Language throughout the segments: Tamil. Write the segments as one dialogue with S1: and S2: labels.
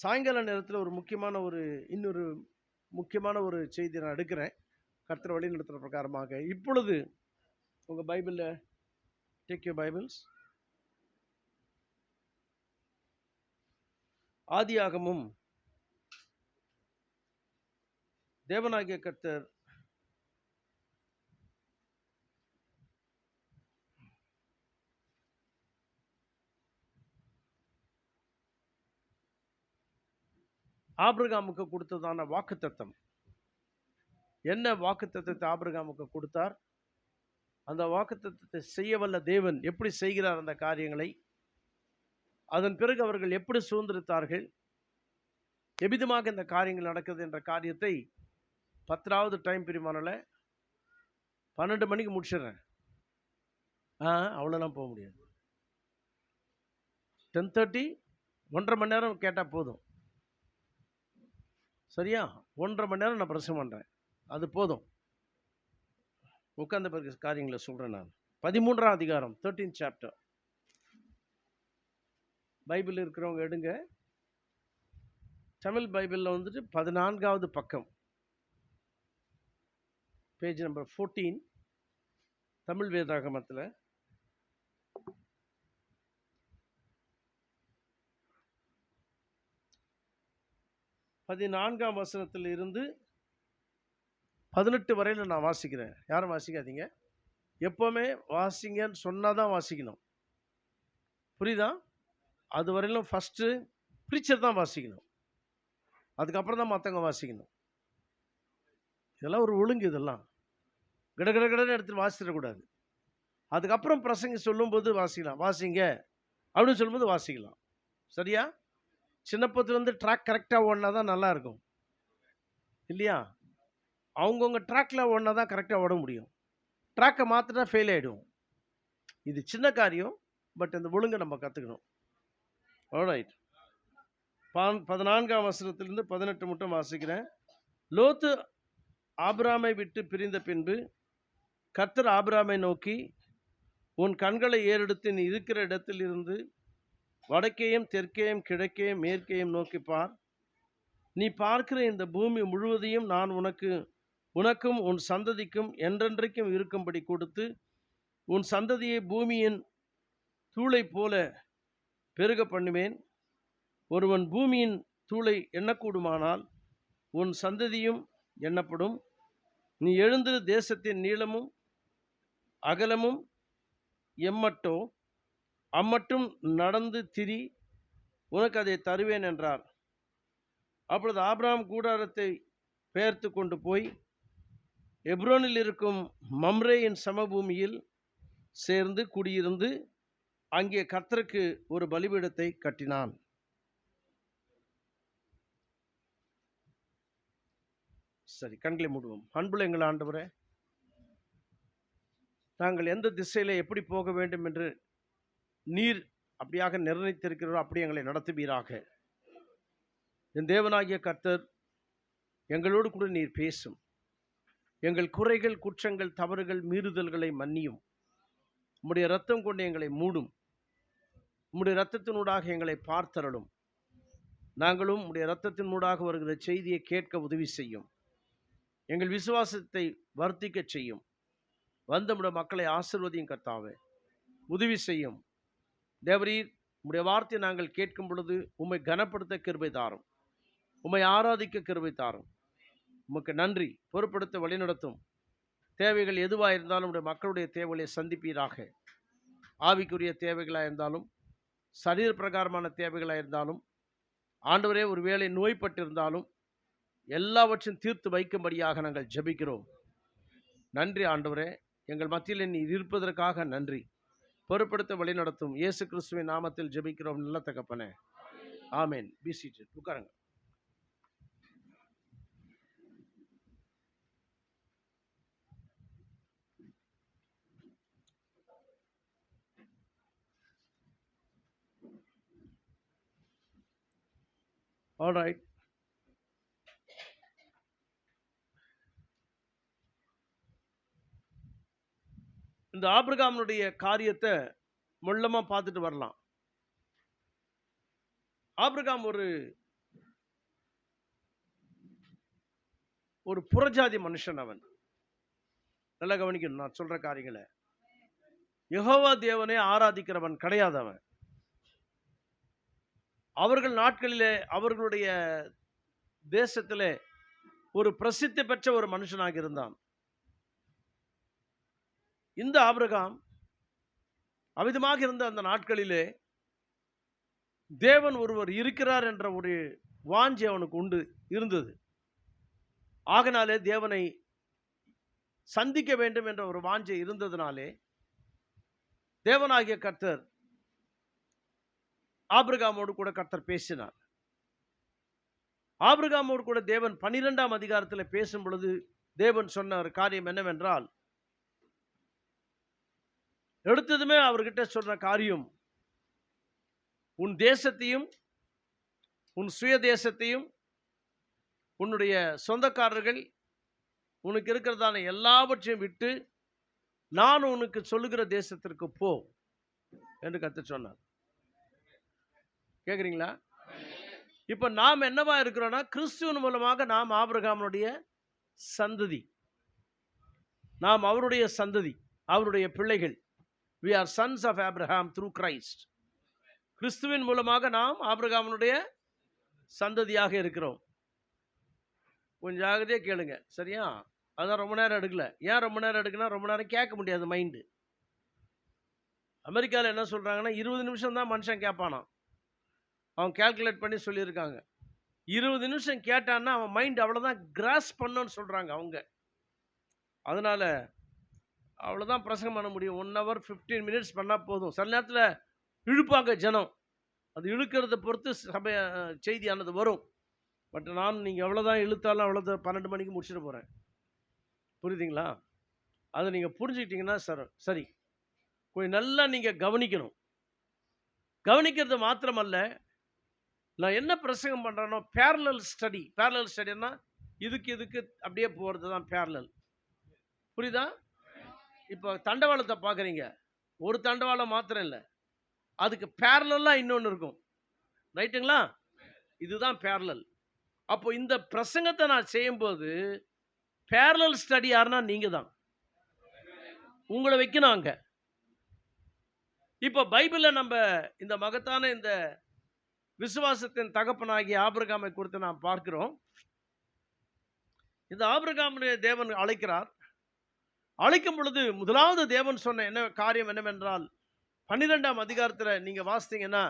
S1: சாயங்கால நேரத்தில் இன்னொரு முக்கியமான ஒரு செய்தி நான் எடுக்கிறேன். கர்த்தர் வழி நடத்துகிற பிரகாரமாக இப்பொழுது உங்கள் பைபிளில் டேக் யூர் பைபிள்ஸ், ஆதியாகமும் தேவனாகிய கர்த்தர் ஆபிரகாமுக்கு கொடுத்ததான வாக்குத்தத்தம், என்ன வாக்குத்தத்தத்தை ஆபிரகாமுக்கு கொடுத்தார், அந்த வாக்குத்தத்தத்தை செய்ய வல்ல தேவன் எப்படி செய்கிறார் அந்த காரியங்களை, அதன் பிறகு அவர்கள் எப்படி சுதந்திரித்தார்கள், எவ்விதமாக இந்த காரியங்கள் நடக்குது என்ற காரியத்தை 10வது டைம் பிரிமானில் 12 மணிக்கு முடிச்சிடுறேன். அவ்வளோலாம் போக முடியாது. 10:30 1.5 மணி நேரம் கேட்டால் போதும். சரியா? 1.5 மணி நேரம் நான் பிரசங்கம் பண்ணுறேன், அது போதும். உட்கார்ந்த பிறகு காரியங்களை சொல்கிறேன். நான் 13ஆம் அதிகாரம் 13th சாப்டர். பைபிள் இருக்கிறவங்க எடுங்க. தமிழ் பைபிளில் வந்துட்டு 14வது பக்கம், பேஜ் நம்பர் 14, தமிழ் வேதாகமத்தில் 14ஆம் வசனத்தில் இருந்து 18 வரையில் நான் வாசிக்கிறேன். யாரும் வாசிக்காதீங்க, எப்போவுமே வாசிங்கன்னு சொன்னால் தான் வாசிக்கணும். புரியுதா? அது வரையிலும் ஃபஸ்ட்டு ப்ரீச்சர் தான் வாசிக்கணும், அதுக்கப்புறம் தான் மற்றவங்க வாசிக்கணும். இதெல்லாம் ஒரு ஒழுங்கு. இதெல்லாம் கடன்னு எடுத்துட்டு வாசிடக்கூடாது. அதுக்கப்புறம் பிரசங்க சொல்லும்போது வாசிக்கலாம், வாசிங்க அப்படின்னு சொல்லும்போது வாசிக்கலாம். சரியா? சின்னப்பத்தில் வந்து ட்ராக் கரெக்டாக ஓடினா தான் நல்லா இருக்கும் இல்லையா? அவங்கவுங்க ட்ராக்கில் ஓடினா தான் கரெக்டாக ஓட முடியும். ட்ராக்கை மாற்றினா ஃபெயில் ஆகிடும். இது சின்ன காரியம், பட் இந்த ஒழுங்கை நம்ம கற்றுக்கணும். ஆல்ரைட், 14ஆம் வசனத்திலிருந்து 18 மட்டும் வாசிக்கிறேன். லோத்து ஆபிராமை விட்டு பிரிந்த பின்பு கர்த்தர் ஆபிராமை நோக்கி, உன் கண்களை ஏறெடுத்து நீ இருக்கிற இடத்தில் இருந்து வடக்கேயும் தெற்கேயும் கிழக்கேயும் மேற்கேயும் நோக்கி பார். நீ பார்க்கிற இந்த பூமி முழுவதையும் நான் உனக்கும் உன் சந்ததிக்கும் என்றென்றைக்கும் இருக்கும்படி கொடுத்து, உன் சந்ததியை பூமியின் தூளை போல பெருக பண்ணுவேன். ஒருவன் பூமியின் தூளை எண்ணக்கூடுமானால் உன் சந்ததியும் எண்ணப்படும். நீ எழுந்திரு, தேசத்தின் நீளமும் அகலமும் எம்மட்டோ அம்மட்டும் நடந்து திரி, உனக்கு அதை தருவேன் என்றார். அப்பொழுது ஆபிரகாம் கூடாரத்தை பெயர்த்து கொண்டு போய் எப்ரோனில் இருக்கும் மம்ரேயின் சமபூமியில் சேர்ந்து குடியிருந்து அங்கே கர்த்தருக்கு ஒரு பலிபீடத்தை கட்டினான். சரி, கண்களை மூடுவோம். அன்புள்ள எங்கள் ஆண்டவரே, நாங்கள் எந்த திசையில எப்படி போக வேண்டும் என்று நீர் அப்படியாக நிர்ணயித்திருக்கிறோம், அப்படி எங்களை நடத்துவீராக. என் தேவனாகிய கர்த்தர், எங்களோடு கூட நீர் பேசும். எங்கள் குறைகள், குற்றங்கள், தவறுகள், மீறுதல்களை மன்னியும். உம்முடைய இரத்தம் கொண்டு எங்களை மூடும். உம்முடைய இரத்தத்தினூடாக எங்களை பார்த்தருளும். நாங்களும் உம்முடைய இரத்தத்தினூடாக வருகிற செய்தியை கேட்க உதவி செய்யும். எங்கள் விசுவாசத்தை வர்த்திக்க செய்யும். வந்த உம்முடைய மக்களை ஆசீர்வதியும் கர்த்தாவே, உதவி செய்யும். தேவரீர், உம்முடைய வார்த்தையை நாங்கள் கேட்கும் பொழுது உம்மை கனப்படுத்த கிருபை தாரும், உம்மை ஆராதிக்க கிருபை தாரும். உமக்கு நன்றி. பொறுப்படுத்த வழிநடத்தும். தேவைகள் எதுவாக இருந்தாலும் உடைய மக்களுடைய தேவைகளை சந்திப்பீராக. ஆவிக்குரிய தேவைகளாக இருந்தாலும், சரீர பிரகாரமான தேவைகளாக இருந்தாலும், ஆண்டவரே ஒருவேளை நோய்பட்டிருந்தாலும் எல்லாவற்றையும் தீர்த்து வைக்கும்படியாக நாங்கள் ஜெபிக்கிறோம். நன்றி ஆண்டவரே, எங்கள் மத்தியில் நீர் இருப்பதற்காக நன்றி. பொறுப்படுத்த வழிநடத்தும். இயேசு கிறிஸ்துவின் நாமத்தில் ஜெபிக்கிறோம் நல்ல தகப்பனே, ஆமேன். Be seated. உட்காருங்க. All right. இந்த ஆபிரகாமுடைய காரியத்தை முள்ளமா பார்த்துட்டு வரலாம். ஆபிரகாம் ஒரு ஒரு புறஜாதி மனுஷன் அவன். நல்லா கவனிக்கணும் நான் சொல்ற காரியங்களை. யெகோவா தேவனை ஆராதிக்கிறவன் கிடையாது அவன். அவர்கள் நாட்களிலே அவர்களுடைய தேசத்திலே ஒரு பிரசித்தி பெற்ற ஒரு மனுஷனாக இருந்தான். இந்த ஆபிரகாம் அவிதமாக இருந்த அந்த நாட்களிலே தேவன் ஒருவர் இருக்கிறார் என்ற ஒரு வாஞ்சை அவனுக்கு உண்டு இருந்தது. ஆகனாலே தேவனை சந்திக்க வேண்டும் என்ற ஒரு வாஞ்சை இருந்ததினாலே தேவனாகிய கர்த்தர் ஆபிரகாமோடு கூட கர்த்தர் பேசினார். ஆபிரகாமோடு கூட தேவன் 12ஆம் அதிகாரத்தில் பேசும் பொழுது தேவன் சொன்ன ஒரு காரியம் என்னவென்றால், எடுத்ததுமே அவர்கிட்ட சொன்ன காரியம், உன் தேசத்தையும் உன் சுய தேசத்தையும் உன்னுடைய சொந்தக்காரர்கள் உனக்கு இருக்கிறதான எல்லாவற்றையும் விட்டு நான் உனக்கு சொல்லுகிற தேசத்திற்கு போ என்று கர்த்தர் சொன்னார். கேட்குறீங்களா? இப்ப நாம் என்னவா இருக்கிறோம்னா, கிறிஸ்துவின் மூலமாக நாம் ஆபிரகாமுடைய சந்ததி, நாம் அவருடைய சந்ததி, அவருடைய பிள்ளைகள். We are sons of Abraham through Christ. கிறிஸ்துவின் மூலமாக நாம் ஆபிரகாமுடைய சந்ததியாக இருக்கிறோம். கொஞ்சம் ஜாகிரதையா கேளுங்க, சரியா? அதான் ரொம்ப நேரம் எடுக்கல. ஏன் ரொம்ப நேரம் எடுக்குன்னா, ரொம்ப நேரம் கேட்க முடியாது மைண்டு. அமெரிக்காவில் என்ன சொல்றாங்கன்னா, 20 நிமிஷம் தான் மனுஷன் கேட்பானாம். அவன் கால்குலேட் பண்ணி சொல்லியிருக்காங்க. 20 நிமிஷம் கேட்டான்னா அவன் மைண்ட் அவ்வளோதான் கிராஸ் பண்ணணும்னு சொல்கிறாங்க அவங்க. அதனால் அவ்வளோதான் பிரசங்கம் பண்ண முடியும். 1 hour 15 minutes பண்ணால் போதும். சில நேரத்தில் இழுப்பாங்க ஜனம், அது இழுக்கிறத பொறுத்து சபை செய்தியானது வரும். பட் நான் நீங்கள் எவ்வளோதான் இழுத்தாலும் அவ்வளோதான் 12 மணிக்கு முடிச்சுட்டு போகிறேன். புரியுதுங்களா? அதை நீங்கள் புரிஞ்சுக்கிட்டீங்கன்னா சரி. கொஞ்சம் நல்லா நீங்கள் கவனிக்கணும். கவனிக்கிறது மாத்திரமல்ல, நான் என்ன பிரசங்கம் பண்ணுறேனோ பேரலல் ஸ்டடி. பேரலல் ஸ்டடின்னா இதுக்கு அப்படியே போகிறது தான் பேரலல். புரியுதா? இப்போ தண்டவாளத்தை பார்க்குறீங்க, ஒரு தண்டவாளம் மாத்திரம் இல்லை, அதுக்கு பேரலெல்லாம் இன்னொன்று இருக்கும். ரைட்டுங்களா? இதுதான் பேரலல். அப்போ இந்த பிரசங்கத்தை நான் செய்யும்போது பேரலல் ஸ்டடி யாருன்னா நீங்கள் தான். உங்களை வைக்கணும் அங்கே. இப்போ பைபிளில் நம்ம இந்த மகத்தான இந்த விசுவாசத்தின் தகப்பனாகிய ஆபிரகாமை குறித்து நாம் பார்க்கிறோம். இந்த ஆபிரகாமுடைய தேவன் அழைக்கிறார். அழைக்கும் பொழுது முதலாவது தேவன் சொன்ன என்ன காரியம் என்னவென்றால், 12ஆம் அதிகாரத்தில் நீங்க வாசித்தீங்கன்னா,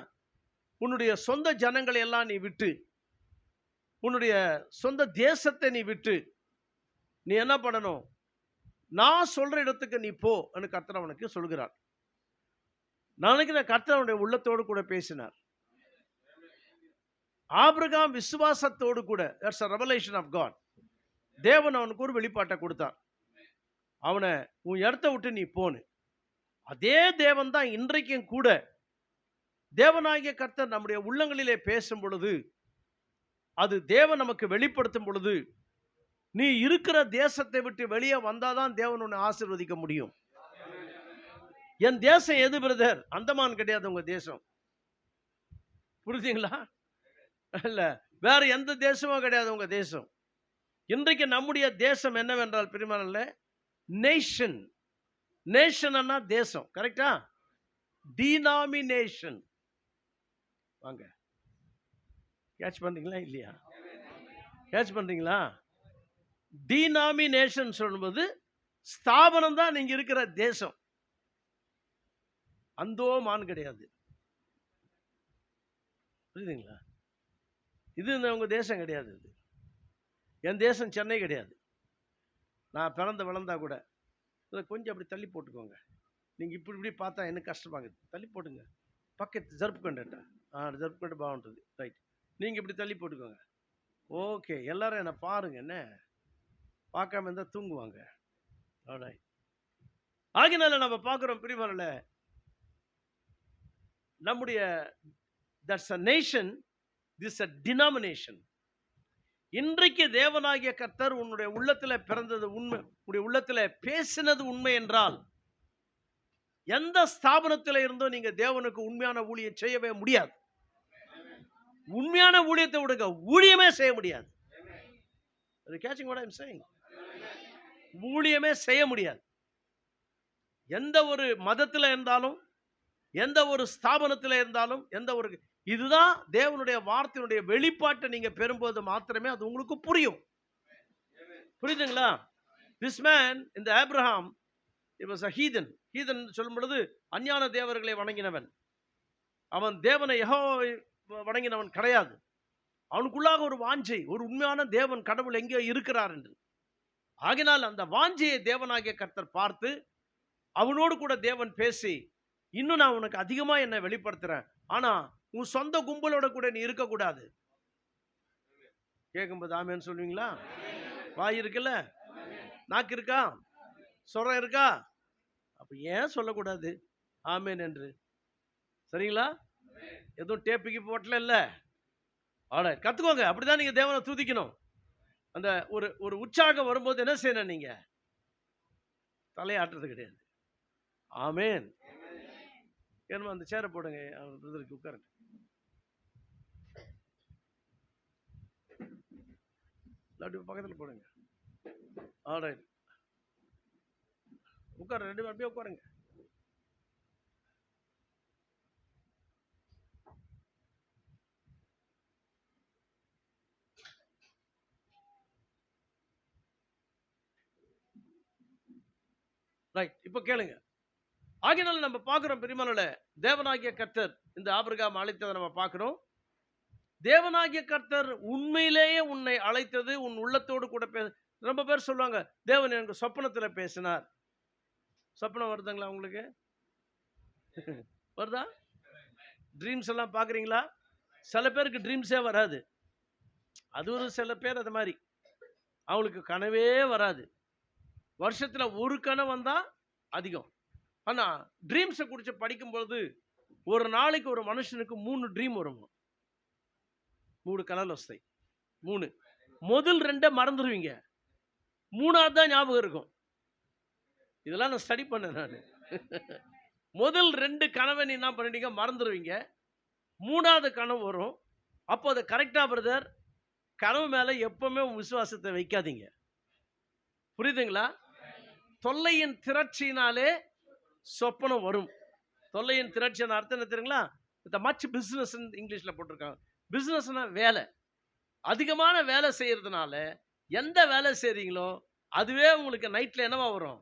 S1: உன்னுடைய சொந்த ஜனங்களை எல்லாம் நீ விட்டு, உன்னுடைய சொந்த தேசத்தை நீ விட்டு, நீ என்ன பண்ணணும், நான் சொல்ற இடத்துக்கு நீ போ என்று கர்த்தர் அவனுக்கு சொல்கிறார். நான் நினைக்கிறேன் கர்த்தர் அவனுடைய உள்ளத்தோடு கூட பேசினார். ஆபிரகாம் விசுவாசத்தோடு கூட, that's a revelation of God. தேவன் அவனுக்கு ஒரு வெளிப்பாட்டை கொடுத்தார். அவனை உன் இடத்தை விட்டு நீ போனு. அதே தேவன் தான் இன்றைக்கும் கூட தேவனாகிய கர்த்தர் நம்முடைய உள்ளங்களிலே பேசும் பொழுது, அது தேவன் நமக்கு வெளிப்படுத்தும் பொழுது, நீ இருக்கிற தேசத்தை விட்டு வெளியே வந்தாதான் தேவன் உன்னை ஆசீர்வதிக்க முடியும். என் தேசம் எது பிரதர்? அந்தமான் கிடையாது உங்க தேசம். புரியுதுங்களா? இல்ல, வேற எந்த தேசமும் கிடையாது உங்க தேசம். இன்றைக்கு நம்முடைய தேசம் என்னவென்றால் பிரியமானவர்களே, நேஷன். நேஷன்னா தேசம். கரெக்டா? டினாமினேஷன். வாங்க, கேட்ச் பண்றீங்களா இல்லையா? கேட்ச் பண்றீங்களா? டினாமினேஷன் சொல்லும்போது ஸ்தாபனம் தான் நீங்க இருக்கிற தேசம். அந்தோமான் கிடையாது. புரியுதுங்களா? இது உங்க தேசம் கிடையாது. இது என் தேசம் சென்னை கிடையாது. நான் பிறந்த வளர்ந்தா கூட இதை கொஞ்சம் அப்படி தள்ளி போட்டுக்கோங்க. நீங்கள் இப்படி பார்த்தா எனக்கு கஷ்டமாகுது. தள்ளி போட்டுங்க. பக்கத்து ஜருப்புக்கொண்டா ஜருப்புக்கொண்டு பாகுంటుంది. ரைட், நீங்கள் இப்படி தள்ளி போட்டுக்கோங்க. ஓகே, எல்லாரும் என்னை பாருங்க. என்ன பார்க்காம இருந்தால் தூங்குவாங்க. ஆகினால நம்ம பார்க்குறோம் பிரிவரில் நம்முடைய that's a nation, this a denomination. இன்றைக்கு தேவனாகிய கர்த்தர் உன்னுடைய உள்ளத்தில் பிறந்தது உண்மை, உன்னுடைய உள்ளத்தில் பேசினது உண்மை என்றால், எந்த ஸ்தாபனத்தில் இருந்தோ நீங்க தேவனுக்கு உண்மையான ஊழியம் செய்யவே முடியாது. உண்மையான ஊழியத்தை விடுங்க, ஊழியமே செய்ய முடியாது. catching what I'm saying? ஊழியமே செய்ய முடியாது. எந்த ஒரு மதத்தில் இருந்தாலும், எந்த ஒரு ஸ்தாபனத்தில் இருந்தாலும், எந்த ஒரு இதுதான் தேவனுடைய வார்த்தையினுடைய வெளிப்பாட்டை நீங்க பெறும்போது மாத்திரமே அது உங்களுக்கு புரியும். புரியுதுங்களா? This man in the Abraham, he was a heathen. Heathen சொல்லும் பொழுது அஞ்ஞான தேவர்களை வணங்கினவன். அவன் தேவனை யெகோவாவை வணங்கினவன் கிடையாது. அவனுக்குள்ளாக ஒரு வாஞ்சை, ஒரு உண்மையான தேவன் கடவுள் எங்கே இருக்கிறார் என்று. ஆகினால் அந்த வாஞ்சையை தேவனாகிய கர்த்தர் பார்த்து அவனோடு கூட தேவன் பேசி, இன்னும் நான் உனக்கு அதிகமா என்ன வெளிப்படுத்துறேன், ஆனா உன் சொந்த கும்பலோட கூட நீ இருக்கக்கூடாது. கேட்கும்போது ஆமேன்னு சொல்லுவீங்களா? வாய் இருக்குல்ல, நாக்கு இருக்கா, சொரம் இருக்கா, அப்ப ஏன் சொல்லக்கூடாது ஆமேன் என்று? சரிங்களா? எதுவும் டேப்பிக்கு போட்டல இல்ல. கத்துக்கோங்க. அப்படிதான் நீங்க தேவனை துதிக்கணும். அந்த ஒரு உற்சாகம் வரும்போது என்ன செய்யணும்? நீங்க தலையாட்டுறது கிடையாது. ஆமேன். ஏன்னா அந்த சேரை போடுங்க, பிரதருக்கு உட்காருங்க. பக்கத்தில் போடுங்க. ஆல்ரைட், உட்காரு, ரெண்டு அப்படியே உட்காருங்க. ரைட், இப்ப கேளுங்க. ஆகினால நம்ம பார்க்கிறோம் பெரியமனே, தேவனாகிய கர்த்தர் இந்த ஆபிரகாம் அழைத்ததை நம்ம பார்க்கிறோம். தேவனாகிய கர்த்தர் உண்மையிலேயே உன்னை அழைத்தது உன் உள்ளத்தோடு கூட ரொம்ப பேர் சொல்லுவாங்க, தேவன் எனக்கு சொப்பனத்துல பேசினார். சொப்பனம் வருதுங்களா உங்களுக்கு? வருதா? ட்ரீம்ஸ் எல்லாம் பாக்குறீங்களா? சில பேருக்கு ட்ரீம்ஸே வராது. அது ஒரு சில பேர் அது மாதிரி, அவங்களுக்கு கனவே வராது. வருஷத்துல ஒரு கனவு வந்தா அதிகம். ஆனா ட்ரீம்ஸை குறித்து படிக்கும்போது ஒரு நாளைக்கு ஒரு மனுஷனுக்கு 3 ட்ரீம் வரும். 3 கனவுல வஸ்தை. 3 முதல் 2 மறந்துடுவீங்க, 3ஆவது தான் ஞாபகம் இருக்கும். இதெல்லாம் நான் ஸ்டடி பண்ணேன் நான். முதல் 2 கனவை நீ என்ன பண்ணிட்டீங்க, மறந்துடுவீங்க. 3ஆவது கனவு வரும். அப்போ அதை கரெக்டா பிரதர், கனவு மேல எப்பவுமே விசுவாசத்தை வைக்காதீங்க. புரியுதுங்களா? தொல்லையின் திரட்சியினாலே சொப்பனம் வரும். தொல்லையின் திரட்சியான அர்த்தம் என்ன தெரியுங்களா? இந்த மச் பிசினஸ் இங்கிலீஷ்ல போட்டிருக்காங்க. பிசினஸ்னா வேலை, அதிகமான வேலை செய்யறதுனால எந்த வேலை செய்றீங்களோ அதுவே உங்களுக்கு நைட்ல என்னவா வரும்?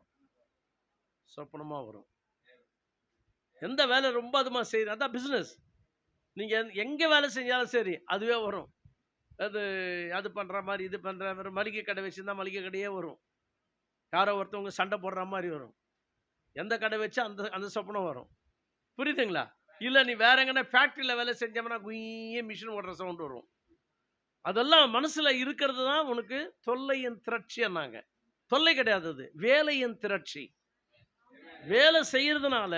S1: சொப்பனமா வரும். எந்த வேலை ரொம்ப அதிகமாக செய்யுது அதான் பிசினஸ். நீங்க எங்க வேலை செஞ்சாலும் சரி அதுவே வரும். அது பண்ற மாதிரி, இது பண்ற மாதிரி, மளிகை கடை வச்சிருந்தா மளிகை கடையே வரும். யாரோ ஒருத்தவங்க சண்டை போடுற மாதிரி வரும். எந்த கடை வச்சா அந்த அந்த சொப்பனம் வரும். புரியுதுங்களா? இல்ல நீ வேற எங்கன்னா ஃபேக்டரியில வேலை செஞ்சோம்னா குய்யே மிஷின் ஓடுற சவுண்ட் வரும். அதெல்லாம் மனசுல இருக்கிறது தான் உனக்கு தொல்லையின் திரட்சி என்னாங்க. தொல்லை கிடையாது, அது வேலையின் திரட்சி. வேலை செய்யறதுனால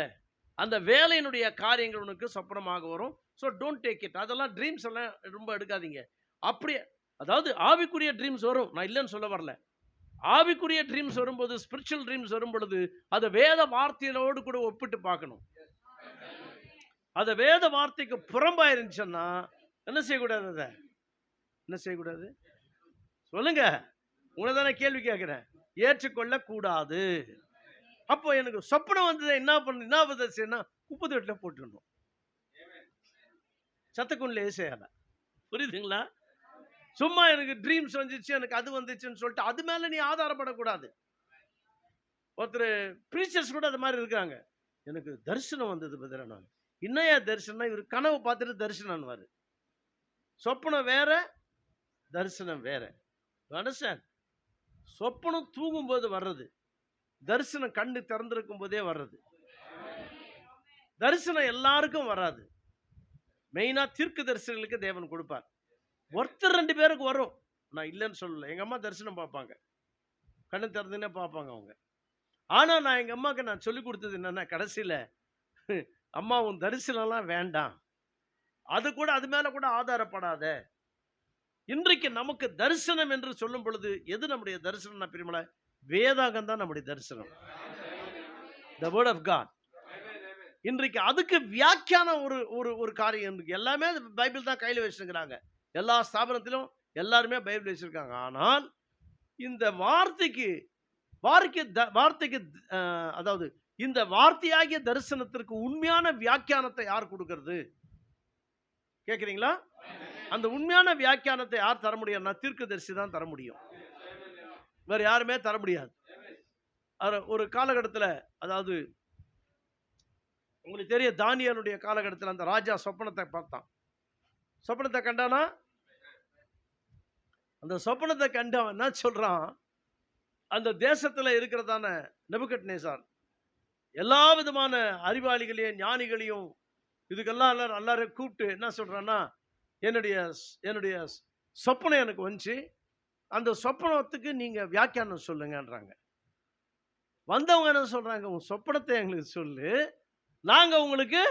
S1: அந்த வேலையினுடைய காரியங்கள் உனக்கு சொப்பனமாக வரும். So don't take it. அதெல்லாம் ட்ரீம்ஸ் எல்லாம் ரொம்ப எடுக்காதீங்க. அப்படியே, அதாவது ஆவிக்குரிய ட்ரீம்ஸ் வரும், நான் இல்லைன்னு சொல்ல வரல. ஆவிக்குரிய ட்ரீம்ஸ் வரும்போது, ஸ்பிரிச்சுவல் ட்ரீம்ஸ் வரும் பொழுது அதை வேத வார்த்தையோடு கூட ஒப்பிட்டு பார்க்கணும். அதை வேத வார்த்தைக்கு புறம்பா இருந்துச்சுன்னா என்ன செய்யக்கூடாது? அதை என்ன செய்யக்கூடாது சொல்லுங்க. உங்களை தானே கேள்வி கேட்கிறேன். ஏற்றுக்கொள்ள கூடாது. அப்போ எனக்கு சொப்பனம் வந்தது, என்ன பண்ண, என்ன செய்யணும்னா குப்பை வீட்டில் போட்டுடணும், சத்தக்குள்ளே செய்யல. புரியுதுங்களா? சும்மா எனக்கு ட்ரீம்ஸ் வந்துச்சு, எனக்கு அது வந்துச்சுன்னு சொல்லிட்டு அது மேல நீ ஆதாரப்படக்கூடாது. ஒருத்தர் பிரீச்சர்ஸ் கூட அது மாதிரி இருக்காங்க. எனக்கு தரிசனம் வந்தது பதில, நான் இன்னையா தரிசனம், இவர் கனவு பார்த்துட்டு தரிசனம்வாரு. சொப்பனம் வேற, தரிசனம் வேற. சொப்பனம் தூங்கும் போது வர்றது, தரிசனம் கண்ணு திறந்திருக்கும் போதே வர்றது. தரிசனம் எல்லாருக்கும் வராது. மெயினா தீர்க்க தரிசனங்களுக்கு தேவன் கொடுப்பார். ஒருத்தர் 2 பேருக்கு வரும், நான் இல்லைன்னு சொல்லல. எங்க அம்மா தரிசனம் பார்ப்பாங்க, கண்ணு திறந்துன்னே பார்ப்பாங்க அவங்க. ஆனா நான் எங்க அம்மாவுக்கு நான் சொல்லி கொடுத்தது என்னன்னா, கடைசியில அம்மா உன் தரிசனம்லாம் வேண்டாம், அது கூட அது மேல கூட ஆதாரப்படாத. இன்றைக்கு நமக்கு தரிசனம் என்று சொல்லும் பொழுது எது நம்முடைய தரிசனம் பிரிமல? வேதாகம் தான் நம்முடைய தரிசனம். The word of God. இன்றைக்கு அதுக்கு வியாக்கியான ஒரு காரியம் இருக்கு. எல்லாமே பைபிள் தான் கையில் வச்சிருக்கிறாங்க. எல்லா ஸ்தாபனத்திலும் எல்லாருமே பைபிள் வச்சிருக்காங்க. ஆனால் இந்த வார்த்தைக்கு வார்த்தைக்கு அதாவது இந்த வார்த்தையாகிய தரிசனத்திற்கு உண்மையான வியாக்கியானத்தை யார் கொடுக்கிறது? கேக்குறீங்களா? அந்த உண்மையான வியாக்கியானத்தை யார் தர முடியும்னா தீர்க்கதரிசி தான் தர முடியும். வேற யாருமே தர முடியாது. ஒரு காலகட்டத்தில், அதாவது உங்களுக்கு தெரியும், தானியேலுடைய காலகட்டத்தில் அந்த ராஜா சொப்பனத்தை பார்த்தான். சொப்பனத்தை கண்டானா, அந்த சொப்பனத்தை கண்டவன் என்ன சொல்றான், அந்த தேசத்தில் இருக்கிறதான நேபுகத்நேசார் எல்லா விதமான அறிவாளிகளையும் ஞானிகளையும் இதுக்கெல்லாம் எல்லாரும் கூப்பிட்டு என்ன சொல்றான்னா, என்னுடைய சொப்பனம் எனக்கு வந்துச்சு, அந்த சொப்பனத்துக்கு நீங்க வியாக்கியானம் சொல்லுங்கன்றாங்க. வந்தவங்க என்ன சொல்றாங்க, உன் சொப்பனத்தை எங்களுக்கு சொல்லு, நாங்க உங்களுக்கு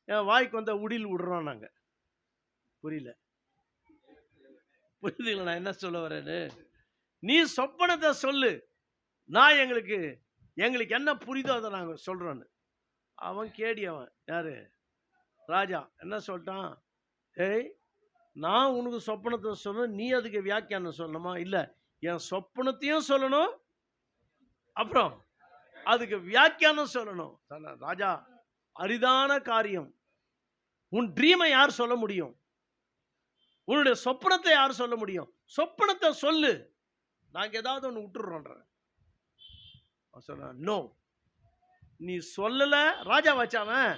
S1: என் வாய்க்கு வந்த உடில் விடுறோம். நாங்க புரியல, புரியுதுங்களா நான் என்ன சொல்ல வரேன்னு? நீ சொப்பனத்தை சொல்லு, நான் எங்களுக்கு என்ன புரியுதோ அதை நாங்க சொல்றோன்னு. அவன் கேடி, அவன் யாரு, ராஜா என்ன சொல்லிட்டான், ஏய் நான் உனக்கு சொப்பனத்தை சொல்லணும், நீ அதுக்கு வியாக்கியானம் சொல்லணுமா? இல்ல, என் சொப்பனத்தையும் சொல்லணும், அப்புறம் அதுக்கு வியாக்கியானம் சொல்லணும். ராஜா, அரிதான காரியம். உன் ட்ரீமை யார் சொல்ல முடியும்? உன்னுடைய சொப்பனத்தை யார் சொல்ல முடியும்? சொப்பனத்தை சொல்லு, நாங்க ஏதாவது ஒன்று விட்டுறோன்ற. சொன்ன, நோ, நீ சொல்லல. ராஜா வச்சாவன்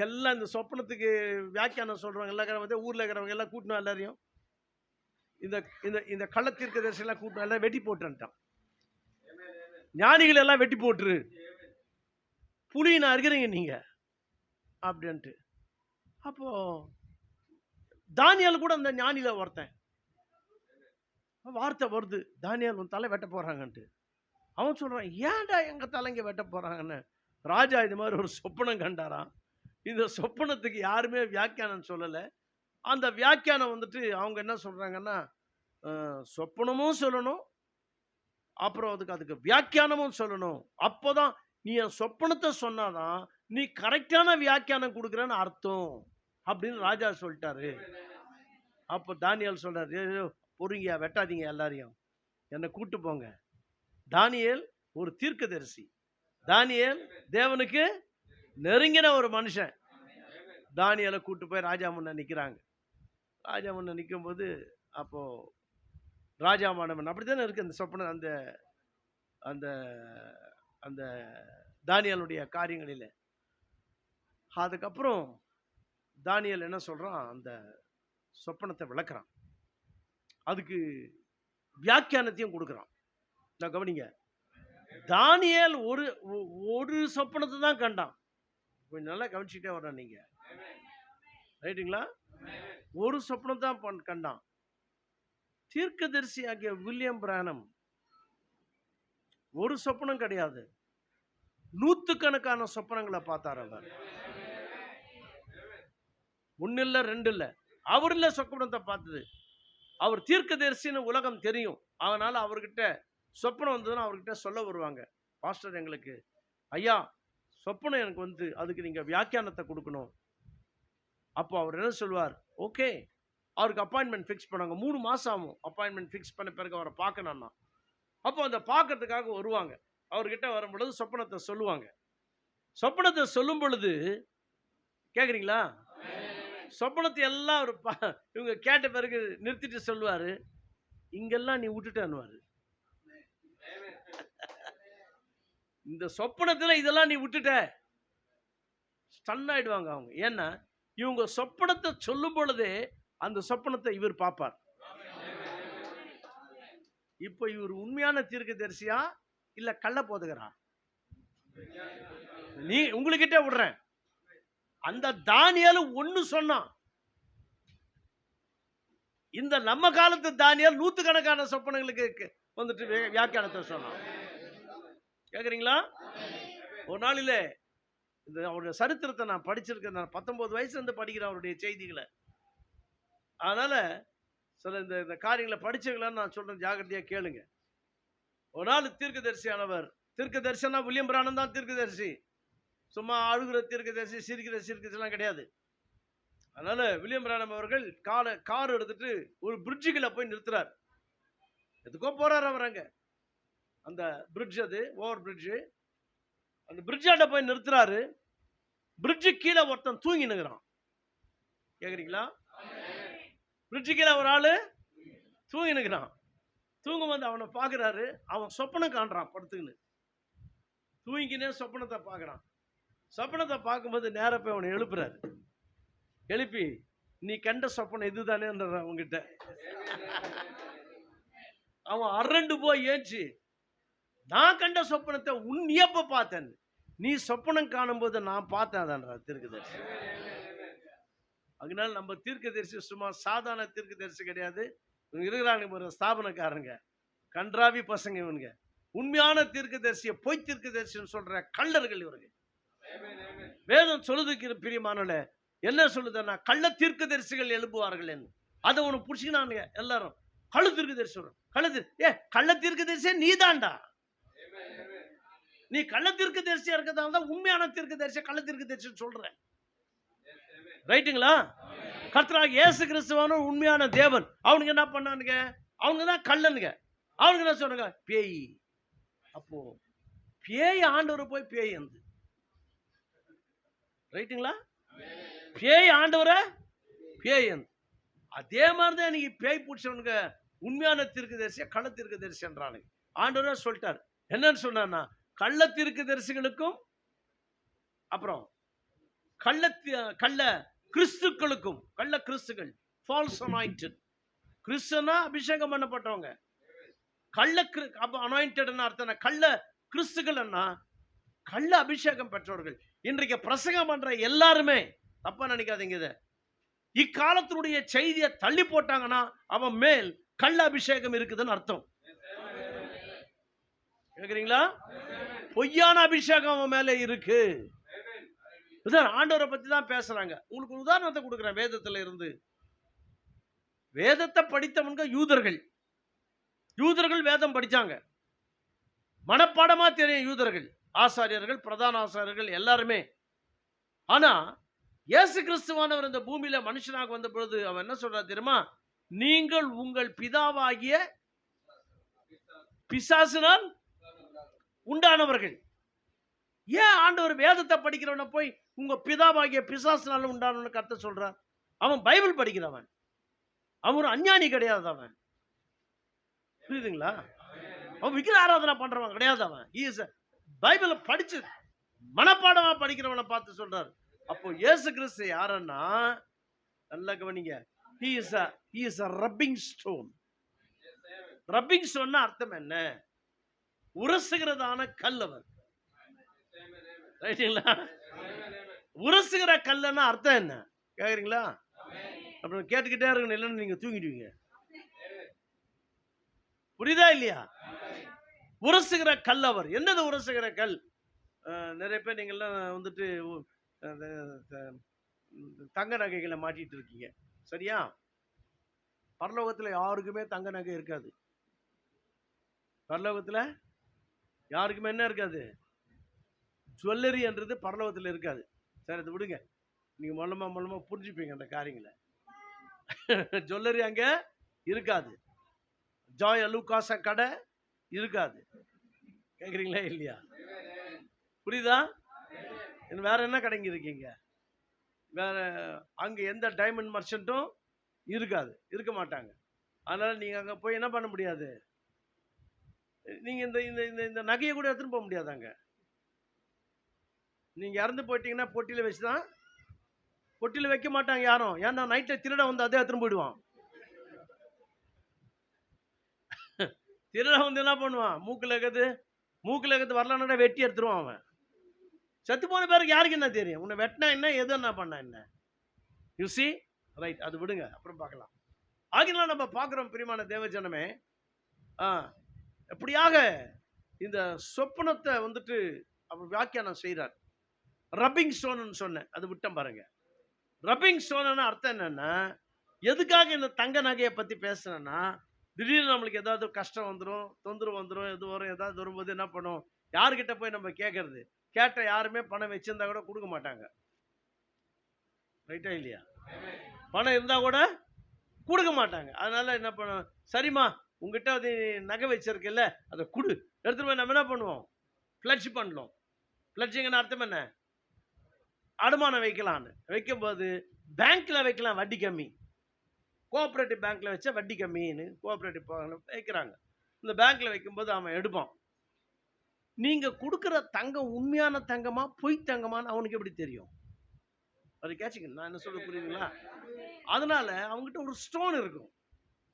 S1: எல்லாம் இந்த சொப்பனத்துக்கு வியாக்கியானம் சொல்றவங்க எல்லாம் ஊர்ல இருக்கிறவங்க எல்லாம் கூட்டணும், எல்லாரையும் இந்த இந்த இந்த கள்ளத்தீர்க்கதரிசி எல்லாம் கூட்டணும், எல்லாம் வெட்டி போட்டுட்டான். ஞானிகள் எல்லாம் வெட்டி போட்டுரு, புலியினா இருக்கிறீங்க நீங்க அப்படின்ட்டு. அப்போ தானியேல் கூட அந்த ஞானியில ஒருத்தன், வார்த்தை வருது, தானியேல் உன் தலை வெட்ட போறாங்கன்ட்டு. அவன் சொல்றான், ஏன்டா எங்க தலைங்க வெட்ட போறாங்கன்னு. ராஜா இது மாதிரி ஒரு சொப்பனம் கண்டாராம். இந்த சொப்பனத்துக்கு யாருமே வியாக்கியானம் சொல்லலை. அந்த வியாக்கியானம் வந்துட்டு அவங்க என்ன சொல்றாங்கன்னா, சொப்பனமும் சொல்லணும், அப்புறம் அதுக்கு வியாக்கியானமும் சொல்லணும். அப்போதான் நீ என் சொப்பனத்தை சொன்னாதான் நீ கரெக்டான வியாக்கியானம் கொடுக்குறன்னு அர்த்தம் அப்படின்னு ராஜா சொல்லிட்டாரு. அப்போ தானியேல் சொல்றாரு, பொறுங்க, வெட்டாதீங்க, எல்லாரையும் என்னை கூட்டு போங்க. தானியேல் ஒரு தீர்க்கதரிசி, தானியேல் தேவனுக்கு நெருங்கின ஒரு மனுஷன். தானியேலை கூட்டு போய் ராஜா முன்ன நிற்கிறாங்க. ராஜா முன்ன நிற்கும் போது அப்போ ராஜா மாணவன் அப்படித்தானே இருக்கு அந்த சொப்பனம், அந்த அந்த அந்த தானியேலுடைய காரியங்களில். அதுக்கப்புறம் தானியேல் என்ன சொல்றான், அந்த சொப்பனத்தை விளக்குறான், அதுக்கு வியாக்கியானத்தையும் கொடுக்குறான். நான் கவனிங்க, தானியேல் ஒரு சொப்பனத்தை தான் கண்டான். கொஞ்சம் நல்லா கவனிச்சுட்டே வர்றேன் நீங்க, ரைட்டுங்களா? ஒரு சொப்பனம் தான் கண்டான். தீர்க்கதரிசி ஆகிய வில்லியம் பிரானம் ஒரு சொப்பனம் கிடையாது, நூத்துக்கணக்கான சொப்பனங்களை பார்த்தார் அவர். ஒன்னு இல்ல, ரெண்டு இல்ல, அவர் இல்ல சொப்பனத்தை பார்த்தது. அவர் தீர்க்கதரிசின்னு உலகம் தெரியும். அதனால அவர்கிட்ட சொப்பனம் வந்ததுன்னா அவர்கிட்ட சொல்ல வருவாங்க, பாஸ்டர் எங்களுக்கு ஐயா சொப்பனம் எனக்கு வந்து அதுக்கு நீங்க வியாக்கியானத்தை கொடுக்கணும். அப்போ அவர் என்ன சொல்வார், ஓகே, அவருக்கு அப்பாயின்மெண்ட் ஃபிக்ஸ் பண்ணாங்க. 3 மாசம் ஆகும் அப்பாயின்மெண்ட் ஃபிக்ஸ் பண்ண பிறகு அவரை பார்க்கணும்னா. அப்போ அந்த பார்க்கறதுக்காக வருவாங்க. அவர்கிட்ட வரும் பொழுது சொப்பனத்தை சொல்லுவாங்க. சொப்பனத்தை சொல்லும் பொழுது கேக்குறீங்களா, சொப்பனத்தை எல்லாம் இவங்க கேட்ட பிறகு நிறுத்திட்டு சொல்லுவாரு, இங்கெல்லாம் நீ விட்டுட்டேன்னுவாரு. இந்த சொப்பனத்துல இதெல்லாம் நீ விட்டுட்ட, ஸ்டன் ஆயிடுவாங்க அவங்க. ஏன்னா இவங்க சொப்பனத்தை சொல்லும் பொழுதே அந்த சொப்பனத்தை இவர் பார்ப்பார். இப்ப இவர் உண்மையான தீர்க்கதரிசியா இல்ல கள்ள போதுகிறா? நீ உங்களுக்கிட்டே விடுறேன். அந்த தானியேல் ஒண்ணு சொன்னான். இந்த நம்ம காலத்து தானியேல் நூத்துக்கணக்கான சொப்பனங்களுக்கு வந்துட்டு வியாக்கியானத்தை சொன்னான். கேக்குறீங்களா? ஒரு நாளில இந்த அவருடைய சரித்திரத்தை நான் படிச்சிருக்கேன். நான் 19 வயசுல இருந்து படிக்கிறேன் அவருடைய செய்திகளை. அதனால சில இந்த காரியங்களை படிச்சவங்களான்னு நான் சொல்றேன், ஜாகிரதையா கேளுங்க. ஒரு நாள் தீர்க்கதரிசியானவர், தீர்க்கதரிசனா வில்லியம் பிரானம் தான் தீர்க்கதரிசி, சும்மா அழுகிற தீர்க்கதரிசி, சிரிக்கிற தீர்க்கதரிசிலாம் கிடையாது. அதனால வில்லியம் பிரானம் அவர்கள் கார் எடுத்துட்டு ஒரு பிரிட்ஜுக்குள்ள போய் நிறுத்துறார். எதுக்கோ போறாரு அவர். அங்க அந்த பிரிட்ஜ், அது ஓவர் பிரிட்ஜ், அந்த பிரிட்ஜாண்ட போய் நிறுத்துறாரு. பிரிட்ஜு கீழே ஒருத்தன் தூங்கி நிற்கிறான். கேக்குறீங்களா? பிரிட்ஜு கீழே ஒரு ஆளு தூங்கி நிற்கிறான். தூங்கும் போது அவனை பார்க்குறாரு. அவன் சொப்பனம் காண்றான் படுத்துக்கின்னு. தூங்கினே சொப்பனத்தை பார்க்குறான். சொப்பனத்தை பார்க்கும்போது நேராக போய் அவனை எழுப்புறாரு. எழுப்பி, நீ கண்ட சொப்பனம் இதுதானே அவங்கிட்ட. அவன் அரண்டு போய் ஏஞ்சி, நான் கண்ட சொப்பனத்தை நீ எப்ப பார்த்தேன்? நீ சொப்பனம் காணும் போது நான் பார்த்தேன் தீர்க்கதரிசி. அதனால நம்ம தீர்க்கதரிசி சும்மா சாதாரண தீர்க்கதரிசி கிடையாது. இருக்கிறாங்க ஒரு ஸ்தாபனக்காரங்க, கன்றாவி பசங்க இவனுங்க. உண்மையான தீர்க்கதரிசியை பொய் தீர்க்கதரிசின்னு சொல்ற கள்ளர்கள் இவர்கள். வேதம் சொல்லுதுக்கு பிரியமானல என்ன சொல்லுதுன்னா, கள்ள தீர்க்கதரிசிகள் எழுப்புவார்கள் என்று. அதை உனக்கு பிடிச்சிக்கினானுங்க எல்லாரும். கள்ள தீர்க்கதரிசி கள்ள தீர்க்கதரிசியே நீ தான்டா. நீ கள்ள தீர்க்கதரிசியா இருக்கதால தான் உண்மையான தீர்க்கதரிசி கள்ள தீர்க்கதரிசி சொல்ற. ரைட்டுங்களா? கர்த்தராகிய இயேசு கிறிஸ்துவான உண்மையான தேவன். அவனுக்கு என்ன பண்ணானுங்க? அவங்க தான் கள்ளனுங்க. அவனுக்கு என்ன சொன்னாங்க? பேய். அப்போ பேய் ஆண்டவரை போய் பேய் வந்து, ரைட்டுங்களா? பேய் ஆண்டவரை பேய் வந்து. அதே மாதிரிதான் இன்னைக்கு பேய் பிடிச்சவனுங்க உண்மையான தீர்க்கதரிசியா கள்ள தீர்க்கதரிசி என்றானுங்க. ஆண்டவரே சொல்லிட்டார். என்னன்னு சொன்னா, கள்ள தீர்க்கதரிசிகளுக்கும் அப்புறம் கள்ள கிறிஸ்துக்களுக்கும், கள்ள கிறிஸ்துகள் ஃபால்ஸ் அனாயிண்டட். கிறிஸ்துனா அபிஷேகம் பண்ணப்பட்டவங்க. கள்ள அனாயிண்டட்னா அர்த்தம் கள்ள கிறிஸ்துகள், கள்ள அபிஷேகம் பெற்றவர்கள். இன்றைக்கு பிரசங்கம் பண்ற எல்லாருமே தப்பா நினைக்காதீங்க. இதை இக்காலத்தினுடைய செய்தியை தள்ளி போட்டாங்கன்னா அவன் மேல் கள்ள அபிஷேகம் இருக்குதுன்னு அர்த்தம். கேக்குறீங்களா? பொய்யான அபிஷேகம் அவன் மேல இருக்கு. ஆண்டவரை பத்தி தான் பேசுறாங்க. உங்களுக்கு ஒரு உதாரணத்தை கொடுக்குறேன் வேதத்துல இருந்து. வேதத்தை படித்தவங்க யூதர்கள். யூதர்கள் வேதம் படிச்சாங்க, மனப்பாடமா தெரியும் யூதர்கள், ஆசாரியர்கள், பிரதான ஆசாரியர்கள் எல்லாருமே. ஆனா இயேசு கிறிஸ்துவானவர் இந்த பூமியில மனுஷனாக வந்த பொழுது அவன் என்ன சொல்றாரு தெரியுமா? நீங்கள் உங்கள் பிதாவாகிய பிசாசினால் உண்டானவர்கள். ஏன் ஆண்டவர் வேதத்தை படிக்கிறவன போய் உங்க பிதாவாகிய பிசாசினால உண்டானவன்னு கர்த்தர் சொல்றார்? அவன் பைபிள் படிக்கிறவன், அவன் ஒரு அஞ்ஞானி கிடையாது. அவன், புரியுதுங்களா? அவன் விக்கிர ஆராதனை பண்றவன் கிடையாது. அவன் பைபிளை படிச்சு மனப்பாடமா படிக்கிறவனை பார்த்து சொல்றாரு. அப்போ இயேசு கிறிஸ்து யாருன்னா, நல்லா கவனிங்க, he is a rubbing stone. Rubbing ஸ்டோன்னா அர்த்தம் என்ன? உரசுகிறதான கல். அவர், ரைட்டுங்களா? உரசுகிற கல்லுன்னா அர்த்தம் என்ன கேக்குறீங்களா? அப்புறம் கேட்டுக்கிட்டே இருக்கணும், இல்லைன்னு நீங்க தூங்கிடுவீங்க. புரியுதா இல்லையா? உரசுகிற கல் அவர். என்னது உரசுகிற கல்? நிறைய பேர் நீங்கள்லாம் வந்துட்டு தங்க நகைகளை மாட்டிட்டு இருக்கீங்க, சரியா? பரலோகத்துல யாருக்குமே தங்க நகை இருக்காது. பரலோகத்துல யாருக்குமே என்ன இருக்காது? ஜுவல்லரி என்றது பரலோகத்துல இருக்காது. சரி, அது விடுங்க. நீங்க மூலமா புரிஞ்சுப்பீங்க அந்த காரியங்களை. ஜுவல்லரி அங்க இருக்காது. ஜாய் அலுகாச கடை இருக்காது. கேக்குறீங்களா இல்லையா? புரியுதா? வேற என்ன கடைங்க இருக்கீங்க? வேற அங்க எந்த டைமண்ட் மர்ச்சன்ட்டும் இருக்காது, இருக்க மாட்டாங்க. அதனால நீங்க அங்க போய் என்ன பண்ண முடியாது? நீங்க இந்த இந்த நகையை கூட எடுத்துட்டு போக முடியாது. அங்க நீங்க இறந்து போயிட்டீங்கன்னா பொட்டியில வச்சுதான். பொட்டியில வைக்க மாட்டாங்க யாரும். ஏன்னா நைட்ல திருட வந்து அதே எடுத்துட்டு போயிடுவான். திருட வந்து என்ன பண்ணுவான்? மூக்குல இருக்கிறது வரலான்னா வெட்டி எடுத்துருவான். அவன் செத்து போன பேருக்கு யாருக்கு என்ன தெரியும்? உன்னை வெட்டினா என்ன, எது என்ன பண்ண என்ன? You see, right? அது விடுங்க, அப்புறம் பார்க்கலாம். ஆகினால நம்ம பார்க்கிறோம் பிரியமான தேவஜனமே, எப்படியாக இந்த சொப்பனத்தை வந்துட்டு அவர் வியாக்கியானம் செய்கிறார். ரப்பிங் ஸ்டோன் சொன்னேன், அது விட்டம் பாருங்க. ரப்பிங் ஸ்டோன் அர்த்தம் என்னன்னா, எதுக்காக இந்த தங்க நகையை பத்தி பேசுறேன்னா, திடீர்னு நம்மளுக்கு ஏதாவது கஷ்டம் வந்துடும், தொந்தரவு வந்துடும், எது வரும், ஏதாவது வரும்போது என்ன பண்ணும்? யாருக்கிட்ட போய் நம்ம கேட்கறது? கேட்ட யாருமே பணம் வச்சிருந்தா கூட கொடுக்க மாட்டாங்க, ரைட்டா இல்லையா? பணம் இருந்தா கூட கொடுக்க மாட்டாங்க. அதனால என்ன பண்ண, சரிம்மா உங்ககிட்ட அது நகை வச்சிருக்கல, அதை குடு, எடுத்துட்டு போய் நம்ம என்ன பண்ணுவோம், பிளட்ஜ் பண்ணலாம். பிளட்ஜிங்கன்னு அர்த்தம் என்ன, அடமானம் வைக்கலான்னு. வைக்கும்போது பேங்க்ல வைக்கலாம், வட்டி கம்மி. கோஆபரேட்டிவ் பேங்க்ல வச்சா வட்டி கம்மின்னு கோஆபரேட்டிவ் வைக்கிறாங்க. இந்த பேங்க்ல வைக்கும்போது அவன் எடுப்பான். நீங்க கொடுக்கிற தங்கம் உண்மையான தங்கமா பொய் தங்கமான்னு அவனுக்கு எப்படி தெரியும்? அது கேட்சிங்க, நான் என்ன சொல்ல புரியுதுங்களா? அதனால அவங்ககிட்ட ஒரு ஸ்டோன் இருக்கும்,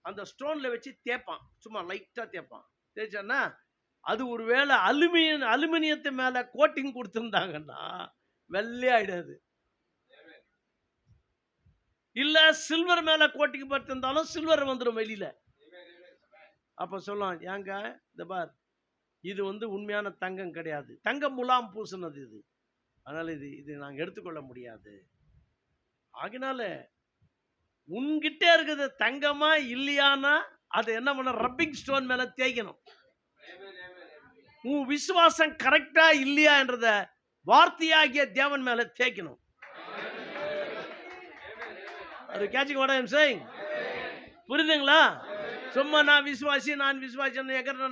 S1: அந்த ஸ்டோன்ல வச்சு தேய்ப்பான், சும்மா லைட்டா தேய்ப்பான். தேய்ச்சான்னா அது ஒரு வேளை அலுமினியத்து மேல கோட்டிங் கொடுத்திருந்தாங்கன்னா வெள்ளையாயிடாது. இல்ல சில்வர் மேல கோட்டிங் பார்த்திருந்தாலும் சில்வர் வந்துடும் வெளியில. அப்ப சொல்லலாம், ஏங்க இந்த பார், இது உண்மையான தங்கம் கிடையாது, தங்கம் முலாம் பூசினது இது, அதனால இது நாங்க எடுத்துக்கொள்ள முடியாது. ஆகினால உன்கிட்ட இருக்குது தங்கமா இல்லையானா அதை என்ன பண்ண, ரப்பிங் ஸ்டோன் மேல தேய்க்கணும். உன் விசுவாசம் கரெக்டா இல்லையா என்றத வார்த்தையாகிய தேவன் மேல தேய்க்கணும். அது catching what I am saying, புரியுதுங்களா? சும்மா நான் விசுவாசி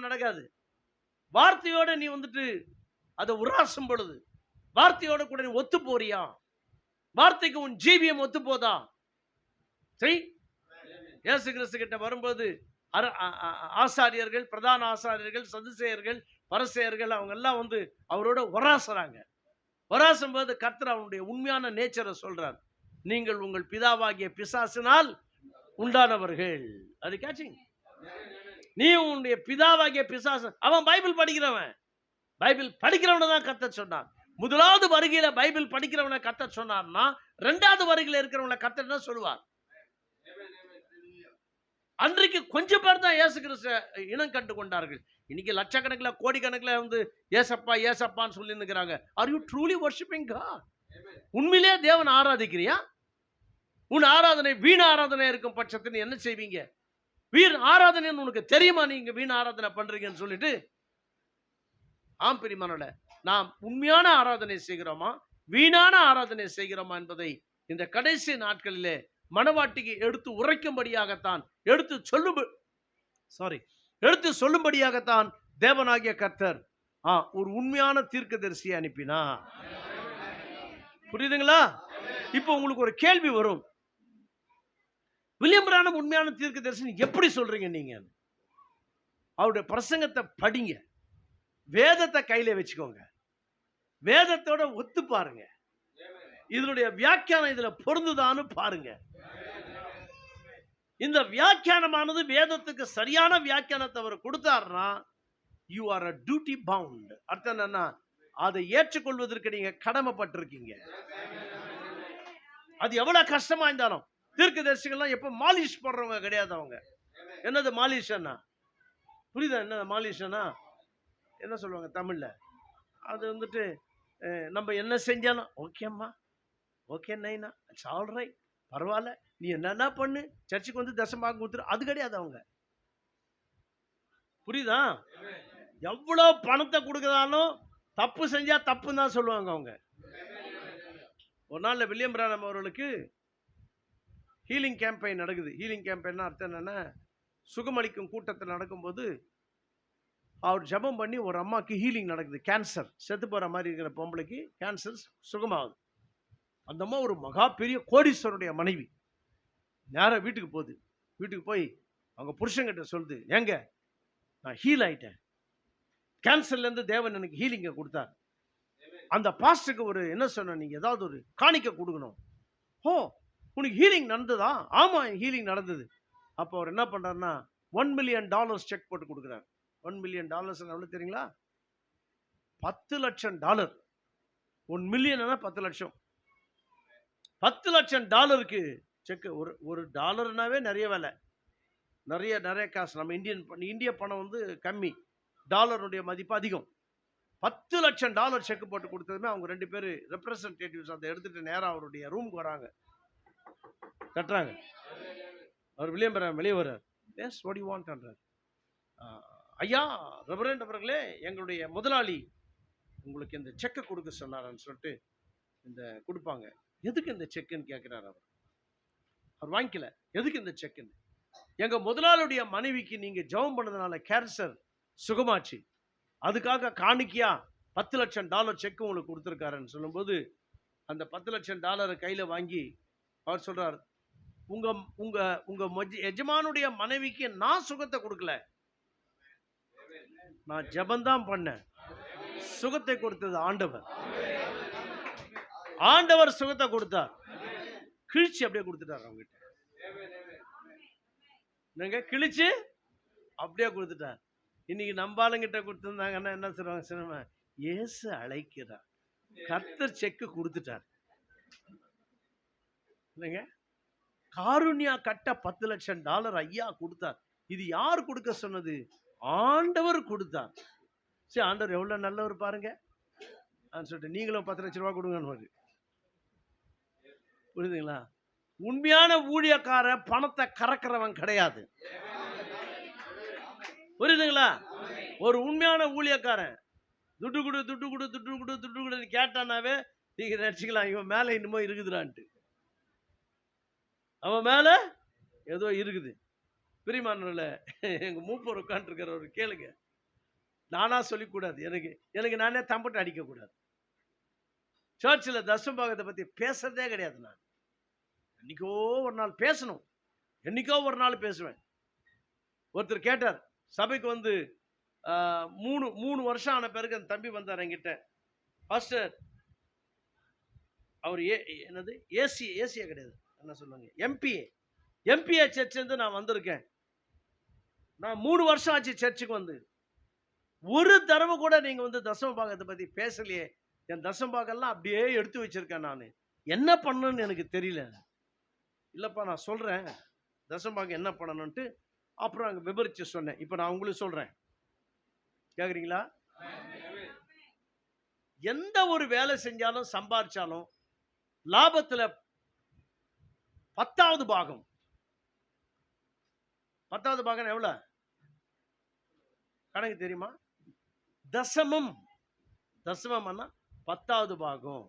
S1: நடக்காது. வார்த்தையோட நீ அதை உராசும் பொழுது, வார்த்தையோட கூட நீ ஒத்து போறியா, வார்த்தைக்கு உன் ஜீவியம் ஒத்து போதா? சரி, இயேசு கிறிஸ்து கிட்ட வரும்போது ஆசாரியர்கள், பிரதான ஆசாரியர்கள், சதுசேயர்கள், பரிசேயர்கள் அவங்க எல்லாம் அவரோட உராசுறாங்க. உராசும் போது கர்த்தர் அவனுடைய உண்மையான நேச்சரை சொல்றார். நீங்கள் உங்கள் பிதாவாகிய பிசாசினால் உண்டானவர்கள். அது கேட்சிங். நீ உன்னுடைய பிதாவாகிய பிசாசு. அவன் பைபிள் படிக்கிறவன், பைபிள் படிக்கிறவனை தான் கர்த்தர் சொன்னார். முதலாவது வருகையில பைபிள் படிக்கிறவனை கர்த்தர் சொன்னார்னா, இரண்டாவது வருகையில இருக்கிறவனை கர்த்தர் என்ன சொல்லுவார்? அன்றைக்கு கொஞ்சம் பேர் தான் இயேசு கிறிஸ்து இனம் கண்டு கொண்டார்கள். இன்னைக்கு லட்சக்கணக்கில் கோடிக்கணக்கில் ஏசப்பா ஏசப்பான்னு சொல்லி இருக்கிறாங்க. Are you truly worshipping God? உண்மையிலே தேவன் ஆராதிக்கிறியா? உன் ஆராதனை வீண் ஆராதனை இருக்கும் பட்சத்தில் என்ன செய்வீங்க? வீண் ஆராதனை உனக்கு தெரியுமா? நீங்க வீண் ஆராதனை பண்றீங்கன்னு சொல்லிட்டு, ஆம் பிரியமானவர்களே, நாம் உண்மையான ஆராதனை செய்கிறோமா, வீணான ஆராதனை செய்கிறோமா என்பதை இந்த கடைசி நாட்களிலே மனவாட்டிக்கு எடுத்து உரைக்கும்படியாகத்தான், எடுத்து சொல்லும்படியாகத்தான் தேவனாகிய கர்த்தர் ஒரு உண்மையான தீர்க்கதரிசியை அனுப்பினா. புரியுதுங்களா? இப்போ உங்களுக்கு ஒரு கேள்வி வரும், வில்லியம் பிரானம் உண்மையான தீர்க்கதரிசி எப்படி சொல்றீங்க நீங்க? அவருடைய பிரசங்கத்தை படிங்க, வேதத்தை கையில வச்சுக்கோங்க, வேதத்தோட ஒத்து பாருங்க, இதனுடைய வியாக்கியானம் இதுல பொருந்துதான்னு பாருங்க. இந்த வியாக்கியானமானது வேதத்துக்கு சரியான வியாக்கியானத்தை அவர் கொடுத்தாருன்னா, you are a duty bound. அர்த்தம் என்னன்னா, அதை ஏற்றுக்கொள்வதற்கு நீங்க கடமைப்பட்டிருக்கீங்க. அது எவ்வளவு கஷ்டமா இருந்தாலும். தீர்க்கதரிசிகள்லாம் எப்ப மாலிஷ் போடுறவங்க கிடையாது. அவங்க என்னது மாலிஷ்னா புரியுதா? என்ன மாலிஷ்னா என்ன சொல்லுவாங்க தமிழ்ல? அது நம்ம என்ன செஞ்சாலும் ஓகேம்மா, okay Naina, it's all right, பரவாயில்ல, நீ என்னன்னா பண்ணு, சர்ச்சுக்கு தசமாக கொடுத்துரு, அது கிடையாது அவங்க. புரியுதா? எவ்வளவு பணத்தை கொடுக்குறாலும் தப்பு செஞ்சா தப்புன்னு தான் சொல்லுவாங்க அவங்க. ஒரு நாள்ல வில்லியம் பிரானம் அவர்களுக்கு ஹீலிங் கேம்பெயின் நடக்குது. ஹீலிங் கேம்பெயின் அர்த்தம் என்னன்னா, சுகமளிக்கும் கூட்டத்தில் நடக்கும்போது அவர் ஜபம் பண்ணி ஒரு அம்மாக்கு ஹீலிங் நடக்குது. கேன்சர், செத்து போற மாதிரி இருக்கிற பொம்பளைக்கு கேன்சர் சுகமாகுது. அந்த அம்மா ஒரு மகா பெரிய கோடீஸ்வரனுடைய மனைவி. நேரம் வீட்டுக்கு போகுது. வீட்டுக்கு போய் அவங்க புருஷன்கிட்ட சொல்லுது, ஏங்க நான் ஹீல் ஆயிட்டேன், கேன்சர்ல இருந்து தேவன் எனக்கு ஹீலிங்க கொடுத்தார். அந்த பாஸ்டருக்கு ஒரு என்ன சொன்ன, நீங்க ஏதாவது ஒரு காணிக்க கொடுக்கணும். ஓ, உனக்கு ஹீலிங் நடந்ததா? ஆமா, ஹீலிங் நடந்தது. அப்போ அவர் என்ன பண்றாருன்னா, $1 million செக் போட்டு கொடுக்குறாரு. $1 million எவ்வளவு தெரியுங்களா? $10 லட்சம். $1 million 10 லட்சம். $10 லட்சம் செக். ஒரு டாலர்னாவே நிறைய வேலை, நிறைய காசு. நம்ம இந்திய பணம் கம்மி, டாலருடைய மதிப்பு அதிகம். $10 லட்சம் செக் போட்டு கொடுத்ததுமே அவங்க 2 பேர் ரெப்ரசன்டேட்டிவ்ஸ் அதை எடுத்துட்டு நேரம் அவருடைய ரூமுக்கு வராங்க, கட்டுறாங்க. அவர் வில்லியம் பிரானம் வெளியே வர்றார். எஸ், வாட் யூ வாண்ட் என்றார். ஐயா ரெவரண்ட் அவர்களே, எங்களுடைய முதலாளி உங்களுக்கு இந்த செக்கை கொடுக்க சொன்னார்னு சொல்லிட்டு இந்த கொடுப்பாங்க. எதுக்கு இந்த செக்குன்னு கேட்கிறார் அவர். அவர் வாங்கிக்கல. எதுக்கு இந்த செக்குன்னு? எங்க முதலாளியுடைய மனைவிக்கு நீங்க ஜெபம் பண்ணதுனால கேன்சர் சுகமாச்சு, அதுக்காக காணிக்கையா $10,00,000 செக் உங்களுக்கு கொடுத்துருக்காருன்னு சொல்லும்போது, அந்த $10,00,000 கையில வாங்கி அவர் சொல்றார், உங்க உங்க உங்க எஜமானுடைய மனைவிக்கு நான் சுகத்தை கொடுக்கல, நான் ஜெபந்தான் பண்ணேன், சுகத்தை கொடுத்தது ஆண்டவர். ஆண்டவர் சுகத்தை கொடுத்தார், கிழிச்சு அப்படியே கொடுத்துட்டார் அவங்க கிட்ட. நீங்க கிழிச்சு அப்படியே கொடுத்துட்டார். இன்னைக்கு நம்பாளுங்கிட்ட கொடுத்துருந்தாங்கன்னா என்ன சொல்லுவாங்க, சினிமா இயேசு அழைக்கிறார், கர்த்தர் செக்கு கொடுத்துட்டார் இல்லைங்க. காருண்யா கட்ட $10,00,000 ஐயா கொடுத்தார். இது யார் கொடுக்க சொன்னது? ஆண்டவர் கொடுத்தார். சரி, ஆண்டவர் எவ்வளவு நல்லவர் பாருங்க சொல்லிட்டு நீங்களும் $10,00,000 கொடுங்க. புரியுதுங்களா? உண்மையான ஊழியக்கார பணத்தை கறக்கிறவன் கிடையாது. புரியுதுங்களா? ஒரு உண்மையான ஊழியக்காரன் துட்டு கொடு துட்டு கொடு துட்டு கொடு துட்டு கொடுன்னு கேட்டானாவே நீங்க நினைச்சுக்கலாம், இவன் மேல இன்னமும் இருக்குதுடான்ட்டு. அவன் மேல ஏதோ இருக்குது. பிரியமானவர்களே, எங்க மூப்பர் உட்காந்துருக்கிறவர் கேளுங்க, நானா சொல்லிக்கூடாது, எனக்கு நானே தம்பட்டு அடிக்க கூடாது. சர்ச்சில் தசமபாகத்தை பத்தி பேசுறதே கிடையாது. நான் என்னைக்கோ ஒரு நாள் பேசணும், என்னைக்கோ ஒரு நாள் பேசுவேன். ஒருத்தர் கேட்டார், சபைக்கு வந்து 3 வருஷம் ஆன பிறகு அந்த தம்பி வந்தார் என்கிட்ட, பாஸ்டர் அவர் என்னது ஏசியா கிடையாது, என்ன சொல்லுவாங்க, எம்பிஏ சர்ச்சிலிருந்து நான் வந்திருக்கேன். நான் 3 வருஷம் ஆச்சு சர்ச்சுக்கு வந்து, ஒரு தடவை கூட நீங்க வந்து தசமபாகத்தை பத்தி பேசலையே. என் தசமபாகம்லாம் அப்படியே எடுத்து வச்சிருக்கேன், நான் என்ன பண்ணணும்னு எனக்கு தெரியல. இல்லப்பா நான் சொல்றேன் தசமபாகம் என்ன பண்ணணும்ட்டு. அப்புறம் அங்க விவரிச்சு சொன்னேன். இப்ப நான் உங்களுக்கு சொல்றேன், கேக்குறீங்களா? எந்த ஒரு வேலை செஞ்சாலும் சம்பாதிச்சாலும் லாபத்துல 10வது பாகம், 10வது பாகம் எவ்வளவு கணக்கு தெரியுமா? தசமம். தசமம்னா 10வது பாகம்.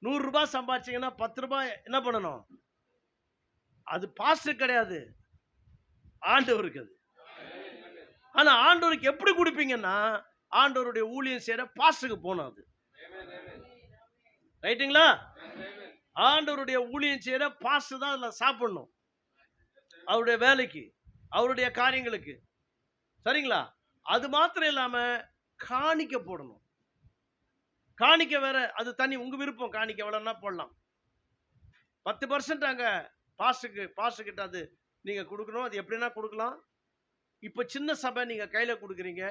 S1: 100 ரூபாய் சம்பாதிச்சீங்கன்னா 10 ரூபாய் என்ன பண்ணணும்? அது பாஸ்டர் கிடையாது, ஆண்டவருக்கு. அது ஆனா ஆண்டவருக்கு எப்படி கொடுப்பீங்கன்னா, ஆண்டவருடைய ஊழியம் செய்யற பாஸ்டருக்கு போனோம். அது ரைட்டுங்களா? ஆண்டவருடைய ஊழியம் செய்யற பாஸ்டர் தான் அதுல சாப்பிடணும், அவருடைய வேலைக்கு, அவருடைய காரியங்களுக்கு. சரிங்களா? அது மாத்திரம் இல்லாம காணிக்க போடணும். காணிக்க வேற, அது தனி, உங்க விருப்பம். காணிக்க எவ்வளவுனா போடலாம். 10% அங்க பாஸ்டர் கிட்ட அது நீங்க கொடுக்கணும். அது எப்படின்னா கொடுக்கலாம். இப்ப சின்ன சபை நீங்க கையில கொடுக்குறீங்க,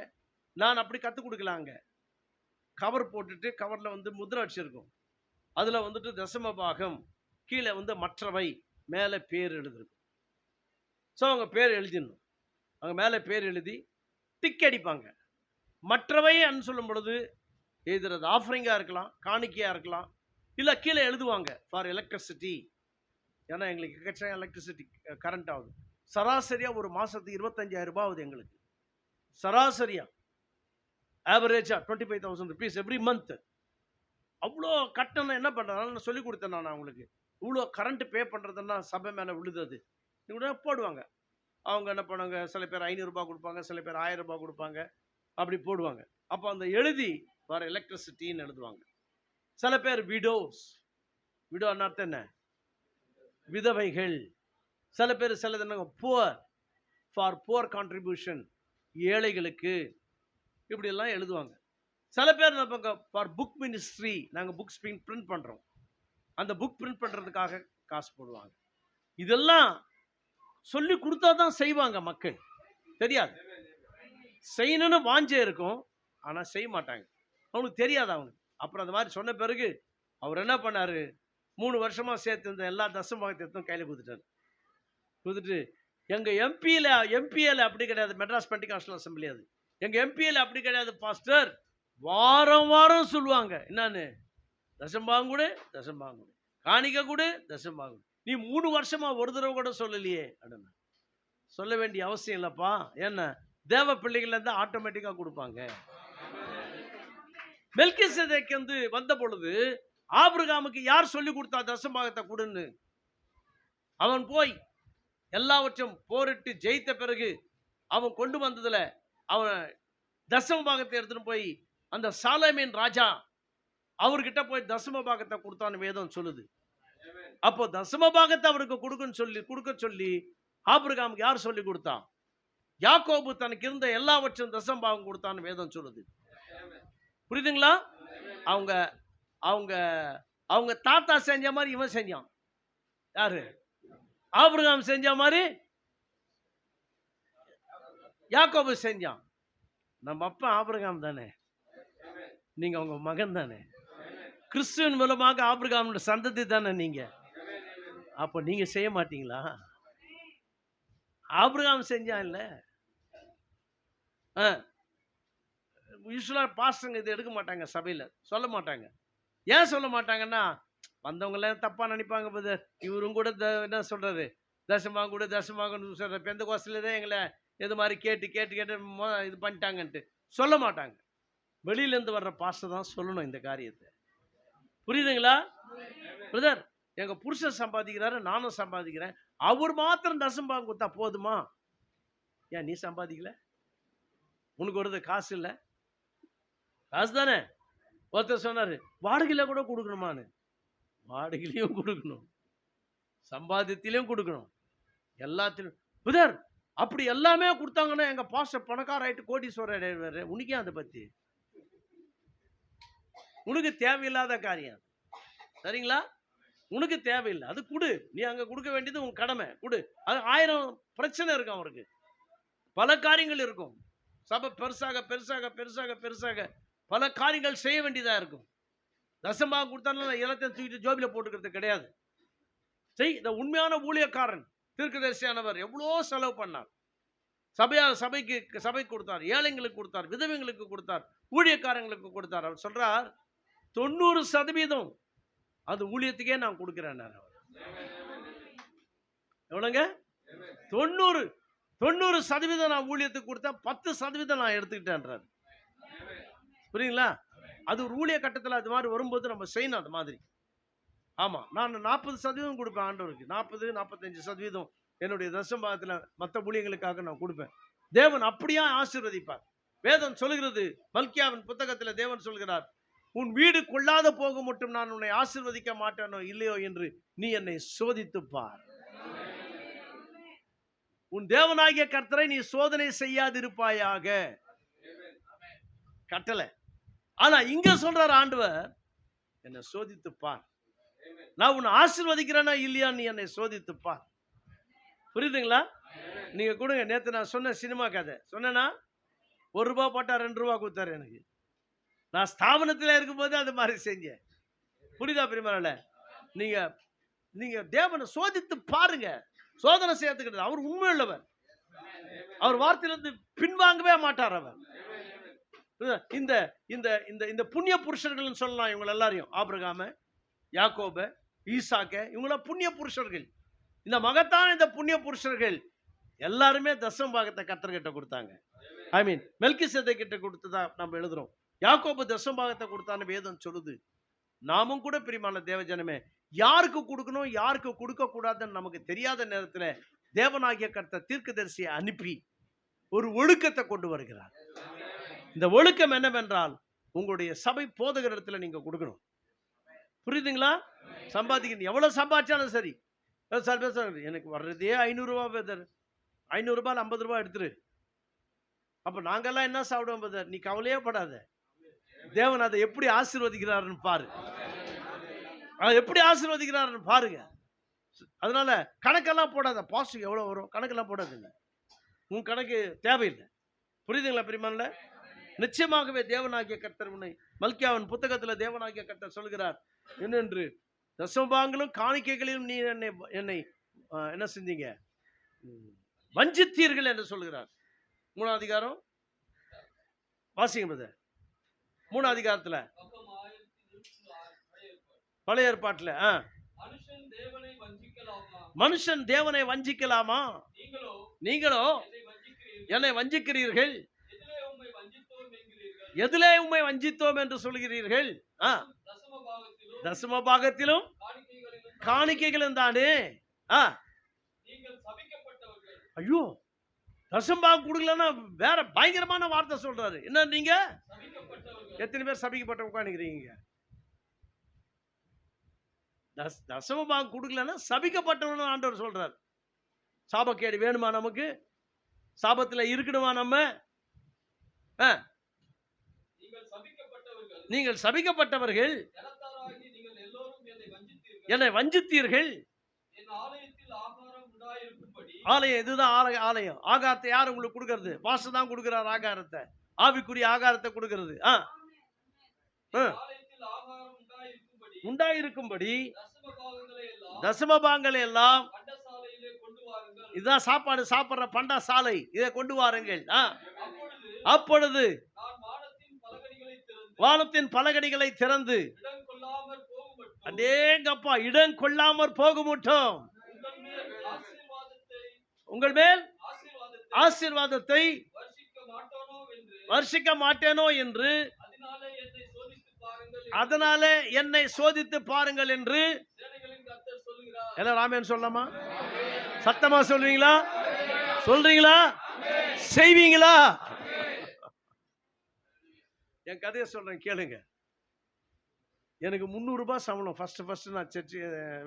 S1: நான் அப்படி கத்து கொடுக்கலாங்க. கவர் போட்டுட்டு கவர்ல வந்து முத்திரை அடிச்சிருக்கும், அதுல வந்துட்டு தசம பாகம், கீழே வந்து மற்றவை, மேல பேர் எழுதுறது. ஸோ அவங்க பேர் எழுதிடணும். அவங்க மேல பேர் எழுதி டிக் அடிப்பாங்க. மற்றவை சொல்லும் பொழுது எழுதுறது ஆஃபரிங்கா இருக்கலாம், காணிக்கையா இருக்கலாம், இல்ல கீழே எழுதுவாங்க ஃபார் எலக்ட்ரிசிட்டி. ஏன்னா எங்களுக்கு எக்கச்சக்கம் எலக்ட்ரிசிட்டி கரண்ட் ஆகுது. சராசரியா ஒரு மாசத்துக்கு 25,000 ரூபாய் ஆகுது எங்களுக்கு. சராசரியா ஆவரேஜா 25,000 rupees எவ்ரி மந்த். அவ்வளோ கட்டணம் என்ன பண்றதுனால சொல்லி கொடுத்தேன் நான் அவங்களுக்கு. இவ்வளோ கரண்ட் பே பண்றதுன்னா சபை மேல விழுது. இவங்க போடுவாங்க. அவங்க என்ன பண்ணுவாங்க, சில பேர் 500 ரூபாய் கொடுப்பாங்க, சில பேர் 1000 ரூபாய் கொடுப்பாங்க, அப்படி போடுவாங்க. அப்போ அந்த எழுதி வர எலக்ட்ரிசிட்டின்னு எழுதுவாங்க. சில பேர் விடோஸ், விடோ அர்த்தம் என்ன? விதவைகள். சில பேர் சிலது என்ன, புவர், ஃபார் புவர் கான்ட்ரிபியூஷன், ஏழைகளுக்கு, இப்படி எல்லாம் எழுதுவாங்க. சில பேர் ஃபார் புக் மினிஸ்ட்ரி, நாங்கள் புக்ஸ் பிரிண்ட் பண்றோம், அந்த புக் பிரிண்ட் பண்றதுக்காக காசு போடுவாங்க. இதெல்லாம் சொல்லி கொடுத்தா தான் செய்வாங்க மக்கள். தெரியாது, செய்யணும்னு வாஞ்சே இருக்கும், ஆனா செய்ய மாட்டாங்க, அவனுக்கு தெரியாது அவனுக்கு. அப்புறம் அந்த மாதிரி சொன்ன பிறகு அவர் என்ன பண்ணாரு, 3 வருஷமா சேர்த்து இந்த எல்லா தசமபாகத்தையும் கையில கொடுத்துட்டு, எங்க எம்பிஏல அப்படி கிடையாது, மெட்ராஸ் பெண்டிகாஸ்டல் அசெம்பிளி, அது எங்க எம்பிஏல அப்படி கிடையாது பாஸ்டர், வாரம் வாரம் சொல்லுவாங்க, என்னன்னு, தசமபாகம் கொடு, தசமபாகம் கொடு, காணிக்க கொடு, தசமபாகம். நீ 3 வருஷமா ஒரு தடவை கூட சொல்லலையே. அப்படின்னு சொல்ல வேண்டிய அவசியம் இல்லப்பா. ஏன்னா தேவ பிள்ளைகள் இருந்து ஆட்டோமேட்டிக்கா கொடுப்பாங்க. மெல்கிசேதேக்கு வந்து வந்த பொழுது ஆபிரகாமுக்கு யார் சொல்லி கொடுத்தா தசமபாகத்தை கொடுன்னு? அவன் போய் எல்லாவற்றையும் போரிட்டு ஜெயித்த பிறகு அவன் கொண்டு வந்ததுல அவன் தசம பாகத்தை எடுத்துட்டு போய் அந்த சாலேமின் ராஜா அவர்கிட்ட போய் தசம பாகத்தை கொடுத்தான்னு வேதம் சொல்லுது. அப்போ தசம பாகத்தை அவருக்கு கொடுக்க சொல்லி ஆபிரகாமுக்கு யார் சொல்லி கொடுத்தான்? யாக்கோபு தனக்கு இருந்த எல்லாவற்றையும் தசம பாகம் கொடுத்தான்னு வேதம் சொல்லுது. புரியுதுங்களா? அவங்க அவங்க அவங்க தாத்தா செஞ்ச மாதிரி இவன் செஞ்சான். யாரு? ஆபிரகாம் செஞ்ச மாதிரி யாக்கோபு செஞ்சான். நம்ம அப்பா ஆபிரகாம் தானே, நீங்க உங்க மகன் தானே, கிறிஸ்துவின் மூலமாக ஆபிரகாம் சந்ததி தானே நீங்க. அப்ப நீங்க செய்ய மாட்டீங்களா? ஆபிரகாம் செஞ்சான் இல்ல. யூஸ்வலா பாஸ்டருங்க இது எடுக்க மாட்டாங்க, சபையில சொல்ல மாட்டாங்க. ஏன் சொல்ல மாட்டாங்கன்னா, வந்தவங்க எல்லாம் தப்பா நினைப்பாங்க. பிரதர் இவரும் கூட என்ன சொல்றாரு, தசமாக கூட தசமாக சொல்ற பெந்த கோஸ்டில தான் எங்களை இது மாதிரி கேட்டு கேட்டு கேட்டு இது பண்ணிட்டாங்கன்ட்டு சொல்ல மாட்டாங்க. வெளியிலேருந்து வர்ற பாஸ்டர் தான் சொல்லணும் இந்த காரியத்தை. புரியுதுங்களா பிரதர்? எங்க புருஷன் சம்பாதிக்கிறாரு, நானும் சம்பாதிக்கிறேன், அவர் மாத்திரம் தசம்பாகம் கொடுத்தா போதுமா? ஏன் நீ சம்பாதிக்கல? உனக்கு வருது காசு இல்லை, காசு தானே. ஒருத்தர் சொன்னாரு வாடகையில கூட கொடுக்கணுமான்னு. வாடகையிலையும் கொடுக்கணும், சம்பாதியத்திலையும் கொடுக்கணும், எல்லாத்திலும். பிரதர் அப்படி எல்லாமே கொடுத்தாங்கன்னா எங்க பாஸ்டர் பணக்கார ஆயிட்டு கோடீஸ்வரர். உனக்கே அதை பத்தி உனக்கு தேவையில்லாத காரியம். சரிங்களா? உனக்கு தேவையில்லை, அது கொடு. நீ அங்க கொடுக்க வேண்டியது உன் கடமை, கொடு. அது 1000 பிரச்சனை இருக்கும் அவருக்கு, பல காரியங்கள் இருக்கும். சபை பெருசாக பெருசாக பெருசாக பெருசாக பல காரியங்கள் செய்ய வேண்டியதா இருக்கும். தசமாக கொடுத்தாலும் எல்லாத்தையும் தூக்கிட்டு ஜோபில போட்டுக்கிறது கிடையாது. இந்த உண்மையான ஊழியக்காரன் தீர்க்கதரிசியானவர் எவ்வளோ செலவு பண்ணார். சபைக்கு கொடுத்தார், ஏழைங்களுக்கு கொடுத்தார், விதவைங்களுக்கு கொடுத்தார், ஊழியக்காரங்களுக்கு கொடுத்தார். அவர் சொல்றார் 90% அது ஊழியத்துக்கே நான் கொடுக்கிறேன். எவ்வளோங்க? 90% நான் ஊழியத்துக்கு கொடுத்தா 10% நான் எடுத்துக்கிட்டேன்றார். புரியுங்களா? அது ஒரு ஊழிய கட்டத்தில் அது மாதிரி வரும்போது நம்ம செய்யணும் அது மாதிரி. ஆமா, நான் 40% கொடுப்பேன் ஆண்டவருக்கு. 40-45% என்னுடைய தசம்பாகத்தில் மற்ற ஊழியங்களுக்காக நான் கொடுப்பேன். தேவன் அப்படியா ஆசீர்வதிப்பார். வேதம் சொல்கிறது, மல்கியாவின் புத்தகத்தில் தேவன் சொல்கிறார், உன் வீடு கொள்ளாத போக மட்டும் நான் உன்னை ஆசீர்வதிக்க மாட்டேனோ இல்லையோ என்று நீ என்னை சோதித்துப்பார். உன் தேவனாகிய கர்த்தரை நீ சோதனை செய்யாதிருப்பாயாக கட்டளை. ஆனா இங்க சொல்றார் ஆண்டவர், என்னை சோதித்துப்பார். நான் உன்னை ஆசீர்வதிக்கிறேனா இல்லையா நீ என்னை சோதித்துப்பார். புரியுதுங்களா? நீங்க கொடுங்க. நேற்று நான் சொன்ன சினிமா கதை சொன்னேன்னா, ₹1 போட்டா ₹2 கொடுத்தாரு எனக்கு. நான் ஸ்தாபனத்தில் இருக்கும்போது அது மாதிரி செஞ்சேன். புரியுதா பிரியமானவர்களே? நீங்க தேவனை சோதித்து பாருங்க. சோதனை செய்யறதுக்கு அவர் உண்மை உள்ளவர். அவர் வார்த்தையிலிருந்து பின்வாங்கவே மாட்டார். அவர் இந்த இந்த இந்த இந்த புண்ணிய புருஷர்கள் சொல்லலாம். இவங்க எல்லாரையும், ஆபிரகாம, யாக்கோப, ஈசாக்க, இவங்கள புண்ணிய புருஷர்கள். இந்த மகத்தான இந்த புண்ணிய புருஷர்கள் எல்லாருமே தசம பாகத்தை கர்த்தர்கிட்ட கொடுத்தாங்க. ஐ மீன் மெல்கிசேதேக்கு கிட்ட கொடுத்ததா நம்ம எழுதுறோம். யாக்கோபு தசம பாகத்தை கொடுத்தான்னு வேதம் சொல்லுது. நாமும் கூட பிரியமான தேவஜனமே, யாருக்கு கொடுக்கணும் யாருக்கு கொடுக்க கூடாதுன்னு நமக்கு தெரியாத நேரத்தில் தேவனாகிய கர்த்தர் தீர்க்கதரிசியை அனுப்பி ஒரு ஒழுக்கத்தை கொண்டு வருகிறார். இந்த ஒழுக்கம் என்னவென்றால், உங்களுடைய சபை போதகர் இடத்துல நீங்க கொடுக்கணும். புரியுதுங்களா? சம்பாதிக்கணும், எவ்வளவு சம்பாதிச்சாலும் சரி. எனக்கு வர்றதே ₹500 பிரதர், ₹500 ₹50 எடுத்துரு. அப்ப நாங்கெல்லாம் என்ன சாப்பிடுவோம் பிரதர்? நீ கவலையே படாத, தேவன் அதை எப்படி ஆசீர்வதிக்கிறாருன்னு பாரு. அதை எப்படி ஆசீர்வதிக்கிறாருன்னு பாருங்க. அதனால கணக்கெல்லாம் போடாத. பாஸ்ட் எவ்வளவு வரும் கணக்கெல்லாம் போடாதுங்க. உன் கணக்கு தேவையில்லை. புரியுதுங்களா பிரியமானவர்களே? நிச்சயமாகவே தேவனாகிய கர்த்தர் உன்னை, மல்கியாவின் புத்தகத்தில் தேவனாகிய கர்த்தர் சொல்கிறார் என்னென்று, தசமபாகங்களும் காணிக்கைகளையும் நீ என்னை என்ன செஞ்சீங்க, வஞ்சித்தீர்கள் என்று சொல்கிறார். 3ஆம் அதிகாரம் வாசிங்க பிரதர். 3ஆம் அதிகாரத்தில் பழைய ஏற்பாட்டில் மனுஷன் தேவனை வஞ்சிக்கலாமா? நீங்களோ என்னை வஞ்சிக்கிறீர்கள். எதிலே உம்மை வஞ்சித்தோம் என்று சொல்கிறீர்கள்? தசம பாகத்திலும் காணிக்கைகளும் தானே. ஐயோ, தசம்பாகம் கொடுக்கலன்னா வேற பயங்கரமான வார்த்தை சொல்றாரு. என்ன நீங்க எத்தனை பேர் சபிக்கப்பட்ட உட்காந்துக்கிறீங்க? தசமபாகம் கொடுக்கலன்னா சபிக்கப்பட்டவன் ஆண்டவர் சொல்றார். சாபக்கேடு வேணுமா நமக்கு? சாபத்துல இருக்கணுமா நம்ம? நீங்கள் சபிக்கப்பட்டவர்கள், என்னை வஞ்சித்தீர்கள். ஆலயம் இதுதான், ஆலயம். ஆகாரத்தை யார் உங்களுக்கு கொடுக்கிறது? பாஸ்டர் தான் கொடுக்கிறார் ஆகாரத்தை, ஆவிக்குரிய ஆகாரத்தை கொடுக்கிறது. உண்டாயிருக்கும்படி தசமபாகங்களை எல்லாம், இதுதான் சாப்பாடு சாப்பிடுற பண்டா சாலை, இதை கொண்டு வாருங்கள். அப்பொழுது வானத்தின் பலகடிகளை திறந்து, அடேங்கப்பா, இடம் கொள்ளாமற் போகமுட்டும், உங்கள் மேல் ஆசீர்வாதத்தை வர்ஷிக்க மாட்டேனோ என்று, அதனாலே என்னை சோதித்து பாருங்கள் என்று எல்லாரும் ஆமென் சொல்லலாமா? சத்தமா சொல்றீங்களா? சொல்றீங்களா? செய்வீங்களா? என் கதையை சொல்றேன் கேளுங்க. எனக்கு 300 ரூபாய் சம்பளம். ஃபர்ஸ்ட் நான் சர்ச்சு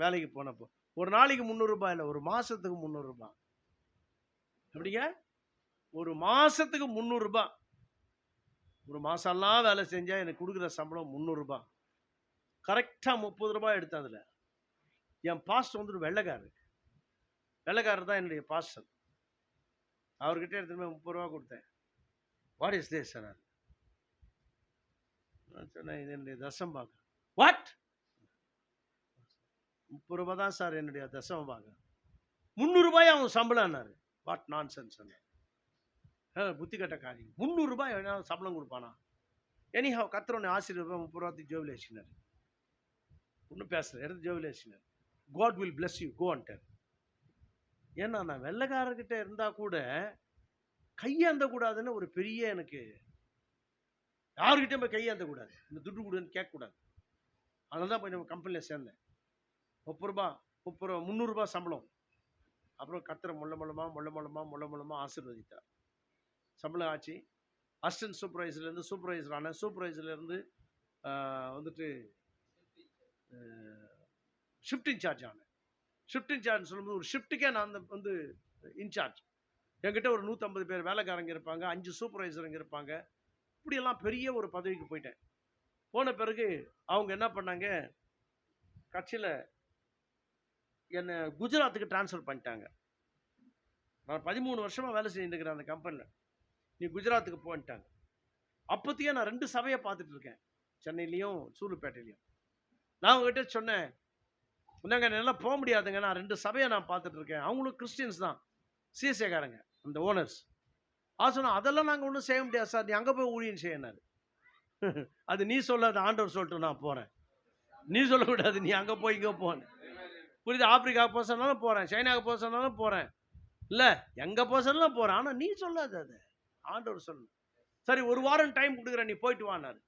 S1: வேலைக்கு போனப்போ ஒரு நாளைக்கு 300 ரூபாய் இல்லை, ஒரு மாசத்துக்கு 300 ரூபாய். எப்படிங்க? ஒரு மாசத்துக்கு 300 ரூபாய். ஒரு மாசம்லாம் வேலை செஞ்சா எனக்கு கொடுக்குற சம்பளம் 300 ரூபாய். கரெக்டா 30 ரூபாய் எடுத்தேன். அதுல என் பாஸ்டர் வந்துட்டு வெள்ளைக்காரர் தான் என்னுடைய பாஸ்டர். அவர்கிட்ட எடுத்துமே 30 ரூபாய் கொடுத்தேன். What is this sir? சொன்னேன், இது என்னுடைய தசமபாகம். வாட்? 30 ரூபாய் தான் சார் என்னுடைய தசமபாகம். 300 ரூபாய் அவன் சம்பளம்னாரு. வாட் நான்சென்ஸ் சொன்னேன். புத்தி கட்ட காரியம். 300 ரூபாய் சம்பளம் கொடுப்பானா? எனிஹாவ் கத்திரனை ஆசீர்வாதம் 30 ரூபாய்க்கு ஜோபில் வச்சுனார். ஒன்றும் பேசுறேன், எடுத்து ஜோபில் வச்சுனார். God will bless you, go and tell. ஏன்னா நான் வெள்ளைக்காரர்கிட்ட இருந்தா கூட கையாந்த கூடாதுன்னு ஒரு பெரிய, எனக்கு யாருக்கிட்டையும் போய் கையாந்த கூடாது, இந்த துட்டு கூடாதுன்னு கேட்கக்கூடாது. அதனால தான் போய் நம்ம கம்பெனியில் சேர்ந்தேன். 30 ரூபாய் 300 ரூபாய் சம்பளம். அப்புறம் கத்திர மொள்ள ஆசீர்வதித்தார். சம்பளம் ஆச்சு. அசிஸ்டன்ட் சூப்பர்வைசர்லேருந்து சூப்பர்வைசர் ஆனேன். சூப்பர்வைசர்லேருந்து வந்துட்டு ஷிஃப்ட் இன்சார்ஜ் ஆனேன். ஷிஃப்ட் இன்சார்ஜ் சொல்லும்போது ஒரு ஷிஃப்ட்டுக்கே நான் வந்து இன்சார்ஜ். என்கிட்ட ஒரு 150 பேர் வேலைக்காரங்க இருப்பாங்க, 5 சூப்பர்வைசருங்க இருப்பாங்க. இப்படியெல்லாம் பெரிய ஒரு பதவிக்கு போயிட்டேன். போன பிறகு அவங்க என்ன பண்ணாங்க, கட்சியில் என்னை குஜராத்துக்கு டிரான்ஸ்ஃபர் பண்ணிட்டாங்க. நான் 13 வருஷமாக வேலை செஞ்சுட்டு இருக்கிறேன் அந்த கம்பெனியில். நீ குஜராத்துக்கு போன்ட்டாங்க. அப்போத்தையே நான் 2 சபையை பார்த்துட்டு இருக்கேன், சென்னையிலையும் சூலூர்பேட்டையிலையும். நான் அவங்ககிட்ட சொன்னேன், என்னங்க என்னால் போக முடியாதுங்க, நான் 2 சபையை நான் பார்த்துட்டு இருக்கேன். அவங்களும் கிறிஸ்டியன்ஸ் தான், சிஎஸ்ஏக்காரங்க, அந்த ஓனர்ஸ். சொன்னா அதெல்லாம் நாங்கள் ஒன்றும் செய்ய முடியாது சார், நீ அங்கே போய் ஊழியம் செய்யினாரு. அது நீ சொல்லாத, ஆண்டவர் சொல்லிட்டு நான் போகிறேன். நீ சொல்லக்கூடாது, நீ அங்கே போய் இங்கே போனேன். புரியுது? ஆப்பிரிக்காவுக்கு போக சொன்னாலும் போகிறேன், சைனாவுக்கு போக சொன்னாலும் போகிறேன், இல்லை எங்கே போக சொன்னாலும் போகிறேன். ஆனால் நீ சொல்லாது, அது ஆண்டவர் சொல்லணும். சரி, 1 வாரம் டைம் கொடுக்குறேன், நீ போயிட்டு வானாரு.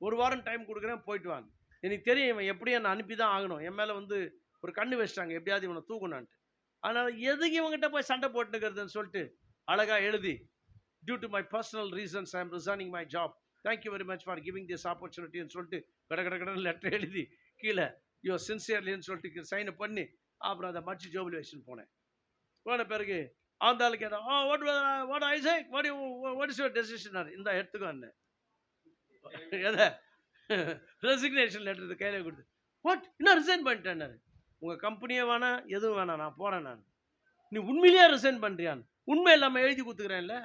S1: 1 வாரம் டைம் கொடுக்குறேன், போயிட்டு வாங்க. எனக்கு தெரியும் இவன் எப்படி என்னை அனுப்பி தான் ஆகணும். என் மேலே வந்து ஒரு கண்ணு வச்சிட்டாங்க, எப்படியாவது இவனை தூக்கணுன்ட்டு. அதனால் எதுக்கு இவங்ககிட்ட போய் சண்டை போட்டுக்கிறதுன்னு சொல்லிட்டு அழகாக எழுதி, due to my personal reasons I am resigning my job, thank you very much for giving this ஆப்பர்ச்சுனிட்டின்னு சொல்லிட்டு கடை லெட்டர் எழுதி கீழே யுவர் சின்சியர்லின்னு சொல்லிட்டு சைனை பண்ணி அப்புறம் அதை மடிச்சு ஜோபில் வச்சுன்னு போனேன். போன பிறகு அந்த ஆளுக்கு what I say, what is your decision? இந்த எடுத்துக்கோ என்ன எதை ரெசிக்னேஷன் லெட்டர் கையில் கொடுத்து, வாட் இன்னும் ரிசைன் பண்ணிட்டேன். உங்கள் கம்பெனியே வேணாம், எதுவும் வேணாம், நான் போகிறேன். நான் நீ உண்மையிலேயே ரிசைன் பண்ணுறியான்னு? உண்மை இல்லாமல் எழுதி கொடுத்துக்கிறேன்ல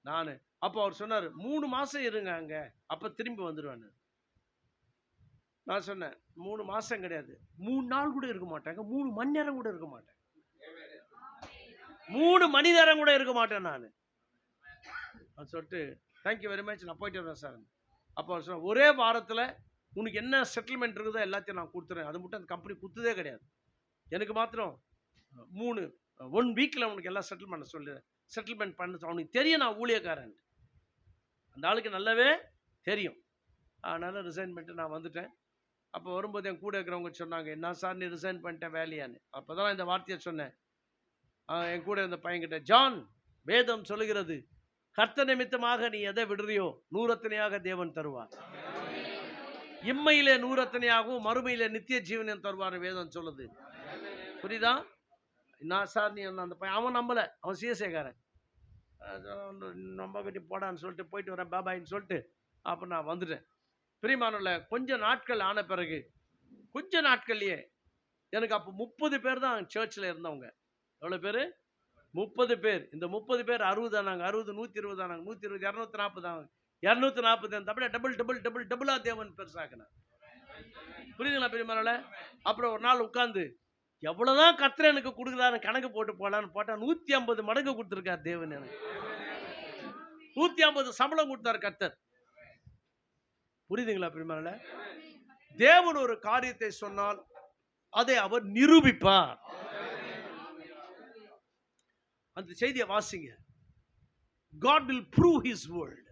S1: நான். அப்போ அவர் சொன்னார், 3 மாதம் இருங்க அங்கே, அப்போ திரும்பி வந்துடுவேன். நான் சொன்னேன், 3 மாதம் கிடையாது, 3 நாள் கூட இருக்க மாட்டாங்க, 3 மணி நேரம் கூட இருக்க மாட்டேன், 3 மணி நேரம் கூட இருக்க மாட்டேன் நான் சொல்லிட்டு, தேங்க்யூ வெரி மச், நான் போயிட்டு வரேன் சார். அப்போ அவர் சொன்ன, ஒரே வாரத்தில் உனக்கு என்ன செட்டில்மெண்ட் இருக்குதோ எல்லாத்தையும் நான் கொடுத்துறேன். அது மட்டும் அந்த கம்பெனி கொடுத்ததே கிடையாது. எனக்கு மாத்திரம் 1 வீக்கில் உனக்கு எல்லாம் செட்டில்மெண்ட் பண்ண. அவனுக்கு தெரியும் நான் ஊழியக்காரன், அந்த ஆளுக்கு நல்லாவே தெரியும். அதனால் ரிசைன் பண்ணிட்டு நான் வந்துட்டேன். அப்போ வரும்போது என் கூட இருக்கிறவங்க சொன்னாங்க, என்ன சார் நீ ரிசைன் பண்ணிட்டேன் வேலையான்னு. அப்போ தான் இந்த வார்த்தையை சொன்னேன், என் கூட இந்த பையன்கிட்ட, ஜான், வேதம் சொல்லுகிறது கர்த்தர் நிமித்தமாக நீ எதை விடுறியோ நூறத்தனையாக தேவன் தருவார். இம்மையிலே நூறத்தனையாகவும் மறுமையிலே நித்திய ஜீவனையும் தருவார் வேதம் சொல்லுது. புரியுதா? நான் சார், நீ அந்த பையன் அவன் நம்பல, அவன் சிஎஸ்ஏக்காரன். நம்ப கட்டி போடான்னு சொல்லிட்டு போயிட்டு வரேன் பாபாயின்னு சொல்லிட்டு அப்போ நான் வந்துட்டேன். பிரியமானவர்களே, கொஞ்ச நாட்கள் ஆன பிறகு, கொஞ்ச நாட்கள்லயே எனக்கு அப்போ 30 பேர் தான் சர்ச்சில் இருந்தவங்க. எவ்வளோ பேர்? 30 பேர். இந்த 30 பேர் 60 ஆனாங்க, 60 120 ஆனாங்க, 120 240 ஆனாங்க, 240 அப்படியே டபுள் டபுள் டபுள் டபுளா தேவன் பெருசாக்கினார். புரியுதுங்களா பிரியமானவர்களே? அப்புறம் ஒரு நாள் உட்கார்ந்து எவ்வளவுதான் கர்த்தர் எனக்கு கொடுக்குறாரு கணக்கு போட்டு போலான்னு போட்டா 150 மடங்கு கொடுத்துருக்கார் தேவன் எனக்கு. 150 சம்பளம் கொடுத்தார் கர்த்தர். புரியுதுங்களா பிரியமானவர்களே? தேவன் ஒரு காரியத்தை சொன்னால் அதை அவர் நிரூபிப்பார். அந்த செய்தியை வாசிங்க. God will prove his word.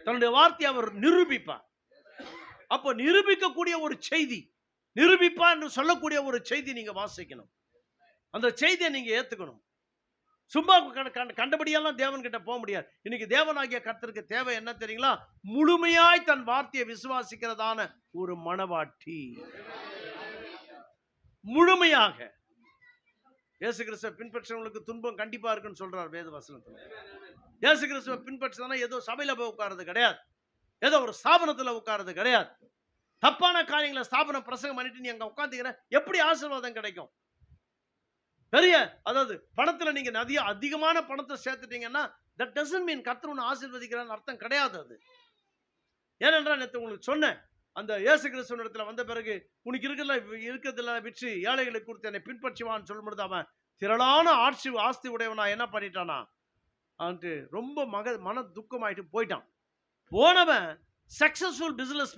S1: தன்னுடைய வார்த்தையை அவர் நிரூபிப்பார். அப்ப நிரூபிக்கக்கூடிய ஒரு செய்தி, நிரூபிப்பா என்று சொல்லக்கூடிய ஒரு செய்தி நீங்க வாசிக்கணும். அந்த செய்தியை நீங்க ஏத்துக்கணும். சும்மா கண்டபடியெல்லாம் தேவன் கிட்ட போக முடியாது. இன்னைக்கு தேவனாகிய கர்த்தருக்கு தேவை என்ன தெரியுங்களா? முழுமையாய் தன் வார்த்தையை விசுவாசிக்கிறதான ஒரு மனவாட்டி. முழுமையாக. இயேசு கிறிஸ்துவை பின்பற்றவங்களுக்கு துன்பம் கண்டிப்பா இருக்குன்னு சொல்றார் வேத வசனத்துல. இயேசு கிறிஸ்துவை பின்பற்றுனா ஏதோ சபையில போய் உட்கார்றது கிடையாது, ஏதோ ஒரு ஸ்தாபனத்துல உட்கார்றது கிடையாது. தப்பான காரியங்களை ஸ்தாபன பிரசங்கம் பண்ணிட்டு நீ அங்க உட்கார்ந்தீங்கன்னா எப்படி ஆசீர்வாதம் கிடைக்கும்? பெரிய, அதாவது பணத்துல நீங்க அதிகமான பணத்தை சேர்த்துட்டீங்கன்னா that doesn't mean கர்த்தர் உன்னை ஆசீர்வதிக்கிறான்னு அர்த்தம் கிடையாது அது. ஏனென்றால் நேற்று உங்களுக்கு சொன்னேன், அந்த இயேசு கிறிஸ்துவின் இடத்துல வந்த பிறகு உனக்கு இருக்கிறதுல விற்று ஏழைகளுக்கு கொடுத்து என்னை பின்பற்றுவான்னு சொல்லும்போது அவன் திரளான ஆஸ்தி உடையவனா என்ன பண்ணிட்டானா, அவன்ட்டு ரொம்ப மன துக்கமாயிட்டு போயிட்டான். போனவன் சக்சஸ்ஃபுல்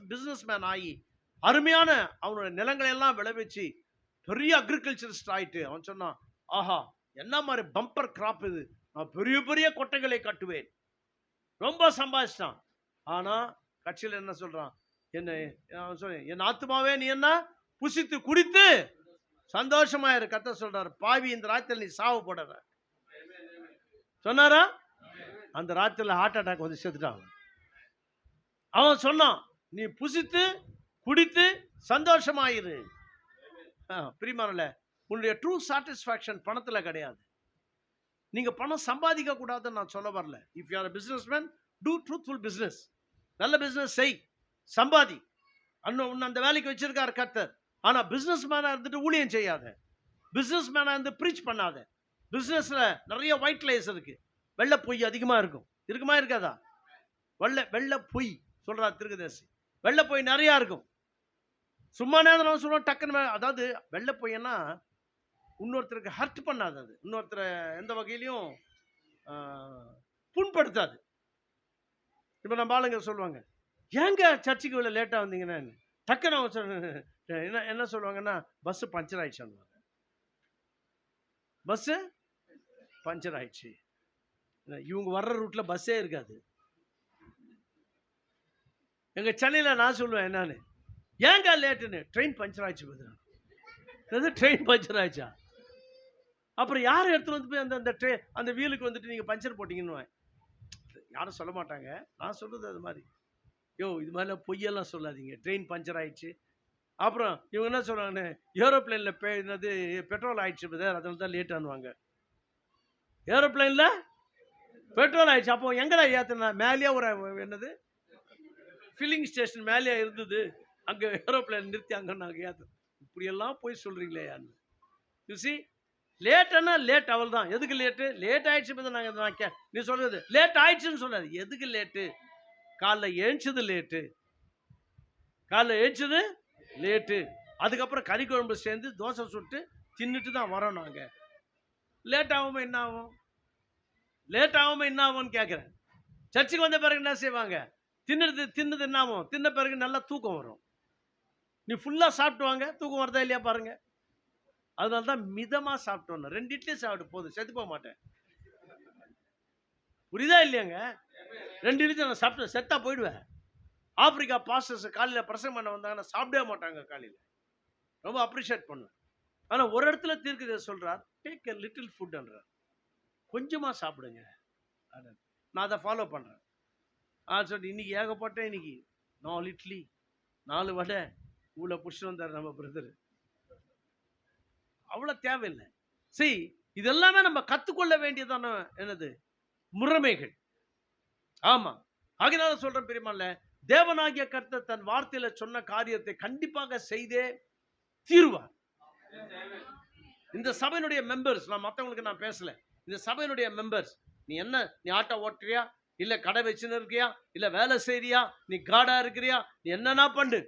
S1: பிசினஸ் மேன் ஆகி அருமையான அவனோட நிலங்களை எல்லாம் விளைவிச்சு பெரிய அக்ரிகல்ச்சரிஸ்ட் ஆயிட்டு அவன் சொன்னான், ஆஹா என்ன மாதிரி பம்பர் கிராப் இது, நான் பெரிய பெரிய கொட்டைகளை கட்டுவேன். ரொம்ப சம்பாதிச்சிட்டான். ஆனா கட்சியில் என்ன சொல்றான், என் ஆத்துமாவே நீ என்ன புசித்து குடித்து சந்தோஷமாயிரு. கர்த்தர் சொல்றாரு, பாவி இந்த ராத்திரில நீ சாவு போடுற சொன்னாரா? அந்த ராத்திரில ஹார்ட் அட்டாக் வந்து செத்துட்டான். அவன் சொன்னான், நீ புசித்து குடித்து சந்தோஷமாயிரு. பிரியமானவர்களே, உன்னுடைய ட்ரூ சாட்டிஸ்ஃபேக்ஷன் பணத்துல கிடையாது. நீங்க பணம் சம்பாதிக்க கூடாதுன்னு நான் சொல்ல வரல. If you are a businessman, do truthful business. நல்ல பிசினஸ் செய், சம்பாதி. உன்னை அந்த வேலைக்கு வச்சிருக்காரு கர்த்தர். ஆனா பிசினஸ் மேனா இருந்துட்டு ஊழியம் செய்யாத, பிசினஸ் மேனா இருந்து ப்ரீச் பண்ணாத. பிசினஸ்ல நிறைய ஒயிட் லைஸ் இருக்கு, வெள்ளை பொய் அதிகமா இருக்கும். இருக்குமா இருக்காதா? வெள்ளை பொய் சொல்றாரு திருக்கதர்சி. வெள்ளை பொய் நிறைய இருக்கும். சும்மா நேரம் சொல்லுவோம் டக்குன்னு, அதாவது வெள்ளை பொய்னா இன்னொருத்தருக்கு ஹர்ட் பண்ணாது, அது இன்னொருத்தரை எந்த வகையிலையும் புண்படுத்தாது. இப்போ நம்ம ஆளுங்க சொல்லுவாங்க, ஏங்க சர்ச்சுக்கு இவ்வளோ லேட்டாக வந்தீங்கன்னா, டக்குன்னு என்ன சொல்லுவாங்கன்னா, பஸ்ஸு பஞ்சர் ஆயிடுச்சு. பஸ்ஸு பஞ்சர் ஆயிடுச்சு. இவங்க வர்ற ரூட்ல பஸ்ஸே இருக்காது. எங்க சென்னையில் நான் சொல்லுவேன் என்னன்னு, ஏங்க லேட்டுன்னு, ட்ரெயின் பஞ்சர் ஆயிடுச்சு பதில். ட்ரெயின் பஞ்சர் ஆயிடுச்சா? அப்புறம் யார் எடுத்துட்டு வந்து போய் அந்த வீலுக்கு வந்துட்டு நீங்க பஞ்சர் போட்டீங்கன்னு யாரும் சொல்ல மாட்டாங்க. நான் சொல்றது அது மாதிரி, இது மாதிரிலாம் பொய்யெல்லாம் சொல்லாதீங்க, ட்ரெயின் பஞ்சர் ஆயிடுச்சு. அப்புறம் இவங்க என்ன சொல்றாங்கன்னு, ஏரோப்ளைன்ல பெட்ரோல் ஆயிடுச்சு பதர், அதனால தான் லேட் ஆனுவாங்க. ஏரோப்ளைன்ல பெட்ரோல் ஆயிடுச்சு. அப்போ எங்கடா ஏத்துனா? மேலேயே ஒரு என்னது ஃபில்லிங் ஸ்டேஷன் மேலேயே இருந்தது, அங்கே ஏரோப்ளைன் நிறுத்தி அங்கே நாங்கள் ஏற்ற. இப்படியெல்லாம் போய் சொல்கிறீங்களே யாரு? யூசி, லேட்டுன்னா லேட், அவள் தான். எதுக்கு லேட்டு? லேட் ஆயிடுச்சு நாங்கள் நீ சொல்கிறது லேட் ஆயிடுச்சுன்னு சொல்லாது. எதுக்கு லேட்டு? காலைல ஏஞ்சிது லேட்டு, காலைல ஏஞ்சிது லேட்டு. அதுக்கப்புறம் கறி குழம்பு சேர்ந்து தோசை சுட்டு தின்னுட்டு தான் வரோம் நாங்கள். லேட் ஆகாம என்ன ஆகும்? லேட் ஆகாம என்ன ஆகும்னு கேட்குறேன். சர்ச்சுக்கு வந்த பிறகு என்ன செய்வாங்க? தின்னது என்ன ஆகும்? தின்ன பிறகு நல்லா தூக்கம் வரும். நீ ஃபுல்லாக சாப்பிட்டு வாங்க, தூக்கம் வருதா இல்லையா பாருங்க. அதனால தான் மிதமாக சாப்பிட்டோன்னு, 2 இட்லி சாப்பிட்டு போதும், செத்து போக மாட்டேன். புரியுதா இல்லையாங்க? 2 இட்லி நான் சாப்பிட்டு செத்தா போயிடுவேன். ஆப்பிரிக்கா பாஸ்டர்ஸ் காலையில் பிரசங்கம் பண்ண வந்தாங்கன்னா சாப்பிடவே மாட்டாங்க காலையில். ரொம்ப அப்ரிஷியேட் பண்ணுவேன். ஆனா ஒரு இடத்துல தீர்க்கதரிசி சொல்றார், டேக் a little food என்றார். கொஞ்சமா சாப்பிடுங்க. நான் அதை ஃபாலோ பண்றேன். சொல்லி இன்னைக்கு ஏகப்பட்ட இன்னைக்கு 4 இட்லி 4 வடை உள்ள புடிச்சு வந்தார் நம்ம பிரதர். அவ்வளவு தேவையில்லை. சரி, இதெல்லாமே நம்ம கத்துக்கொள்ள வேண்டியதான என்னது முறைமைகள். ஆமா, ஆகினால சொல்றேன் பிரியமானவர்களே, தேவனாகிய கர்த்தர் தன் வார்த்தையில சொன்ன காரியத்தை கண்டிப்பாக செய்தே தீருவார். இந்த சபையினுடைய மெம்பர்ஸ், நான் மற்றவங்களுக்கு நான் பேசல, இந்த சபையினுடைய மெம்பர்ஸ், நீ என்ன, நீ ஆட்டோ ஓட்டுறியா, இல்ல கடை வச்சுன்னு இருக்கியா, இல்ல வேலை செய்யறியா, நீ காடா இருக்கிறியா, நீ என்னன்னா பண்ணு,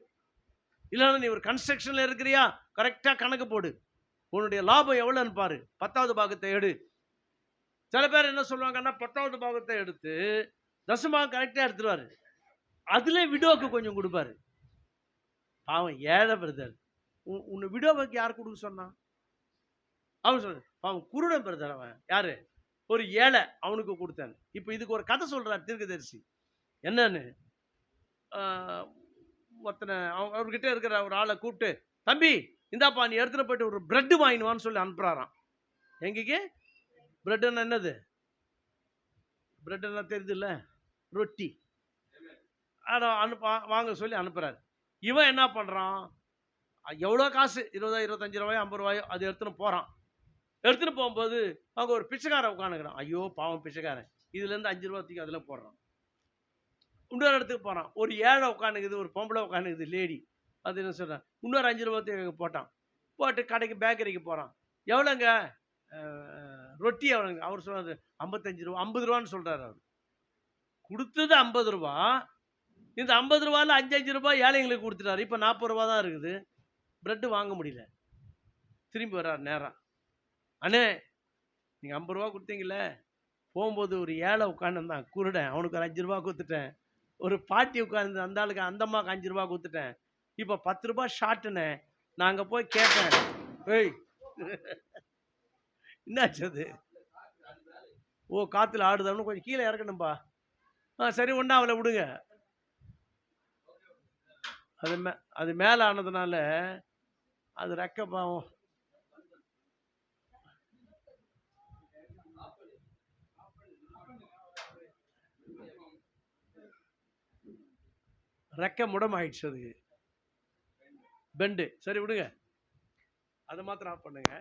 S1: இல்லைன்னா நீ ஒரு கன்ஸ்ட்ரக்ஷன்ல இருக்கிறியா, கரெக்டா கணக்கு போடு, உன்னுடைய லாபம் எவ்வளவுன்னு பாரு, 10வது பாகத்தை எடு. சில பேர் என்ன சொல்லுவாங்கன்னா 10வது பாகத்தை எடுத்து தசமாக கரெக்டா எடுத்துருவாரு, அதுல விடோக்கு கொஞ்சம் கொடுப்பாரு. அவன் ஏழை பிரதர், உன்னை விடோவுக்கு யார் கொடுக்க சொன்னான்? அவன் சொல்ற, அவன் குருடன் பிரதர், அவன் யாரு, ஒரு ஏழை, அவனுக்கு கொடுத்தாங்க. இப்ப இதுக்கு ஒரு கதை சொல்றார் தீர்க்கதரிசி. என்னன்னு, ஒருத்தனை அவர்கிட்ட இருக்கிற ஒரு ஆளை கூப்பிட்டு, தம்பி இந்தாப்பா நீ எடுத்துட்டு போயிட்டு ஒரு பிரெட் வாங்கினுவான்னு சொல்லி அனுப்புறாராம். எங்கேக்கு? பிரெட்னா என்னது? பிரெட்னா தெரியுது இல்ல, ரொட்டி. வாங்க சொல்லி அனுப்புறாரு. இவன் என்ன பண்றான், எவ்வளோ காசு, 20 25 ரூபாயோ 50 ரூபாயோ, அது எடுத்துன்னு போறான். எடுத்துட்டு போகும்போது அவங்க ஒரு பிச்சைக்காரன் உட்காந்துக்கிறான். ஐயோ பாவம் பிச்சைக்காரன், இதுல இருந்து 5 ரூபா தூக்கி அதுல போடுறான். இன்னொரு இடத்துக்கு போறான், ஒரு ஏழை உட்காந்துக்குது, ஒரு பொம்பளை உட்காந்துக்குது, லேடி. அது என்ன சொல்றான், இன்னொரு 5 ரூபா தூக்கி போட்டான். போட்டு கடைக்கு பேக்கரிக்கு போறான். எவ்வளோங்க ரொட்டி எவ்வளோங்க? அவர் சொன்னது 55 ரூபா, 50 ரூபான்னு சொல்றாரு. அவர் கொடுத்தது 50 ரூபா, இந்த 50 ரூபாயில் 5 ரூபாய் ஏழைங்களுக்கு கொடுத்துட்டாரு. இப்போ 40 ரூபா தான் இருக்குது. பிரெட்டு வாங்க முடியல. திரும்பி வர்றார் நேரம். அண்ணே நீங்கள் 50 ரூபா கொடுத்தீங்களே, போகும்போது ஒரு ஏழை உட்காந்துருந்தான் குருடன், அவனுக்கு ஒரு 5 ரூபா கொடுத்துட்டேன். ஒரு பாட்டி உட்காந்து அந்த ஆளுக்கு, அந்த அம்மாவுக்கு 5 ரூபா கொடுத்துட்டேன். இப்போ 10 ரூபா ஷார்ட்டுண்ணே. நான் அங்கே போய் கேட்டேன், ஏய் என்னாச்சு அது? ஓ காற்றுல ஆடுதான்னு கொஞ்சம் கீழே இறக்கணும்பா. சரி ஒன்றா அவளை விடுங்க. அது மேலே ஆனதுனால அது ரெக்க பாவம். ரெக்க முடம் ஆயிடுச்சு, அதுக்கு பெண்டு. சரி விடுங்க, அதை மாத்திரம் ஆஃப் பண்ணுங்க,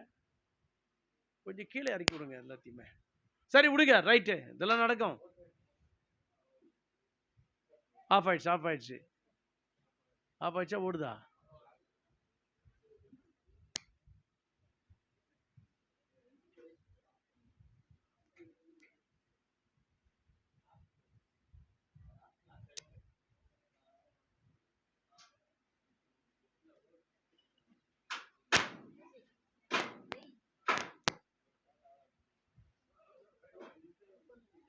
S1: கொஞ்சம் கீழே இறக்கி விடுங்க எல்லாத்தையுமே. சரி விடுங்க, ரைட்டு, இதெல்லாம் நடக்கும். ஆஃப் ஆயிடுச்சு, ஆஃப் ஆயிடுச்சு, ஆஃப் ஆயிடுச்சா? ஓடுதா?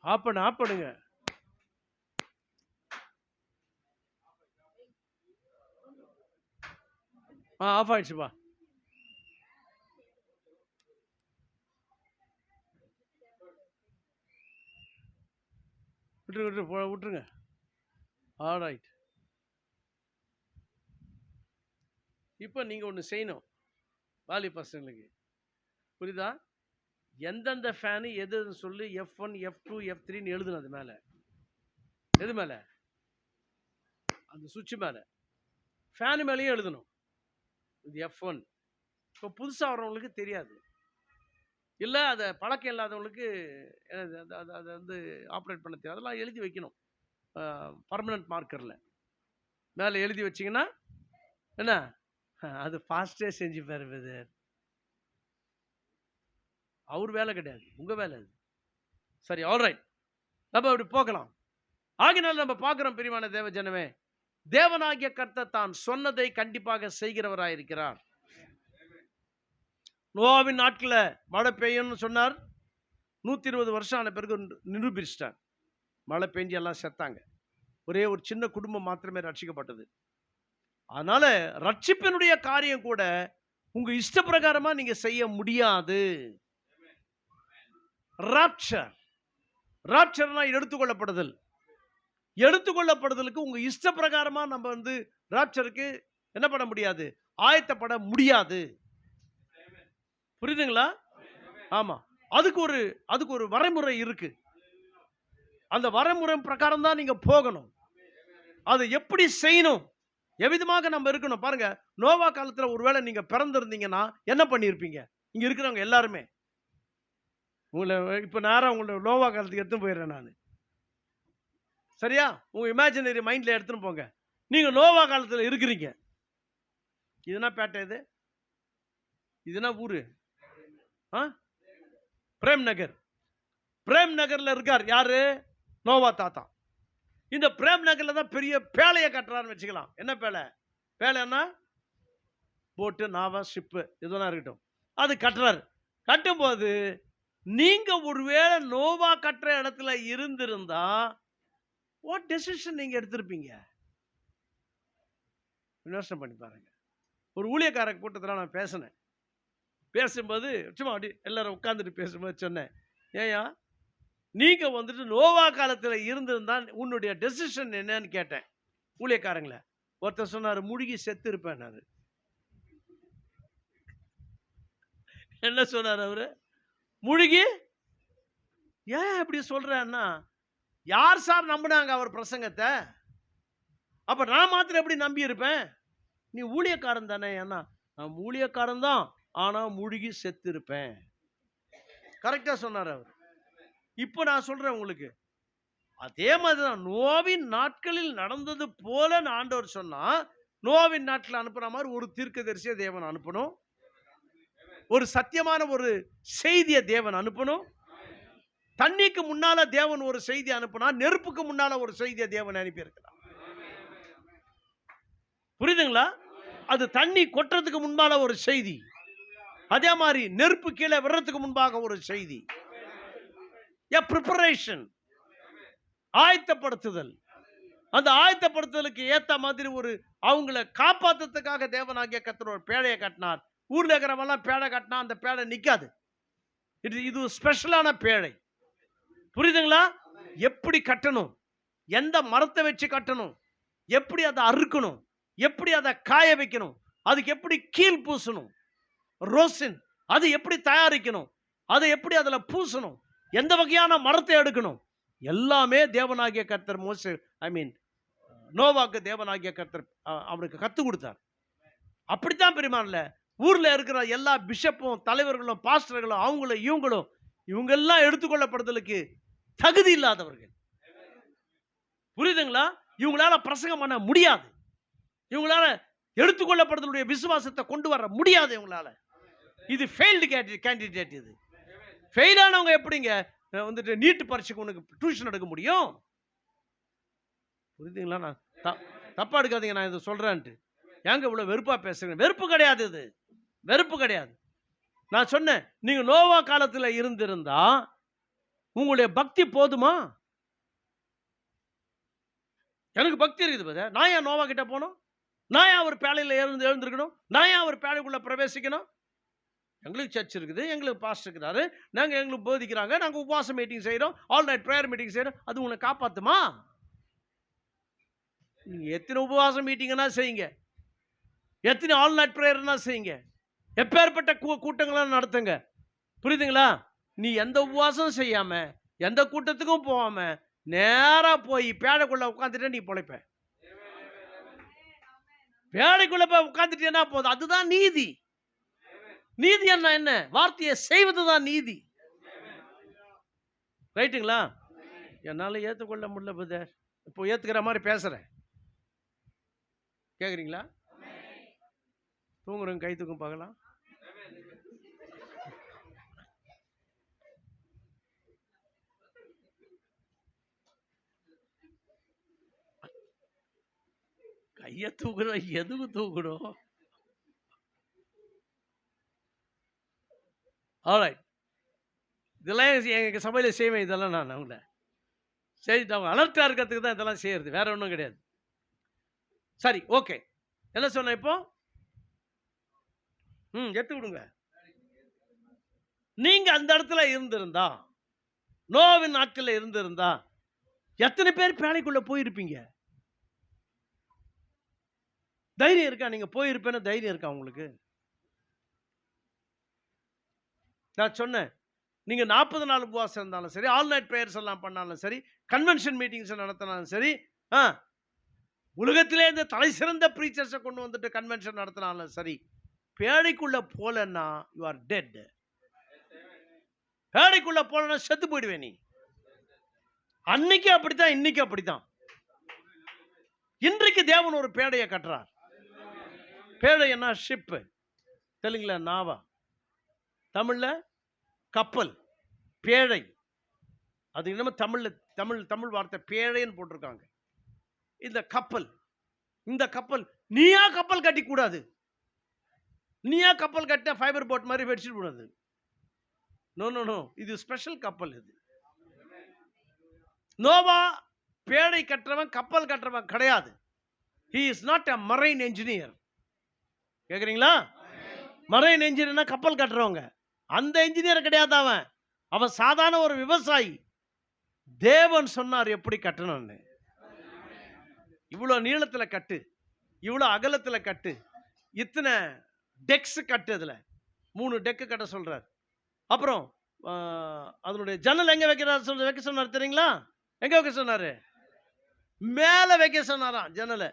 S1: ஆஃப் பண்ணுங்க. ஆஃப் ஆயிடுச்சுப்பா. விட்டுருங்க. ஆல்ரைட். இப்போ நீங்கள் ஒன்று செய்யணும் வாலி பசங்களுக்கு, புரியுதா? எந்தெந்த ஃபேனு எதுன்னு சொல்லி F1 F2 F3ன்னு எழுதணும். அது மேலே, எது மேலே? அந்த சுவிட்ச் மேலே, ஃபேனு மேலேயும் எழுதணும் இது F1. இப்போ புதுசாக வர்றவங்களுக்கு தெரியாது, இல்லை அதை பழக்கம் இல்லாதவங்களுக்கு அதை வந்து ஆப்ரேட் பண்ண தெரியும். அதெல்லாம் எழுதி வைக்கணும் பர்மனன்ட் மார்க்கரில் மேலே எழுதி வச்சிங்கன்னா என்ன, அது ஃபாஸ்டே செஞ்சு பாருது. அவர் வேலை கிடையாது, உங்கள் வேலை அது. சரி, ஆல்ரைட், நம்ம அப்படி போகலாம். ஆகினால் நம்ம பார்க்குறோம் பிரியமான தேவ ஜனமே, தேவனாகிய கர்த்தர் தான் சொன்னதை கண்டிப்பாக செய்கிறவராயிருக்கிறார். நோவாவின் நாட்களில் மழை பெய்யும்னு சொன்னார். 120 வருஷம் ஆன பிறகு நிரூபிச்சிட்டார். மழை பெஞ்சு எல்லாம் செத்தாங்க. ஒரே ஒரு சின்ன குடும்பம் மாத்திரமே ரட்சிக்கப்பட்டது. அதனால ரட்சிப்பினுடைய காரியம் கூட உங்க இஷ்ட பிரகாரமா நீங்க செய்ய முடியாது. ராப்சர்னா எடுத்துக்கொள்ளப்படுதல். எடுத்துக்கொள்ளப்படுதலுக்கு உங்க இஷ்ட பிரகாரமா நம்ம வந்து ராப்சருக்கு என்ன பண்ண முடியாது, ஆயத்தப்பட முடியாது. புரியுதுங்களா? ஆமா. அதுக்கு ஒரு வரைமுறை இருக்கு. அந்த வரைமுறை பிரகாரம் தான் நீங்க போகணும். அதை எப்படி செய்யணும், எவ்விதமாக நம்ம இருக்கணும் பாருங்க. நோவா காலத்துல ஒருவேளை நீங்க பிறந்திருந்தீங்கன்னா என்ன பண்ணியிருப்பீங்க? இங்க இருக்கிறவங்க எல்லாருமே. உங்களை இப்ப நேரா உங்களை நோவா காலத்துக்கு எடுத்துன்னு போயிடுறேன் நானு. சரியா? உங்க இமேஜினரி மைண்ட்ல எடுத்துன்னு போங்க. நீங்க நோவா காலத்துல இருக்கிறீங்க. இதுனா பேட்டை இது? இதுனா ஊரு? ஆ? பிரேம் நகர். பிரேம் நகர்ல இருக்கார் யாரு? நோவா தாத்தா. இந்த பிரேம் நகர்ல தான் பெரிய பேழையை கட்டுறாருன்னு வச்சுக்கலாம். என்ன பேழை? பேழைன்னா போட்டு, நாவா, ஷிப்பு இதெல்லாம் இருக்கட்டும். அது கட்டுறாரு. கட்டும்போது நீங்க ஒருவேளை நோவா கட்டுற இடத்துல இருந்திருந்தா வாட் டெசிஷன் நீங்க எடுத்திருப்பீங்க? யோசனை பண்ணி பாருங்க. ஒரு ஊழியக்கார கூட்டத்தில் நான் பேசினேன். பேசும்போது சும்மா அப்படி எல்லாரும் உட்கார்ந்துட்டு பேசும்போது சொன்னேன், ஏயா நீங்க வந்துட்டு நோவா காலத்துல இருந்திருந்தா உன்னுடைய டெசிஷன் என்னன்னு கேட்டேன் ஊழியக்காரங்கள. ஒருத்தர் சொன்னாரு, முழுகி செத்து இருப்பேன். என்ன சொன்னார் அவரு? முழுகி. ஏன் இப்படி சொல்றேன்னா, யார் சார் நம்பினாங்க அவர் பிரசங்கத்தை? அப்ப நான் மாத்திரம் எப்படி நம்பி இருப்பேன்? நீ ஊழியக்காரன் தானே? ஏன்னா நான் ஊழியக்காரன் தான், ஆனா முழுகி செத்து இருப்பேன். கரெக்டா சொன்னார் அவர். இப்ப நான் சொல்றேன் உங்களுக்கு, அதே மாதிரிதான் நோவின் நாட்களில் நடந்தது போல ஆண்டவர் சொன்னா, நோவின் நாட்கள் அனுப்புற மாதிரி ஒரு தீர்க்கதரிசியை தேவன் அனுப்பணும். ஒரு சத்தியமான ஒரு செய்தியை தேவன் அனுப்பணும். தண்ணிக்கு முன்னால தேவன் ஒரு செய்தி அனுப்புனா, நெருப்புக்கு முன்னால ஒரு செய்தியை தேவன் அனுப்பி இருக்கிறார். புரியுதுங்களா? அது தண்ணி கொட்டுறதுக்கு முன்பால ஒரு செய்தி, அதே மாதிரி நெருப்பு கீழே விடுறதுக்கு முன்பாக ஒரு செய்தி. பிரிப்பரேஷன், ஆயத்தப்படுத்துதல். அந்த ஆயத்தப்படுத்துதலுக்கு ஏத்த மாதிரி ஒரு அவங்களை காப்பாத்துறதுக்காக தேவனாகிய கர்த்தர் ஒரு பேழையை கட்டினார். ஊர்ல இருக்கிறவெல்லாம் பேழை கட்டினா அந்த பேழை நிக்காது. இது ஸ்பெஷலான பேழை. புரியுதுங்களா? எப்படி கட்டணும், எந்த மரத்தை வச்சு கட்டணும், எப்படி அதை அறுக்கணும், எப்படி அதை காய வைக்கணும், அதுக்கு எப்படி கீழ் பூசணும், ரோசின் அது எப்படி தயாரிக்கணும், அதை எப்படி அதுல பூசணும், எந்த வகையான மரத்தை எடுக்கணும், எல்லாமே தேவனாகிய கர்த்தர் நோவாக்கு தேவனாகிய கர்த்தர் அவனுக்கு கத்து கொடுத்தார். அப்படித்தான் பெருமான்ல ஊர்ல இருக்கிற எல்லா பிஷப்பும் தலைவர்களும் பாஸ்டர்களும் அவங்களும் இவங்க எல்லாம் எடுத்துக்கொள்ளப்படுதலுக்கு தகுதி இல்லாதவர்கள். புரியுதுங்களா? இவங்களால பிரசங்கம் பண்ண முடியாது. இவங்களால எடுத்துக்கொள்ளப்படுதலுடைய விசுவாசத்தை கொண்டு வர முடியாது. இவங்களால இது ஃபெயில்டு கேண்டிடேட். இது ஃபெயில் ஆனவங்க எப்படிங்க வந்துட்டு நீட் பரீட்சைக்கு உனக்கு டியூஷன் எடுக்க முடியும்? புரியுதுங்களா? நான் தப்பா எடுக்காதீங்க, நான் இதை சொல்றேன்ட்டு. ஏங்க இவ்வளவு வெறுப்பா பேசுறேன்? வெறுப்பு கிடையாது, இது வெறுப்பு கிடையாது. நான் சொன்னேன், நீங்க நோவா காலத்துல இருந்திருந்தா உங்களுடைய பக்தி போதுமா? எனக்கு பக்தி இருக்குது பதே, நான் ஏன் நோவா கிட்ட போகணும்? நான் ஏன் அவர் பேழையில் எழுந்திருக்கணும்? நான் ஏன் அவர் பேழைக்குள்ள பிரவேசிக்கணும்? எங்களுக்கு சர்ச் இருக்குது, எங்களுக்கு பாஸ்டர் இருக்கிறாரு, நாங்கள் எங்களுக்கு போதிக்கிறாங்க, நாங்கள் உபவாச மீட்டிங் செய்கிறோம், ஆல் நைட் ப்ரேயர் மீட்டிங் செய்கிறோம். அது உங்களை காப்பாற்றுமா? நீங்கள் எத்தனை உபவாச மீட்டிங்னா செய்யுங்க, எத்தனை ஆல் நைட் ப்ரேயர்னா செய்யுங்க, எப்பேற்பட்ட கூட்டங்களாம் நடத்துங்க. புரியுதுங்களா? நீ எந்த உபவாசம் செய்யாம எந்த கூட்டத்துக்கும் போகாம நேரா போய் பேழைக்குள்ள உட்காந்துட்டு நீ பொழைப்ப. பேழைக்குள்ள போய் உட்காந்துட்டேன்னா போதும், அதுதான் நீதி. நீதி என்ன? வார்த்தையை செய்வதுதான் நீதி. ரைட்டுங்களா? என்னால ஏற்றுக்கொள்ள முடியல பிரதர். இப்போ ஏத்துக்கிற மாதிரி பேசுறேன், கேக்குறீங்களா? தூங்குறவங்க கை தூக்கும் பார்க்கலாம். கைய தூக்கணும், எதுக்கு தூக்கணும்? ஆல்ரைட், இதெல்லாம் எங்க சபையில செய்வேன். இதெல்லாம் நான் அவங்கள சரி, அவங்க அலர்ட்டா இருக்கிறதுக்கு தான் இதெல்லாம் செய்யறது, வேற ஒன்றும் கிடையாது. சரி, ஓகே. என்ன சொன்ன இப்போ? எடுத்து விடுங்க. நீங்க அந்த இடத்துல இருந்திருந்தா, நோவின் நாட்களில் இருந்திருந்தா எத்தனை பேர் பேழைக்குள்ள போயிருப்பீங்க? தைரியம் இருக்கா? நீங்க போயிருப்பேன்னு தைரியம் இருக்கா உங்களுக்கு? நான் சொன்னேன், நீங்க 40 நாள் உபவாசம் இருந்தாலும் சரி, ஆல் நைட் பிரேயர்ஸ் எல்லாம் பண்ணாலும் சரி, கன்வென்ஷன் மீட்டிங்ஸ் நடத்தினாலும் சரி, உலகத்திலே இந்த தலை சிறந்த பிரீச்சர்ஸை கொண்டு வந்துட்டு கன்வென்ஷன் நடத்தினாலும் சரி, பேழைக்குள்ள போலன்னா யூ ஆர் டெட். பேழைக்குள்ள போலன்னா செத்து போயிடுவே நீ. அன்னைக்கு அப்படித்தான், இன்னைக்கு அப்படித்தான். இன்றைக்கு தேவன் ஒரு பேழையை கட்டுறார். பேழை என்ன? ஷிப். தெலுங்குல நாவா, தமிழ்ல கப்பல். பேழை அது என்னமோ தமிழ்ல தமிழ் வார்த்தை பேழைன்னு போட்டிருக்காங்க. இந்த கப்பல் நீயா கப்பல் கட்டி கூடாது. நீயா கப்பல் கட்ட ஃபைபர் போட் மாதிரி வெடிச்சிட்டு கூடாது. நோ, இது ஸ்பெஷல் கப்பல். இது நோவா பேழை கட்டுறவன், கப்பல் கட்டுறவன் கிடையாது. he is not a marine engineer. கேக்குறீங்களா? மரைன் என்ஜினியர்னா கப்பல் கட்டுறவங்க. அந்த என்ஜினியர் கிடையாது. அவன் சாதாரண ஒரு விவசாயி. தேவன் சொன்னார் எப்படி கட்டணும்னு. இவ்வளோ நீளத்தில் கட்டு, இவ்வளோ அகலத்தில் கட்டு, இத்தனை டெக்ஸ் கட்டு, அதில் 3 டெக்கு கட்ட சொல்றார். அப்புறம் அதனுடைய ஜன்னல் எங்க வைக்க சொன்னார் தெரியுங்களா? எங்க வைக்க சொன்னாரு? மேலே வைக்க சொன்னாராம் ஜன்னலை.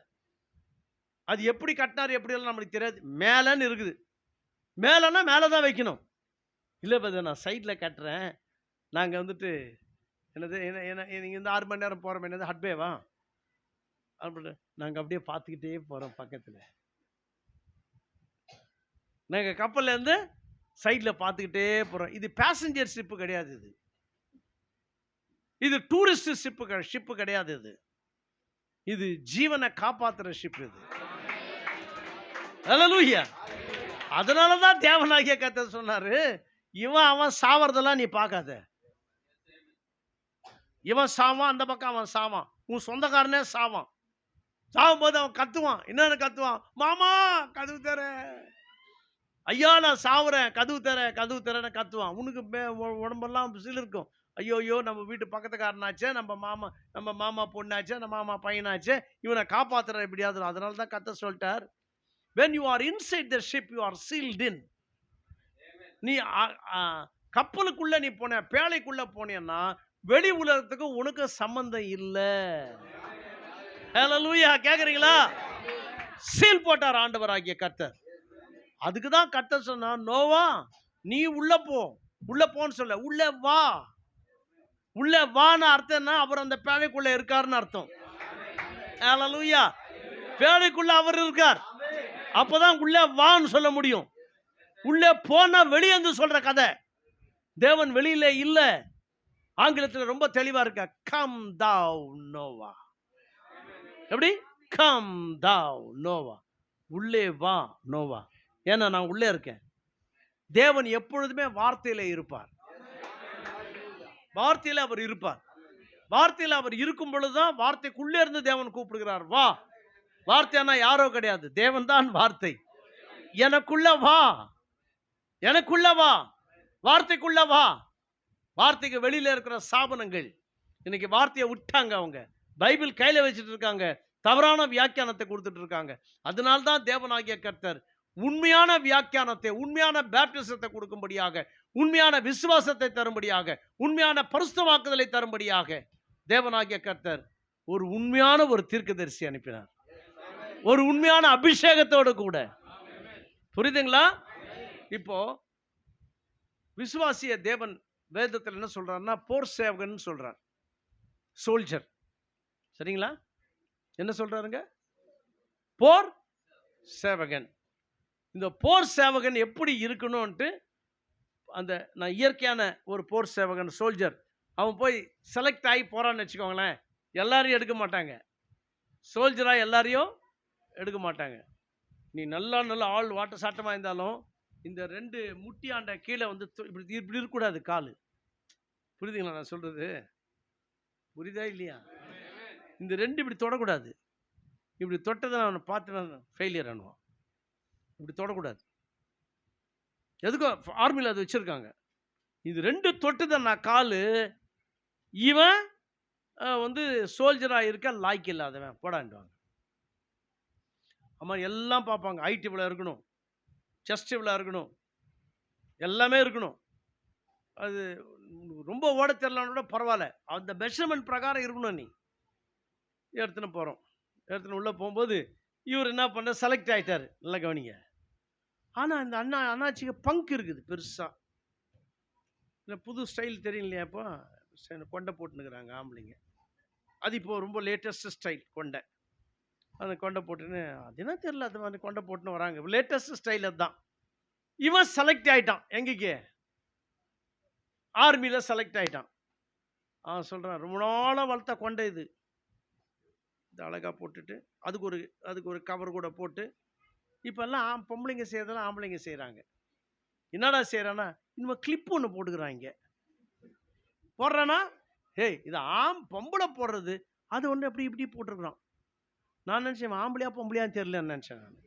S1: அது எப்படி கட்டினார் எப்படி எல்லாம் நம்மளுக்கு தெரியாது. மேலன்னு இருக்குது. மேலன்னா மேலே தான் வைக்கணும். இல்லை பத நான் சைடில் கட்டுறேன். நாங்கள் வந்துட்டு என்னது நீங்கள் இந்த 6 மணி நேரம் போகிறோம். என்னது ஹட்பேவா? அப்படி நாங்கள் அப்படியே பார்த்துக்கிட்டே போகிறோம். பக்கத்தில் நாங்கள் கப்பல்லேருந்து சைடில் பார்த்துக்கிட்டே போகிறோம். இது பேசஞ்சர் ஷிப்பு கிடையாது. இது டூரிஸ்ட் ஷிப்பு கிடையாது. இது ஜீவனை காப்பாற்றுற ஷிப். இது ஹல்லேலூயா. அதனால தான் தேவனாகிய கர்த்தர் சொன்னாரு, அவன் சாவறதெல்லாம் நீ பார்க்காத. இவன் சாவான், அந்த பக்கம் அவன் சாவான், உன் சொந்தக்காரனே சாவான். சாகும்போது அவன் கத்துவான். என்னன்னு கத்துவான்? மாமா கதவு தர, ஐயா நான் சாவுறேன், கதவு தரேன்னு கத்துவான். உனக்கு உடம்பெல்லாம் சிலிருக்கும். ஐயோ நம்ம வீட்டு பக்கத்துக்காரனாச்சே, நம்ம மாமா பொண்ணாச்சே, நம்ம மாமா பையனாச்சே, இவனை காப்பாத்துற எப்படியாவது. அதனால தான் கர்த்தர் சொல்லிட்டார், when you are inside the ship you are sealed in. நீ கப்பலுக்குள்ள நீ போன, பேழைக்குள்ள போனேன்னா வெளி உலகத்துக்கு உனக்கு சம்பந்தம் இல்லை. ஹல்லேலூயா. கேக்குறீங்களா? சீல் போட்டார் ஆண்டவராகிய கர்த்தர். அதுக்கு தான் கர்த்தர் சொன்னா, நோவா நீ உள்ள போன்னு சொல்ல, உள்ள வான்னு அர்த்தம் என்ன? அவர் அந்த பேழைக்குள்ள இருக்காருன்னு அர்த்தம். ஹல்லேலூயா. பேழைக்குள்ள அவர் இருக்கார். அப்பதான் உள்ள வான்னு சொல்ல முடியும். உள்ளே போனா வெளியேந்து சொல்ற கதை. தேவன் வெளியில இல்ல. ஆங்கிலத்தில் ரொம்ப தெளிவா இருக்க, கம் thou நோவா. எப்படி? Come thou Noah. உள்ளே வா நோவா. ஏன்னா நான் உள்ளே இருக்கேன். தேவன் எப்பொழுதுமே வார்த்தையில இருப்பார். வார்த்தையில அவர் இருப்பார். வார்த்தையில அவர் இருக்கும் பொழுதுதான் வார்த்தைக்குள்ளே இருந்து தேவன் கூப்பிடுகிறார், வா. வார்த்தையானா யாரோ கிடையாது, தேவன் தான் வார்த்தை. எனக்குள்ள வா, வார்த்தைக்குள்ள வா. வார்த்தைக்கு வெளியில இருக்கிற சாபனங்கள் இன்னைக்கு வார்த்தையை விட்டாங்க. அவங்க பைபிள் கையில வச்சுட்டு இருக்காங்க, தவறான வியாக்கியானத்தை கொடுத்துட்டு இருக்காங்க. அதனால்தான் தேவனாகிய கர்த்தர் உண்மையான வியாக்கியானத்தை, உண்மையான பேப்டிசத்தை கொடுக்கும்படியாக, உண்மையான விசுவாசத்தை தரும்படியாக, உண்மையான பரிசுத்தமாக்குதலை தரும்படியாக தேவனாகிய கர்த்தர் ஒரு உண்மையான ஒரு தீர்க்கதரிசி அனுப்பினார். ஒரு உண்மையான அபிஷேகத்தோடு கூட. புரியுதுங்களா? இப்போ விசுவாசிய தேவன் வேதத்தில் என்ன சொல்றாருன்னா, போர் சேவகன் சொல்றார். சோல்ஜர். சரிங்களா? என்ன சொல்றாருங்க? போர் சேவகன். இந்த போர் சேவகன் எப்படி இருக்கணும்ட்டு அந்த நான் இயற்கையான ஒரு போர் சேவகன் சோல்ஜர் அவன் போய் செலக்ட் ஆகி போறான்னு வச்சுக்கோங்களேன், எல்லாரையும் எடுக்க மாட்டாங்க. சோல்ஜரா எல்லாரையும் எடுக்க மாட்டாங்க. நீ நல்லா ஆள் வாட்ட சாட்டமாக இருந்தாலும் இந்த 2 முட்டியாண்ட கீழே வந்து இப்படி இருக்கக்கூடாது கால். புரியுதுங்களா நான் சொல்றது? புரியுதா இல்லையா? இந்த 2 இப்படி தொடக்கூடாது. இப்படி தொட்டதை நான் பார்த்து ஃபெயிலியர் ஆனுவான். இப்படி தொடக்கூடாது. எதுக்கும் ஆர்மியில் அது வச்சிருக்காங்க. இது 2 தொட்டுதான் நான் கால், இவன் வந்து சோல்ஜராக இருக்க லாய்க்கு இல்லாதவன் போடாண்டுவாங்க. ஆமாம், எல்லாம் பார்ப்பாங்க. ஹைட் இவ்வளோ இருக்கணும், செஸ்ட் இவ்வளோ இருக்கணும், எல்லாமே இருக்கணும். அது ரொம்ப ஓட தெரியலனோட பரவாயில்ல, அந்த மெஷர்மெண்ட் பிரகாரம் இருக்கணும். நீ எடுத்துன்னு போகிறோம், எடுத்துன்னு உள்ளே போகும்போது இவர் என்ன பண்ண செலக்ட் ஆகிட்டார். நல்லா கவனிங்க. ஆனால் இந்த அண்ணாச்சிக்கு பங்க் இருக்குது பெருசாக. இல்லை புது ஸ்டைல் தெரியும் இல்லையா? இப்போ கொண்டை போட்டுனுக்குறாங்க ஆம்பளைங்க. அது இப்போ ரொம்ப லேட்டஸ்ட் ஸ்டைல் கொண்டை. அந்த கொண்டை போட்டுன்னு அது என்ன தெரியல, அது மாதிரி கொண்டை போட்டுன்னு வராங்க. லேட்டஸ்ட் ஸ்டைல் அதுதான். இவன் செலக்ட் ஆகிட்டான். எங்கேக்கு? ஆர்மியில் செலக்ட் ஆகிட்டான். சொல்கிறான், ரொம்ப நாளாக வளர்த்த கொண்டை இது. இது அழகாக போட்டுட்டு அதுக்கு ஒரு கவர் கூட போட்டு, இப்போல்லாம் பொம்பளைங்க செய்கிறதெல்லாம் ஆம்பளைங்க செய்கிறாங்க. என்னடா செய்கிறான்னா, இனிமேல் கிளிப் ஒன்று போட்டுக்கிறாங்க. போடுறானா, ஏய் இது பொம்பளை போடுறது, அது ஒன்று அப்படி இப்படி போட்டிருக்கிறான். நான் நினச்சேன் ஆம்பளையா பொம்பளையான்னு தெரியலன்னு நினச்சேன். நான்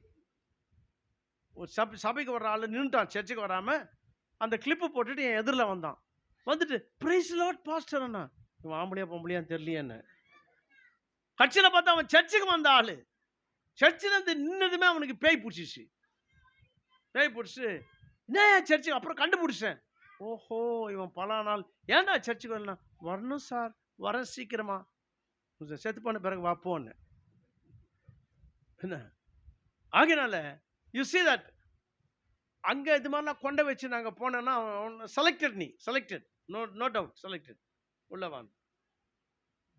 S1: ஒரு சபைக்கு வர்ற ஆள் நின்றுட்டான், சர்ச்சுக்கு வராமல் அந்த கிளிப்பு போட்டுட்டு என் எதிரில் வந்தான். வந்துட்டு பிரைஸ் லார்ட் பாஸ்டர் அண்ணா, இவன் ஆம்பளையா பொம்பளையான்னு தெரியலையேன்னு. கட்சியில் பார்த்தா அவன் சர்ச்சுக்கு வந்த ஆள். சர்ச்சில் இருந்து நின்னதுமே அவனுக்கு பேய் பிடிச்சிச்சு. பேய் பிடிச்சி என்ன சர்ச்சுக்கு அப்புறம் கண்டுபிடிச்சேன். ஓஹோ, இவன் பல நாள் ஏன்டா சர்ச்சுக்கு வரலாம்? வரணும் சார், வர சீக்கிரமா, செத்து பண்ண பிறகு வாப்போன்னு. என்ன ஆகினால யூ see that அங்கே இது மாதிரிலாம் கொண்டை வச்சு நாங்கள் போனோன்னா செலக்டட். நீ செலக்டட், நோ டவுட் செலக்டட். உள்ள வாங்க,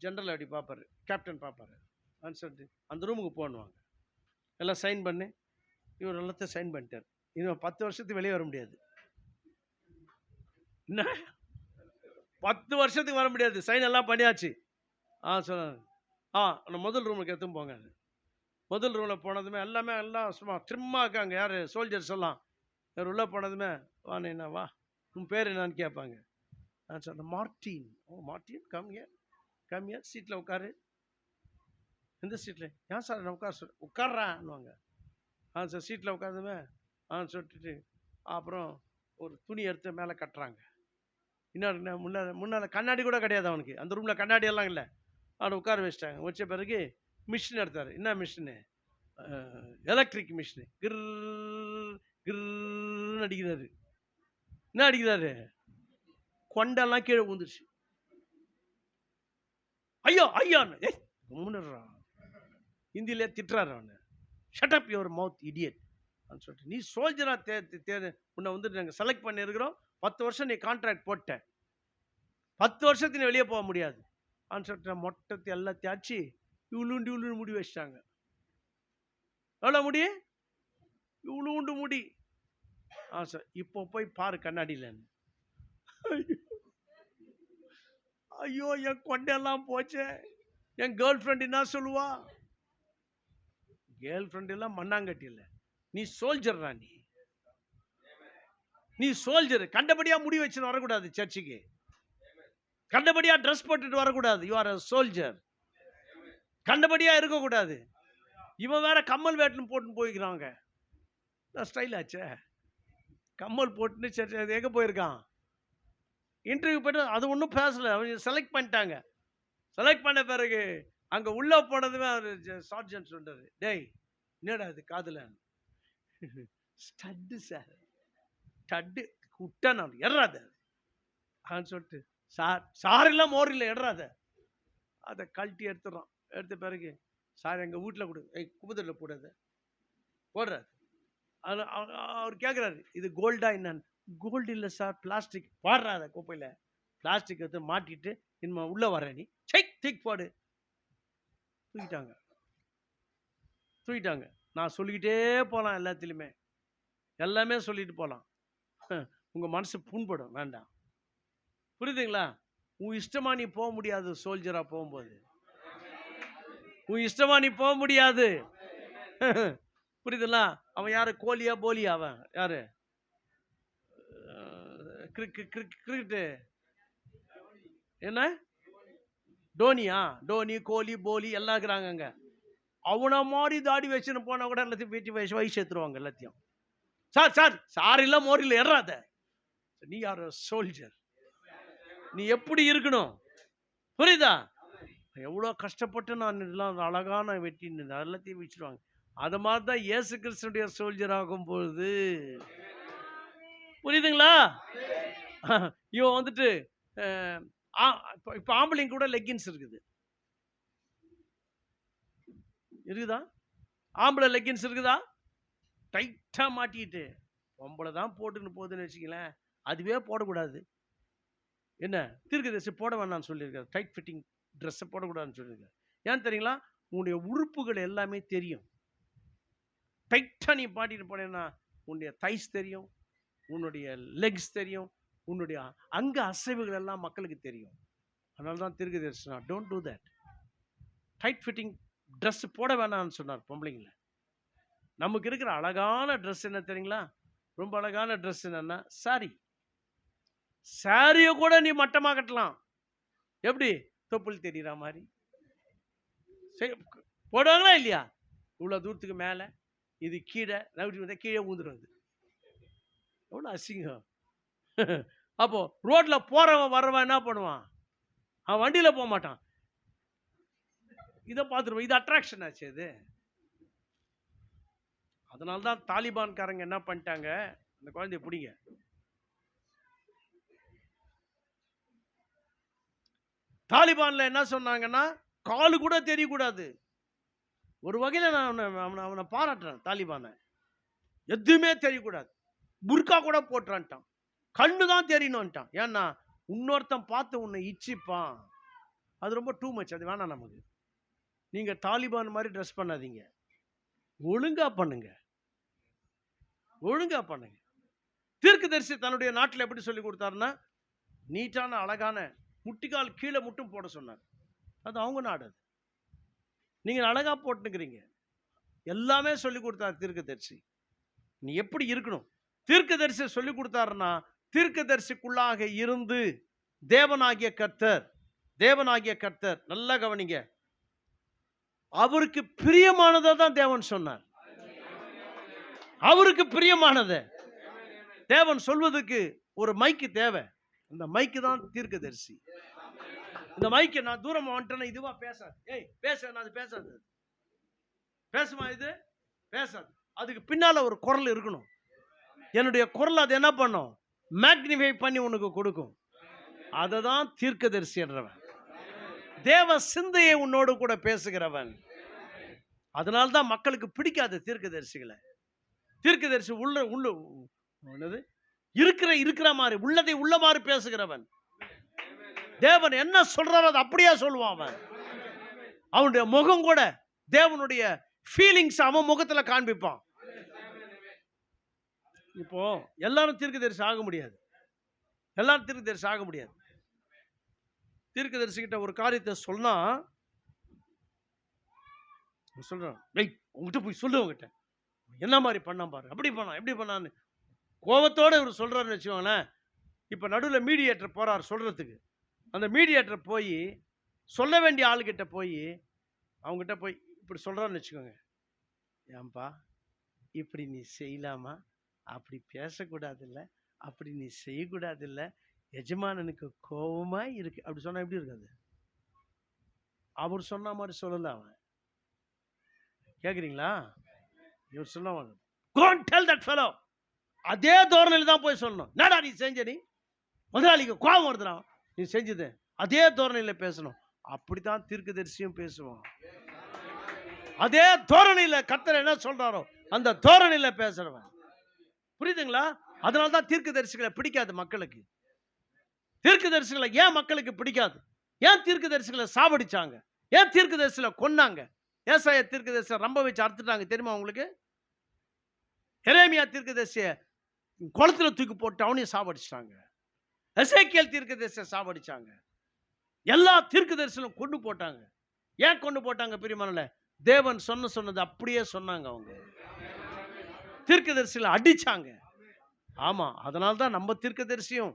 S1: ஜென்ரல் அப்படி பார்ப்பாரு, கேப்டன் பார்ப்பாரு. சொல்லிட்டு அந்த ரூமுக்கு போனுவாங்க. எல்லாம் சைன் பண்ணி, இவர் எல்லாத்தையும் சைன் பண்ணிட்டார். இன்னும் 10 வருஷத்துக்கு வெளியே வர முடியாது. என்ன 10 வருஷத்துக்கு வர முடியாது. சைன் எல்லாம் பண்ணியாச்சு. சொன்னாங்க, முதல் ரூமுக்கு எடுத்துன்னு போங்க. முதல் ரூமில் போனதுமே எல்லாம் சும்மா ட்ரிம்மாக இருக்காங்க. யார்? சோல்ஜர்ஸ் எல்லாம். யார் உள்ளே போனதுமே, வா நீ வா, உன் பேர் என்னான்னு கேட்பாங்க. நான் சொன்னேன் மார்டின். ஓ மார்டின், கம்மியா சீட்டில் உட்காரு. எந்த சீட்டில்? ஏன் சார் நான் உட்கார சொல், உட்கார்றான்னுவாங்க. சார் சீட்டில் உட்காந்துமே சொல்லிட்டு அப்புறம் ஒரு துணி எடுத்து மேலே கட்டுறாங்க. இன்னொரு முன்னால் கண்ணாடி கூட கிடையாது அவனுக்கு. அந்த ரூமில் கண்ணாடி எல்லாம் இல்லை. அவனை உட்கார வச்சிட்டாங்க. வச்ச பிறகு மிஷின் எடுத்தார். என்ன மிஷினு? Electric machine. கிர்ன்னு அடிக்கிறாரு. என்ன அடிக்கிறாரு? கொண்டெல்லாம் கீழே விழுந்துருச்சு. ஐயோ ஐயோன்னு முன்னுறான். ஹிந்தியிலே திட்டுறாரு அவனை. Shut up your mouth idiot சொல்லிட்டு, நீ சோல்ஜரா உன்னை வந்துட்டு நாங்கள் செலக்ட் பண்ணியிருக்கிறோம். 10 வருஷம் நீ கான்ட்ராக்ட் போட்ட, 10 வருஷத்துக்கு நீ வெளியே போக முடியாது சொல்லிட்டு மொட்டத்தை எல்லாம் தேய்ச்சி இவ்வளோண்டு முடி வச்சிட்டாங்க. எவ்வளோ முடி? இவ்வளோண்டு முடி. சார் இப்போ போய் பாரு கண்ணாடியில். ஐயோ என் கொண்டெல்லாம் போச்சே. என் கேர்ள் ஃப்ரெண்ட் என்ன சொல்லுவா? கேர்ள் ஃப்ரெண்ட் எல்லாம் மண்ணாங்கட்டி இல்லை. நீ சோல்ஜர்ரா. நீ சோல்ஜர். கண்டபடியா முடி வச்சுன்னு வரக்கூடாது சர்ச்சுக்கு. கண்டபடியா ட்ரெஸ் போட்டுட்டு வரக்கூடாது. You are a soldier. கண்டபடியா இருக்கக்கூடாது. இவன் வேற கம்மல் வேட்டுன்னு போட்டுன்னு போய்க்கிறாங்க. ஸ்டைல் ஆச்சே. கம்மல் போட்டுன்னு சர்ச்சு எங்கே போயிருக்கான்? இன்டர்வியூ போய்ட்டு அது ஒன்றும் பேசலை. அவங்க செலக்ட் பண்ணிட்டாங்க. செலக்ட் பண்ண பிறகு அங்கே உள்ளே போனதுமே அவர் சார்ஜன்ட் சொல்றாரு, டேய் என்னடா இது காதில்? ஸ்டட்டு சார், ஸ்டட்டு விட்டா நான் எறாத சொல்லிட்டு, சார் எல்லாம் மோர் இல்லை எறாத. அதை கழட்டி எடுத்துடுறான். எடுத்த பிறகு சார் எங்கள் வீட்டில் கொடு, குமுதலில் போடாத போடுறாரு. அது அவர் கேட்குறாரு, இது கோல்டா என்னன்னு? கோல்டு இல்லை சார், பிளாஸ்டிக். பாடுறாத குப்பையில் பிளாஸ்டிக் எடுத்து மாட்டிட்டு இனிமே உள்ளே வர நீ திக் போடு. தூக்கிட்டாங்க. நான் சொல்லிக்கிட்டே போகலாம், எல்லாத்துலேயுமே எல்லாமே சொல்லிட்டு போகலாம். உங்கள் மனசு புண்படும், வேண்டாம். புரியுதுங்களா? உன் இஷ்டமா நீ போக முடியாது. சோல்ஜராக போகும்போது உன் இஷ்டமா நீ போக முடியாது. புரியுதுங்களா? அவன் யாரு? கோலியா போலியா? அவன் யாரு? கிரிக்கெட்டு என்ன? டோனியா? டோனி, கோலி, போலி எல்லாம் இருக்கிறாங்க அங்கே. அவனை மாதிரி தாடி வச்சுன்னு போனால் கூட எல்லாத்தையும் வீட்டு வயசு ஏற்றுருவாங்க எல்லாத்தையும். சார் இல்லை மோர் இல்லை எறாத. நீ யார்? சோல்ஜர். நீ எப்படி இருக்கணும்? புரியுதா? எவ்வளோ கஷ்டப்பட்டு நான் இதெல்லாம் அழகான வெட்டி எல்லாத்தையும் வச்சுருவாங்க. அது மாதிரி தான் இயேசு கிறிஸ்துடைய சோல்ஜர் ஆகும் பொழுது. புரியுதுங்களா? இவன் வந்துட்டு இப்போ ஆம்பளைங்க கூட லெக்கின்ஸ் இருக்குது. இருக்குதா? ஆம்பளை லெக்கின்ஸ் இருக்குதா? டைட்டா மாட்டிக்கிட்டு பொம்பளை தான் போட்டுன்னு போகுதுன்னு வச்சுங்களேன். அதுவே போடக்கூடாது. என்ன தீர்க்கதரிசி போட வேணாம்னு சொல்லியிருக்காரு. டைட் ஃபிட்டிங் ட்ரெஸ்ஸை போடக்கூடாதுன்னு சொல்லியிருக்காரு. ஏன் தெரியுங்களா? உன்னுடைய உறுப்புகள் எல்லாமே தெரியும். டைட்டா நீ மாட்டிட்டு போனேன்னா உன்னுடைய தைஸ் தெரியும், உன்னுடைய லெக்ஸ் தெரியும், உன்னுடைய அங்க அசைவுகள் எல்லாம் மக்களுக்கு தெரியும். அதனால தான் தீர்க்கதரிசி don't do that. Tight fitting dress போட வேணாம்னு சொன்னார் பொம்பளைங்கள. நமக்கு இருக்கிற அழகான ட்ரெஸ் என்ன தெரியுங்களா? ரொம்ப அழகான ட்ரெஸ் என்னன்னா சாரி. சாரியை கூட நீ மட்டமா கட்டலாம். எப்படி? தொப்புள் தெரியுற மாதிரி போடுவாங்களா இல்லையா? இவ்வளோ தூரத்துக்கு மேலே இது கீழே நவிட்டு வந்தால் கீழே ஊந்துடுவது. எவ்வளோ அசிங்கம். அப்போ ரோட்ல போறவன் வர்றவன் என்ன பண்ணுவான்? அவன் வண்டியில போக மாட்டான். இதை பார்த்துருவோம். இது அட்ராக்ஷன் ஆச்சு. இது அதனால தான் தாலிபான்காரங்க என்ன பண்ணிட்டாங்க, அந்த குழந்தைய பிடிங்க. தாலிபான்ல என்ன சொன்னாங்கன்னா காலு கூட தெரியக்கூடாது. ஒரு வகையில் நான் அவனை பாராட்டுறேன். தாலிபானை எதுவுமே தெரியக்கூடாது. புர்கா கூட போட்டுறான்ட்டான். கண்ணு தான் தெரியணும்ட்டான். ஏன்னா இன்னொருத்தன் பார்த்து உன்னை இச்சிப்பான். அது ரொம்ப டூ மச். அது வேணாம் நமக்கு. நீங்க தாலிபான் மாதிரி ட்ரெஸ் பண்ணாதீங்க. ஒழுங்கா பண்ணுங்க, ஒழுங்கா பண்ணுங்க. தீர்க்கதரிசி தன்னுடைய நாட்டில் எப்படி சொல்லி கொடுத்தாருன்னா நீட்டான அழகான முட்டிக்கால் கீழே மட்டும் போட சொன்னார். அது அவங்க நாடு. அது நீங்க அழகா போட்டுக்கிறீங்க. எல்லாமே சொல்லி கொடுத்தார் தீர்க்கதரிசி. நீ எப்படி இருக்கணும் தீர்க்கதரிசி சொல்லி கொடுத்தாருன்னா தீர்க்கதரிசிக்குள்ளாக இருந்து தேவனாகிய கர்த்தர் நல்லா கவனிங்க, அவருக்கு பிரியமானதை தான் தேவன் சொன்னார். அவருக்கு பிரியமானதை தேவன் சொல்வதற்கு ஒரு மைக்கு தேவை. அந்த மைக்கு தான் தீர்க்கதரிசி. இந்த மைக்கை நான் தூரமா வந்துட்டேன்னா இதுவா பேசாது. அது பேசாது. பேசுமா? இது பேசாது. அதுக்கு பின்னால ஒரு குரல் இருக்கணும். என்னுடைய குரல் அது என்ன பண்ணும்? மேக்னிஃபை பண்ணி உனக்கு கொடுக்கும். அதை தான் தீர்க்கதரிசி என்றவன். தேவ சிந்தையை உன்னோடு கூட பேசுகிறவன். அதனால்தான் மக்களுக்கு பிடிக்காது தீர்க்கதரிசிகளை. தீர்க்கதரிசி என்னது இருக்கிற மாதிரி உள்ளதை உள்ள மாதிரி பேசுகிறவன். தேவன் என்ன சொல்றாரோ அது அப்படியே சொல்லுவான். அவன் அவனுடைய முகம் கூட தேவனுடைய ஃபீலிங்ஸ் அவன் முகத்துல காண்பிப்பான். இப்போ எல்லாரும் தீர்க்கதரிசி ஆக முடியாது. எல்லாரும் தீர்க்கதரிசி ஆக முடியாது. தீர்க்கதரிசி கிட்ட ஒரு காரியத்தை சொன்னா சொல்றான், உங்ககிட்ட போய் சொல்லு, உங்ககிட்ட என்ன மாதிரி பண்ணா பாரு, அப்படி பண்ணா எப்படி பண்ணான்னு கோபத்தோட இவர் சொல்றாருன்னு வச்சுக்கோங்களேன். இப்ப நடுவில் மீடியேட்டர் போறாரு சொல்றதுக்கு. அந்த மீடியேட்டர் போய் சொல்ல வேண்டிய ஆளுகிட்ட போய் அவங்ககிட்ட போய் இப்படி சொல்றான்னு வச்சுக்கோங்க, ஏன்பா இப்படி நீ செய்யலாமா, அப்படி பேசக்கூடாது இல்லை, அப்படி நீ செய்யக்கூடாது இல்லை, எஜமானனுக்கு கோபமா இருக்கு அப்படி சொன்னா எப்படி இருக்காது? அவர் சொன்ன மாதிரி சொல்லல. அவன் கேக்குறீங்களா? இவர் சொல்லுவாங்க, go and tell that fellow. அதே தோரணையில் தான் போய் சொல்லணும். என்னடா நீ செஞ்ச, நீ முதலாளிக்கு கோபம் வருதுடா நீ செஞ்சது, அதே தோரணையில் பேசணும். அப்படித்தான் தீர்க்கதரிசியும் பேசுவான். அதே தோரணையில் கர்த்தர் என்ன சொல்றாரோ அந்த தோரணையில் பேசுறவன். புரியுதுங்களா? அதனால தான் தீர்க்கதரிசிகளை பிடிக்காது மக்களுக்கு. தீர்க்கதரிசிகளை ஏன் மக்களுக்கு பிடிக்காது? ஏன் தீர்க்கதரிசிகளை சாவடிச்சாங்க? ஏன் தீர்க்கதரிசிகளை கொன்னாங்க? ஏசாயா தீர்க்கதரிசியை ரொம்ப வச்சு அறுத்துட்டாங்க தெரியுமா உங்களுக்கு? எரேமியா தீர்க்கதரிசியை குளத்துல தூக்கி போட்டு அவனையும் சாவடிச்சிட்டாங்க. எசேக்கியேல் தீர்க்கதரிசியை சாவடிச்சாங்க. எல்லா தீர்க்கதரிசிகளும் கொண்டு போட்டாங்க. ஏன் கொண்டு போட்டாங்க பிரியமானவர்களே? தேவன் சொன்னது அப்படியே சொன்னாங்க. அவங்க தீர்க்கதரிசிகளை அடிச்சாங்க. ஆமா, அதனால்தான் நம்ம தீர்க்கதரிசியும்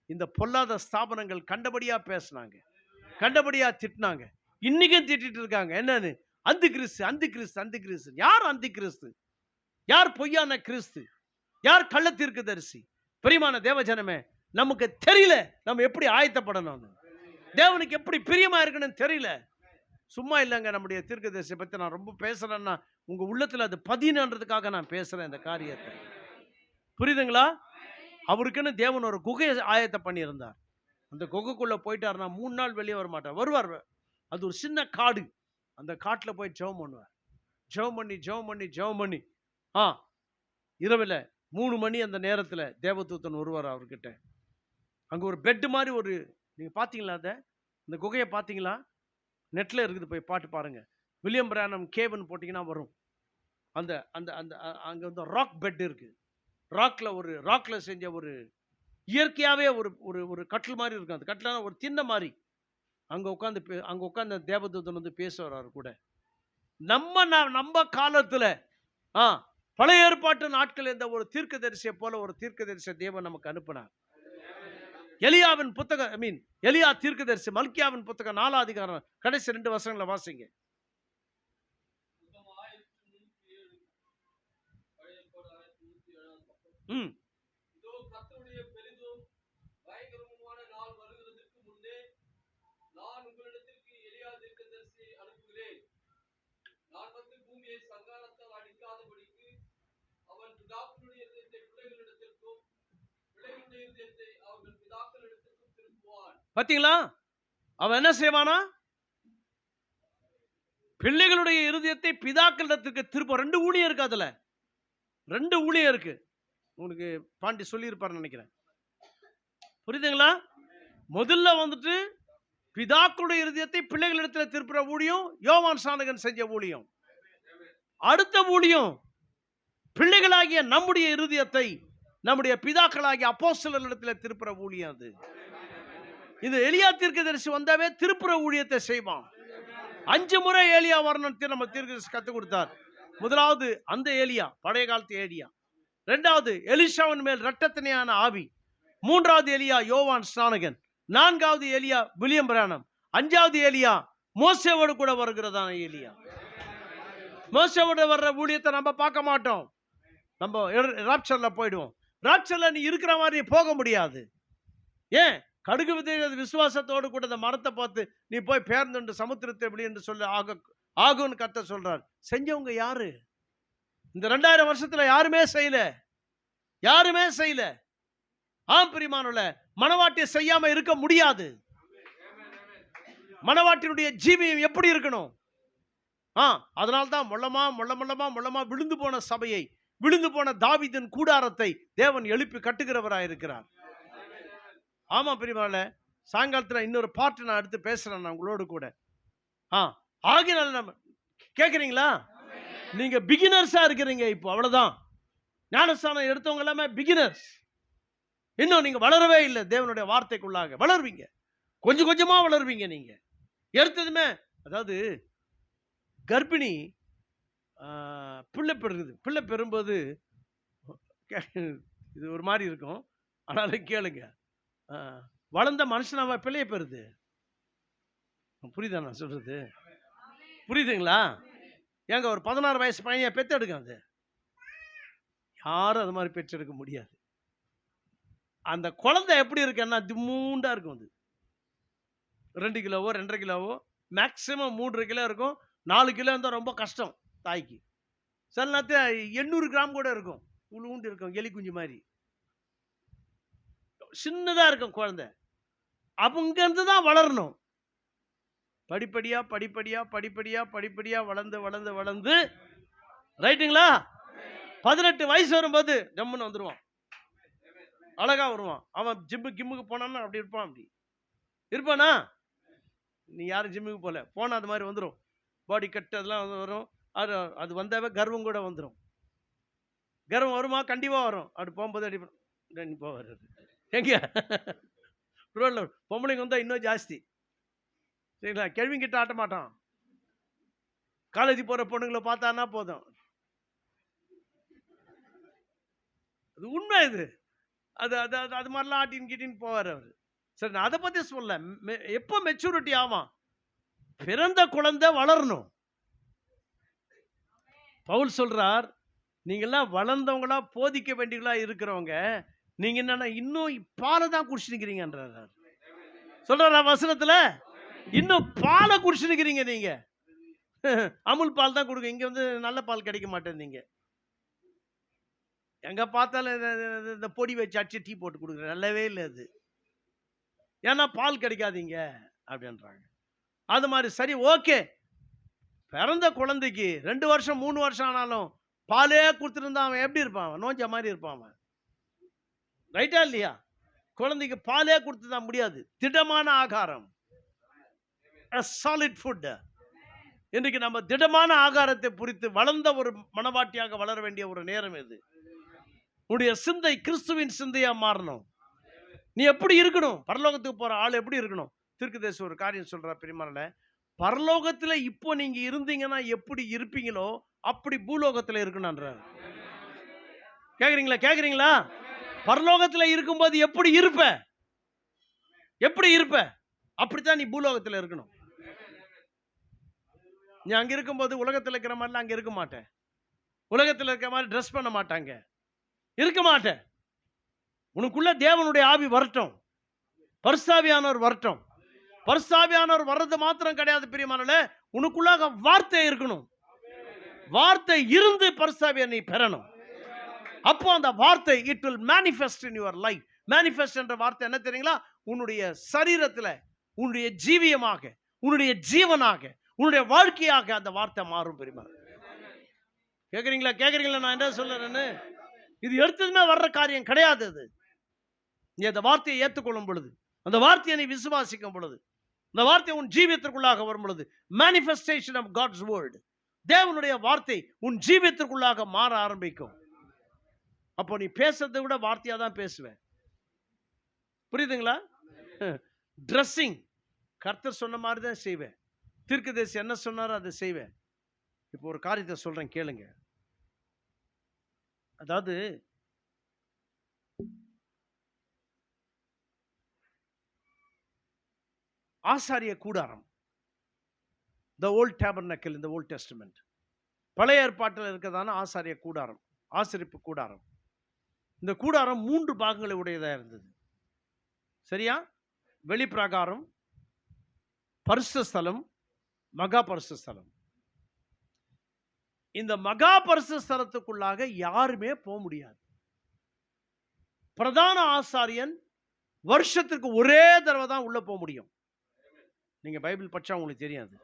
S1: இந்த பொல்லாத ஸ்தாபனங்கள் கண்டபடியா பேசினாங்க, கண்டபடியா திட்டினாங்க. இன்னைக்கும் திட்டிட்டு இருக்காங்க. என்னன்னு? அந்த கிறிஸ்து, அந்த கிறிஸ்து, அந்த கிறிஸ்து. யார் அந்த கிறிஸ்து? யார் பொய்யான கிறிஸ்து? யார் கள்ள தீர்க்கதரிசி? பிரியமான தேவஜனமே, நமக்கு தெரியல நம்ம எப்படி ஆயத்தப்படணும், தேவனுக்கு எப்படி பிரியமா இருக்கணும் தெரியல. சும்மா இல்லைங்க. நம்முடைய தீர்க்கதரிசியை பற்றி நான் ரொம்ப பேசுறேன்னா உங்க உள்ளத்துல அது பதினன்றதுக்காக நான் பேசுறேன் இந்த காரியத்தை. புரியுதுங்களா? அவருக்குன்னு தேவன் ஒரு குகையை ஆயத்தம் பண்ணியிருந்தார். அந்த குகைக்குள்ள போயிட்டாருன்னா 3 நாள் வெளியே வர மாட்டார். வருவார். அது ஒரு சின்ன காடு. அந்த காட்டுல போய் ஜெபம் பண்ணுவார். ஜெபம் பண்ணி ஜெபம் பண்ணி ஜெபம் பண்ணி இரவில் 3 மணி அந்த நேரத்தில் தேவதூதன் வருவார் அவர்கிட்ட. அங்கே ஒரு பெட் மாதிரி ஒரு, நீங்கள் பார்த்தீங்களா அந்த குகையை பார்த்தீங்களா? நெட்டில் இருக்குது, போய் பாட்டு பாருங்கள். வில்லியம் பிரானம் கேவ்னு போட்டிங்கன்னா வரும். அந்த அந்த அந்த அங்கே வந்து ராக் பெட் இருக்குது. ராக்கில் செஞ்ச ஒரு இயற்கையாகவே ஒரு ஒரு ஒரு கட்டில் மாதிரி இருக்கும். அந்த கட்டிலான ஒரு திண்ணை மாதிரி. அங்கே உட்காந்து தேவதூதன் வந்து பேசுவார் அவர் கூட. நம்ம காலத்தில் பழைய ஏற்பாட்டு நாட்கள் இந்த ஒரு தீர்க்கதரிசியை போல ஒரு தீர்க்கதரிசி தேவன் நமக்கு அனுப்பினார். எலியாவின் புத்தகம், எலியா தீர்க்கதரிசி, மல்கியாவின் புத்தகம் 4ஆம் அதிகாரம் கடைசி 2 வசனங்களை வாசிங்க. பாத்தீங்களா? அவன் என்ன செய்வானா? பிள்ளைகளுடைய இருதயத்தை பிதாக்களிடத்துக்கு திருப்ப. 2 ஊழியம் இருக்கு. அதுல 2 ஊழியம் இருக்கு. உங்களுக்கு பாண்டி சொல்லி இருப்பாரு நினைக்கிறேன். புரியுதுங்களா? முதல்ல வந்துட்டு பிதாக்களுடைய இருதயத்தை பிள்ளைகளிடத்தில் திருப்புற ஊழியம் யோவான் ஸ்நானகன் செஞ்ச ஊழியம். அடுத்த ஊழியம் பிள்ளைகளாகிய நம்முடைய இருதயத்தை நம்முடைய பிதாக்களாகிய அப்போஸ்தலர்களிடத்தில் திருப்புற ஊழியம். அது இந்த எலியா தீர்க்கதரிசி வந்தாவே திருப்புற ஊழியத்தை செய்வான். 5 முறை ஏலியா வரணும்னு நம்ம தீர்க்கதரிசி கற்றுக் கொடுத்தார். முதலாவது அந்த ஏலியா, பழைய காலத்து ஏலியா. 2வது எலிஷாவின் மேல் இரட்டத்தனையான ஆவி. 3வது ஏலியா யோவான் ஸ்நானகன். 4வது ஏலியா வில்லியம் பிரானம். 5வது ஏலியா மோசேவோடு கூட வருகிறதான ஏலியா. மோசேவோடு வர்ற ஊழியத்தை நம்ம பார்க்க மாட்டோம். நம்ம ராப்சர்ல போயிடுவோம். ராப்சர்ல நீ இருக்கிற மாதிரி போக முடியாது. ஏன்? கடுகு விதை விசுவாசத்தோடு கூட இந்த மரத்தை பார்த்து நீ போய் பேர்ந்து சமுத்திரத்தை எப்படி என்று சொல்லி ஆகுன்னு கர்த்தர் சொல்றார். செஞ்சவங்க யாரு? இந்த 2000 வருஷத்துல யாருமே செய்யல. பிரியமானவர்களே, மனவாட்டியை செய்யாம இருக்க முடியாது. மனவாட்டினுடைய ஜீவியம் எப்படி இருக்கணும்? அதனால்தான் மொள்ளமா விழுந்து போன சபையை, விழுந்து போன தாவீதின் கூடாரத்தை தேவன் எழுப்பி கட்டுகிறவராயிருக்கிறார். ஆமா பிரியமானவர்களே, சாயங்காலத்தில் இன்னொரு பாட்டு நான் எடுத்து பேசுறேன் நான் உங்களோடு கூட. ஆகினால நம்ம கேட்குறீங்களா? நீங்க பிகினர்ஸா இருக்கிறீங்க. இப்போ அவ்வளவுதான். ஞானஸ்தானம் எடுத்தவங்க எல்லாமே பிகினர்ஸ். இன்னும் நீங்க வளரவே இல்லை. தேவனுடைய வார்த்தைக்குள்ளாக வளருவீங்க. கொஞ்சம் கொஞ்சமா வளருவீங்க. நீங்க எடுத்ததுமே, அதாவது கர்ப்பிணி பிள்ளை பெறும்போது இது ஒரு மாதிரி இருக்கும். ஆனாலும் கேளுங்க, வளர்ந்த மனுஷனாவா பிள்ளைய பெறுது? புரியுதா நான் சொல்றது? புரியுதுங்களா? ஏங்க ஒரு 16 வயசு பையனை பெற்றெடுக்க, அது யாரும் அது மாதிரி பெற்றெடுக்க முடியாது. அந்த குழந்தை எப்படி இருக்குன்னா திம்மூண்டா இருக்கும். அது 2 கிலோவோ 2.5 கிலோவோ மேக்சிமம் 3 கிலோ இருக்கும். 4 கிலோ இருந்தால் ரொம்ப கஷ்டம் தாய்க்கு. சில நேரத்தில் 800 கிராம் கூட இருக்கும். உளுண்டு இருக்கும், எலி குஞ்சு மாதிரி சின்னதா இருக்கும் குழந்தை. அங்கிருந்து தான் வளரணும். படிப்படியா வளர்ந்து ரைட்டுங்களா? 18 வயசு வரும்போது ஜம்முன்னு வந்துருவான். அழகா வருவான். அவன் ஜிம்முக்கு போனான்னா அப்படி இருப்பான். அப்படி இருப்பானா? நீ யாரும் ஜிம்முக்கு போனா அது மாதிரி வந்துடும். பாடி கட்டு அதெல்லாம் வரும். அது வந்தாவே கர்வம் கூட வந்துடும். கர்வம் வருமா? கண்டிப்பா வரும். அப்படி போகும்போது அடி போவார். எங்க ரோட்ல பொம்பளைங்க வந்தா இன்னும் ஜாஸ்தி. சரிங்களா? கேள்விங்கிட்ட ஆட்ட மாட்டான். காலேஜ் போற பொண்ணுங்களை பார்த்தான்னா போதும். அது உண்மை. இது அது மாதிரிலாம் ஆட்டின்னு கிட்டின்னு போவார் அவர். சரி, நான் அதை பத்தி சொல்ல. எப்போ மெச்சூரிட்டி ஆவான்? பிறந்த குழந்தை வளரணும். பவுல் சொல்றார், நீங்கெல்லாம் வளர்ந்தவங்களா போதிக்க வேண்டியவங்களா இருக்கிறவங்க, நீங்க என்னன்னா இன்னும் பாலை தான் குடிச்சுக்கிறீங்கன்றார். சொல்றாரா வசனத்துல? இன்னும் பாலை குடிச்சுக்கிறீங்க. நீங்க அமுல் பால் தான் கொடுங்க. இங்க வந்து நல்ல பால் கிடைக்க மாட்டேன். நீங்க எங்க பார்த்தாலும் இந்த பொடி வச்சு அடிச்சு டீ போட்டு கொடுக்குறேன், நல்லவே இல்லை அது. ஏன்னா பால் கிடைக்காதீங்க அப்படின்றாங்க. அது மாதிரி சரி, ஓகே. பிறந்த குழந்தைக்கு 2 வருஷம் 3 வருஷம் ஆனாலும் பாலே கொடுத்துருந்தா அவன் எப்படி இருப்பான்? அவன் நோஞ்ச மாதிரி இருப்பான் அவன். ரைட்டா இல்லையா? குழந்தைக்கு பாலே கொடுத்துதா முடியாது. திடமான ஆகாரம், சாலிட் ஃபுட். இன்றைக்கு நம்ம திடமான ஆகாரத்தை குறித்து வளர்ந்த ஒரு மனவாட்டியாக வளர வேண்டிய ஒரு நேரம் இது. உன்னுடைய சிந்தை கிறிஸ்துவின் சிந்தையா மாறணும். நீ எப்படி இருக்கணும்? பரலோகத்துக்கு போற ஆள் எப்படி இருக்கணும்? தீர்க்கதரிசி ஒரு காரியம் சொல்ற பிரியமானவர்களே, பரலோகத்துல இப்போ நீங்க இருந்தீங்கன்னா எப்படி இருப்பீங்களோ அப்படி பூலோகத்துல இருக்கணும்ன்றார். கேக்குறீங்களா? பரலோகத்துல இருக்கும்போது எப்படி இருப்ப? எப்படி இருப்ப? அப்படித்தான் நீ பூலோகத்துல இருக்கணும். நீ அங்க இருக்கும்போது உலகத்துல இருக்கிற மாதிரி அங்க இருக்க மாட்டேன். உலகத்துல இருக்கிற மாதிரி ட்ரெஸ் பண்ண மாட்டாங்க, இருக்க மாட்டேன். உனக்குள்ள தேவனுடைய ஆவி வரட்டும், பரிசுத்தாவியானவர் வரட்டும். பரிசுத்தாவியானவர் வர்றது மாத்திரம் கிடையாது பிரியமானவர்களே, உனக்குள்ளாக வார்த்தை இருக்கணும். வார்த்தை இருந்து பரிசுத்தாவியை நீ பெறணும். அப்போ அந்த வார்த்தை it will manifest in your life. Manifest என்ற வார்த்தை என்ன தெரியுங்களா? உன்னுடைய சரீரத்துல, உன்னுடைய ஜீவியமாக, உன்னுடைய ஜீவனாக, உன்னுடைய வாழ்க்கையாக அந்த வார்த்தை மாறும் பெரியமா. கேக்குறீங்களா நான் என்ன சொல்றேன்னு? இது எடுத்ததுமே வர்ற காரியம் கிடையாது. அது நீ அந்த வார்த்தையை ஏற்றுக்கொள்ளும் பொழுது, அந்த வார்த்தையை நீ விசுவாசிக்கும் பொழுது, அந்த வார்த்தை உன் ஜீவியத்திற்குள்ளாக வரும் பொழுது, மேனிஃபெஸ்டேஷன் ஆஃப் காட்ஸ் வேர்ட், தேவனுடைய வார்த்தை உன் ஜீவியத்திற்குள்ளாக மாற ஆரம்பிக்கும். அப்போ நீ பேசுறதை விட வார்த்தையா தான் பேசுவேன். புரியுதுங்களா? ட்ரெஸ்ஸிங் கர்த்தர் சொன்ன மாதிரி தான் செய்வேன். தீர்க்கதரிசி என்ன சொன்னாரோ அதை செய்வேன். இப்போ ஒரு காரியத்தை சொல்றேன், கேளுங்க. அதாவது ஆசாரிய கூடாரம், the old tabernacle in the Old Testament, பழைய ஏற்பாட்டில் இருக்கிறதான ஆசாரிய கூடாரம், ஆசரிப்பு கூடாரம். இந்த கூடாரம் 3 பாகங்களை உடையதாக இருந்தது. சரியா? வெளிப்பிரகாரம், பரிசுத்த ஸ்தலம், மகா பரிசுத்த ஸ்தலம். இந்த மகா பரிசுத்த ஸ்தலத்துக்குள்ளாக யாருமே போக முடியாது. பிரதான ஆசாரியன் வருஷத்துக்கு ஒரே தடவை தான் உள்ள போக முடியும். நீங்க பைபிள் படிச்சா உங்களுக்கு தெரியாது.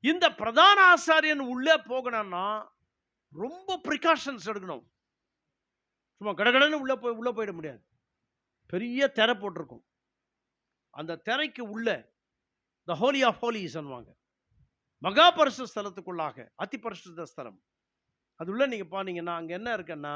S1: இந்த பிரதான ஆசாரியன் உள்ளே போகணும்னா ரொம்ப பிரிகாஷன்ஸ் எடுக்கணும். சும்மா கடகடன்னு உள்ள போயிட முடியாது. பெரிய திரை போட்டிருக்கும். அந்த திரைக்கு உள்ள the holy of holies சொல்லுவாங்க, மகா பரிசுத்த ஸ்தலத்துக்குள்ளாக, அதி பரிசுத்த ஸ்தலம். அது உள்ள நீங்க பாத்தீங்கன்னா அங்க என்ன இருக்குன்னா